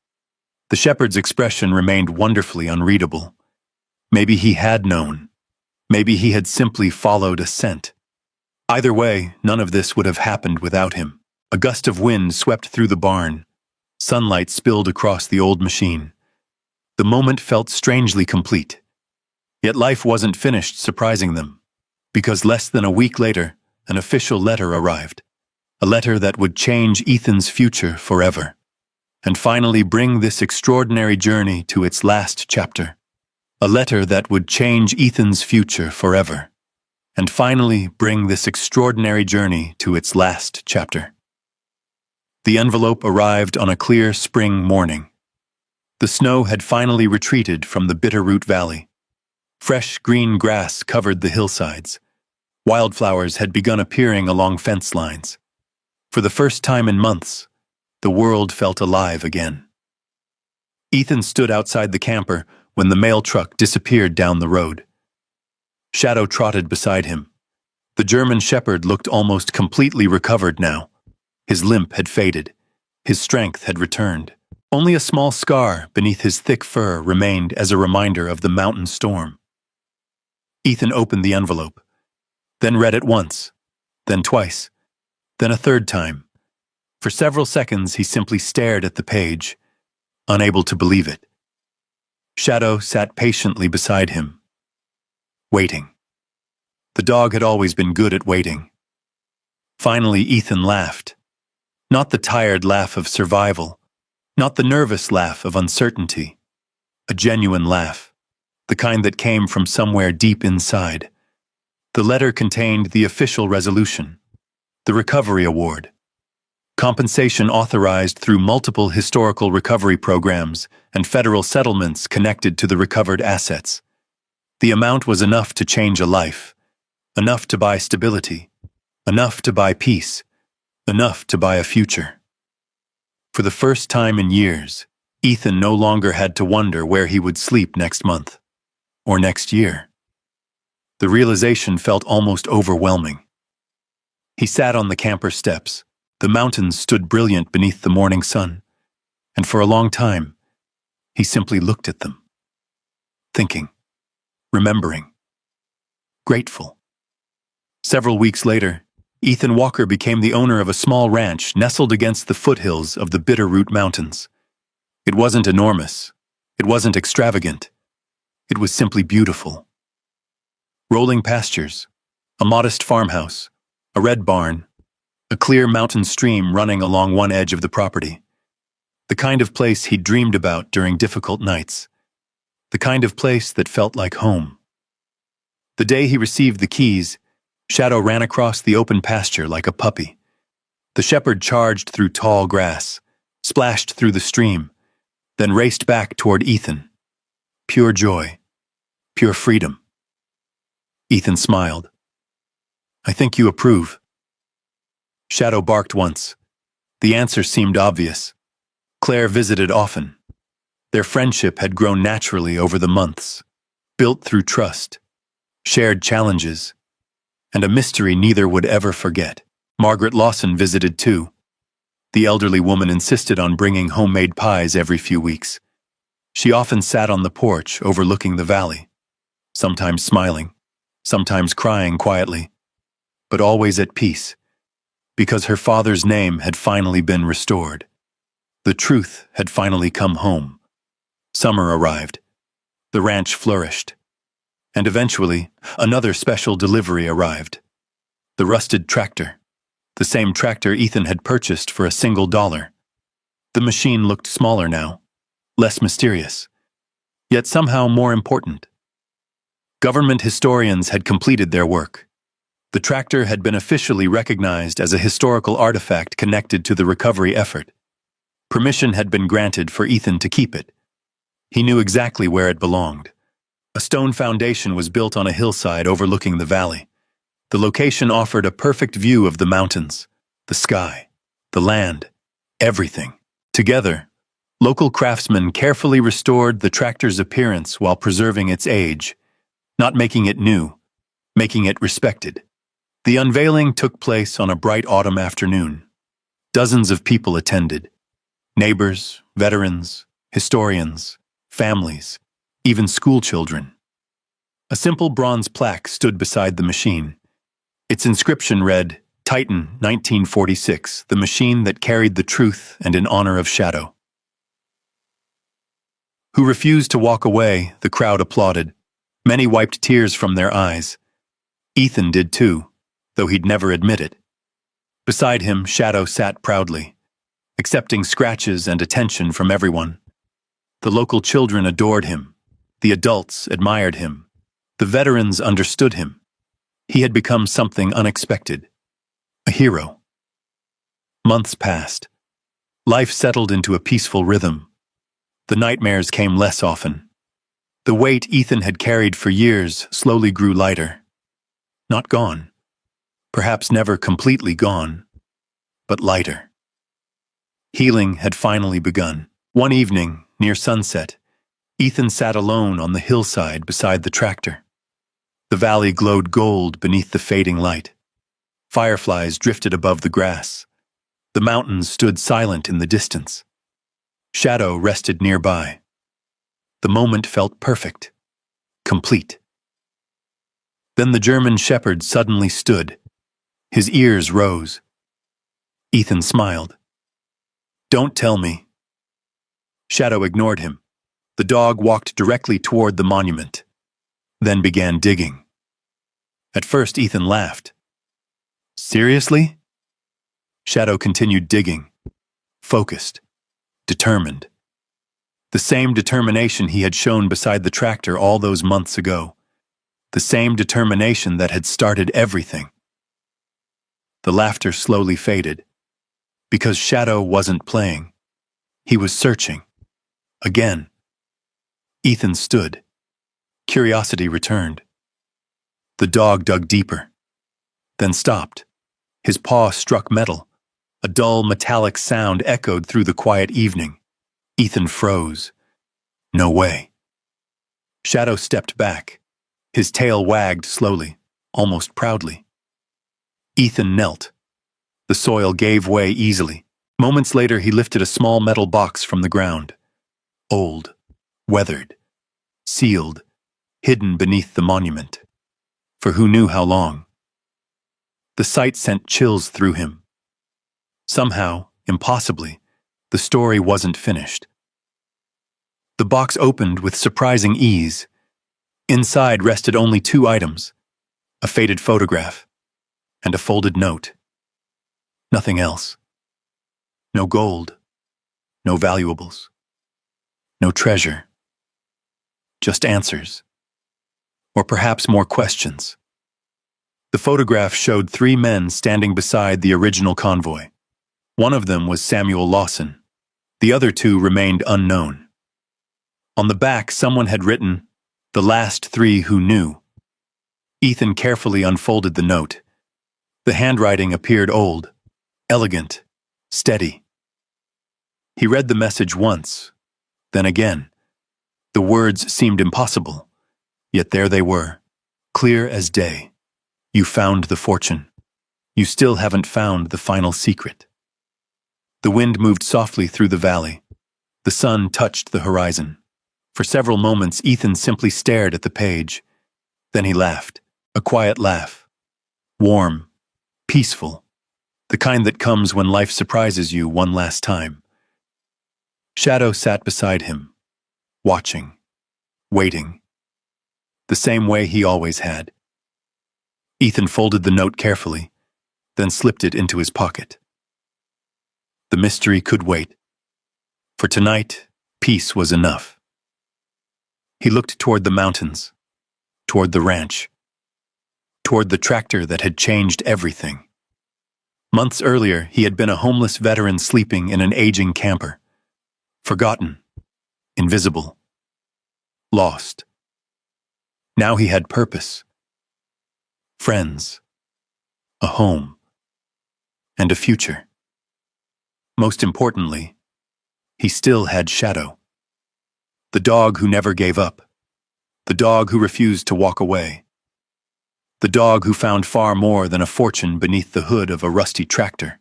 The shepherd's expression remained wonderfully unreadable. Maybe he had known. Maybe he had simply followed a scent. Either way, none of this would have happened without him. A gust of wind swept through the barn. Sunlight spilled across the old machine. The moment felt strangely complete. Yet life wasn't finished surprising them, because less than a week later, an official letter arrived. A letter that would change Ethan's future forever, and finally bring this extraordinary journey to its last chapter. A letter that would change Ethan's future forever, and finally bring this extraordinary journey to its last chapter. The envelope arrived on a clear spring morning. The snow had finally retreated from the Bitterroot Valley. Fresh green grass covered the hillsides. Wildflowers had begun appearing along fence lines. For the first time in months, the world felt alive again. Ethan stood outside the camper when the mail truck disappeared down the road. Shadow trotted beside him. The German shepherd looked almost completely recovered now. His limp had faded. His strength had returned. Only a small scar beneath his thick fur remained as a reminder of the mountain storm. Ethan opened the envelope, then read it once, then twice, then a third time. For several seconds he simply stared at the page, unable to believe it. Shadow sat patiently beside him, waiting. The dog had always been good at waiting. Finally, Ethan laughed. Not the tired laugh of survival, not the nervous laugh of uncertainty. A genuine laugh, the kind that came from somewhere deep inside. The letter contained the official resolution, the Recovery Award. Compensation authorized through multiple historical recovery programs and federal settlements connected to the recovered assets. The amount was enough to change a life, enough to buy stability, enough to buy peace, enough to buy a future. For the first time in years, Ethan no longer had to wonder where he would sleep next month, or next year. The realization felt almost overwhelming. He sat on the camper steps. The mountains stood brilliant beneath the morning sun, and for a long time, he simply looked at them, thinking, remembering, grateful. Several weeks later, Ethan Walker became the owner of a small ranch nestled against the foothills of the Bitterroot Mountains. It wasn't enormous. It wasn't extravagant. It was simply beautiful. Rolling pastures, a modest farmhouse, a red barn, a clear mountain stream running along one edge of the property. The kind of place he'd dreamed about during difficult nights. The kind of place that felt like home. The day he received the keys, Shadow ran across the open pasture like a puppy. The shepherd charged through tall grass, splashed through the stream, then raced back toward Ethan. Pure joy, pure freedom. Ethan smiled. "I think you approve." Shadow barked once. The answer seemed obvious. Claire visited often. Their friendship had grown naturally over the months, built through trust, shared challenges, and a mystery neither would ever forget. Margaret Lawson visited too. The elderly woman insisted on bringing homemade pies every few weeks. She often sat on the porch overlooking the valley, sometimes smiling, sometimes crying quietly, but always at peace, because her father's name had finally been restored. The truth had finally come home. Summer arrived. The ranch flourished. And eventually, another special delivery arrived. The rusted tractor. The same tractor Ethan had purchased for $1. The machine looked smaller now, less mysterious, yet somehow more important. Government historians had completed their work. The tractor had been officially recognized as a historical artifact connected to the recovery effort. Permission had been granted for Ethan to keep it. He knew exactly where it belonged. A stone foundation was built on a hillside overlooking the valley. The location offered a perfect view of the mountains, the sky, the land, everything. Together, local craftsmen carefully restored the tractor's appearance while preserving its age, not making it new, making it respected. The unveiling took place on a bright autumn afternoon. Dozens of people attended. Neighbors, veterans, historians, families, even school children. A simple bronze plaque stood beside the machine. Its inscription read, Titan 1946, the machine that carried the truth and in honor of Shadow. Who refused to walk away, the crowd applauded. Many wiped tears from their eyes. Ethan did too, though he'd never admit it. Beside him, Shadow sat proudly, accepting scratches and attention from everyone. The local children adored him. The adults admired him. The veterans understood him. He had become something unexpected. A hero. Months passed. Life settled into a peaceful rhythm. The nightmares came less often. The weight Ethan had carried for years slowly grew lighter. Not gone. Perhaps never completely gone, but lighter. Healing had finally begun. One evening, near sunset, Ethan sat alone on the hillside beside the tractor. The valley glowed gold beneath the fading light. Fireflies drifted above the grass. The mountains stood silent in the distance. Shadow rested nearby. The moment felt perfect, complete. Then the German shepherd suddenly stood. His ears rose. Ethan smiled. "Don't tell me." Shadow ignored him. The dog walked directly toward the monument, then began digging. At first, Ethan laughed. "Seriously?" Shadow continued digging, focused, determined. The same determination he had shown beside the tractor all those months ago. The same determination that had started everything. The laughter slowly faded, because Shadow wasn't playing. He was searching. Again. Ethan stood. Curiosity returned. The dog dug deeper, then stopped. His paw struck metal. A dull, metallic sound echoed through the quiet evening. Ethan froze. No way. Shadow stepped back. His tail wagged slowly, almost proudly. Ethan knelt. The soil gave way easily. Moments later, he lifted a small metal box from the ground. Old, weathered, sealed, hidden beneath the monument. For who knew how long? The sight sent chills through him. Somehow, impossibly, the story wasn't finished. The box opened with surprising ease. Inside rested only 2 items, a faded photograph and a folded note. Nothing else. No gold, no valuables, no treasure. Just answers. Or perhaps more questions. The photograph showed 3 men standing beside the original convoy. One of them was Samuel Lawson. The other 2 remained unknown. On the back, someone had written, "The last 3 who knew." Ethan carefully unfolded the note. The handwriting appeared old, elegant, steady. He read the message once, then again. The words seemed impossible, yet there they were, clear as day. You found the fortune. You still haven't found the final secret. The wind moved softly through the valley. The sun touched the horizon. For several moments, Ethan simply stared at the page. Then he laughed, a quiet laugh. Warm, peaceful, the kind that comes when life surprises you one last time. Shadow sat beside him, watching, waiting, the same way he always had. Ethan folded the note carefully, then slipped it into his pocket. The mystery could wait. For tonight, peace was enough. He looked toward the mountains, toward the ranch, toward the tractor that had changed everything. Months earlier, he had been a homeless veteran sleeping in an aging camper. Forgotten, invisible, lost. Now he had purpose, friends, a home, and a future. Most importantly, he still had Shadow. The dog who never gave up. The dog who refused to walk away. The dog who found far more than a fortune beneath the hood of a rusty tractor.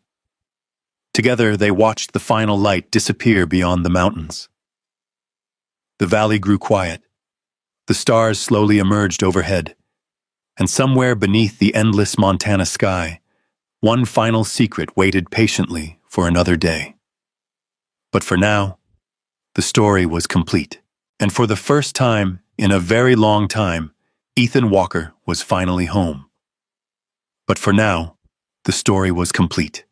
Together they watched the final light disappear beyond the mountains. The valley grew quiet. The stars slowly emerged overhead. And somewhere beneath the endless Montana sky, one final secret waited patiently for another day. But for now, the story was complete. And for the first time in a very long time, Ethan Walker was finally home. But for now, the story was complete.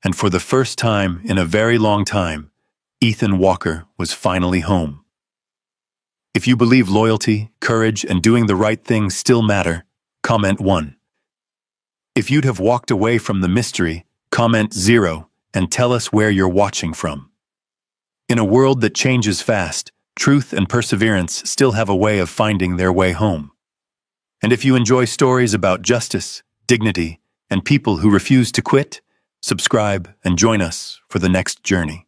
And for the first time in a very long time, Ethan Walker was finally home. If you believe loyalty, courage, and doing the right thing still matter, comment 1. If you'd have walked away from the mystery, comment 0 and tell us where you're watching from. In a world that changes fast, truth and perseverance still have a way of finding their way home. And if you enjoy stories about justice, dignity, and people who refuse to quit, subscribe and join us for the next journey.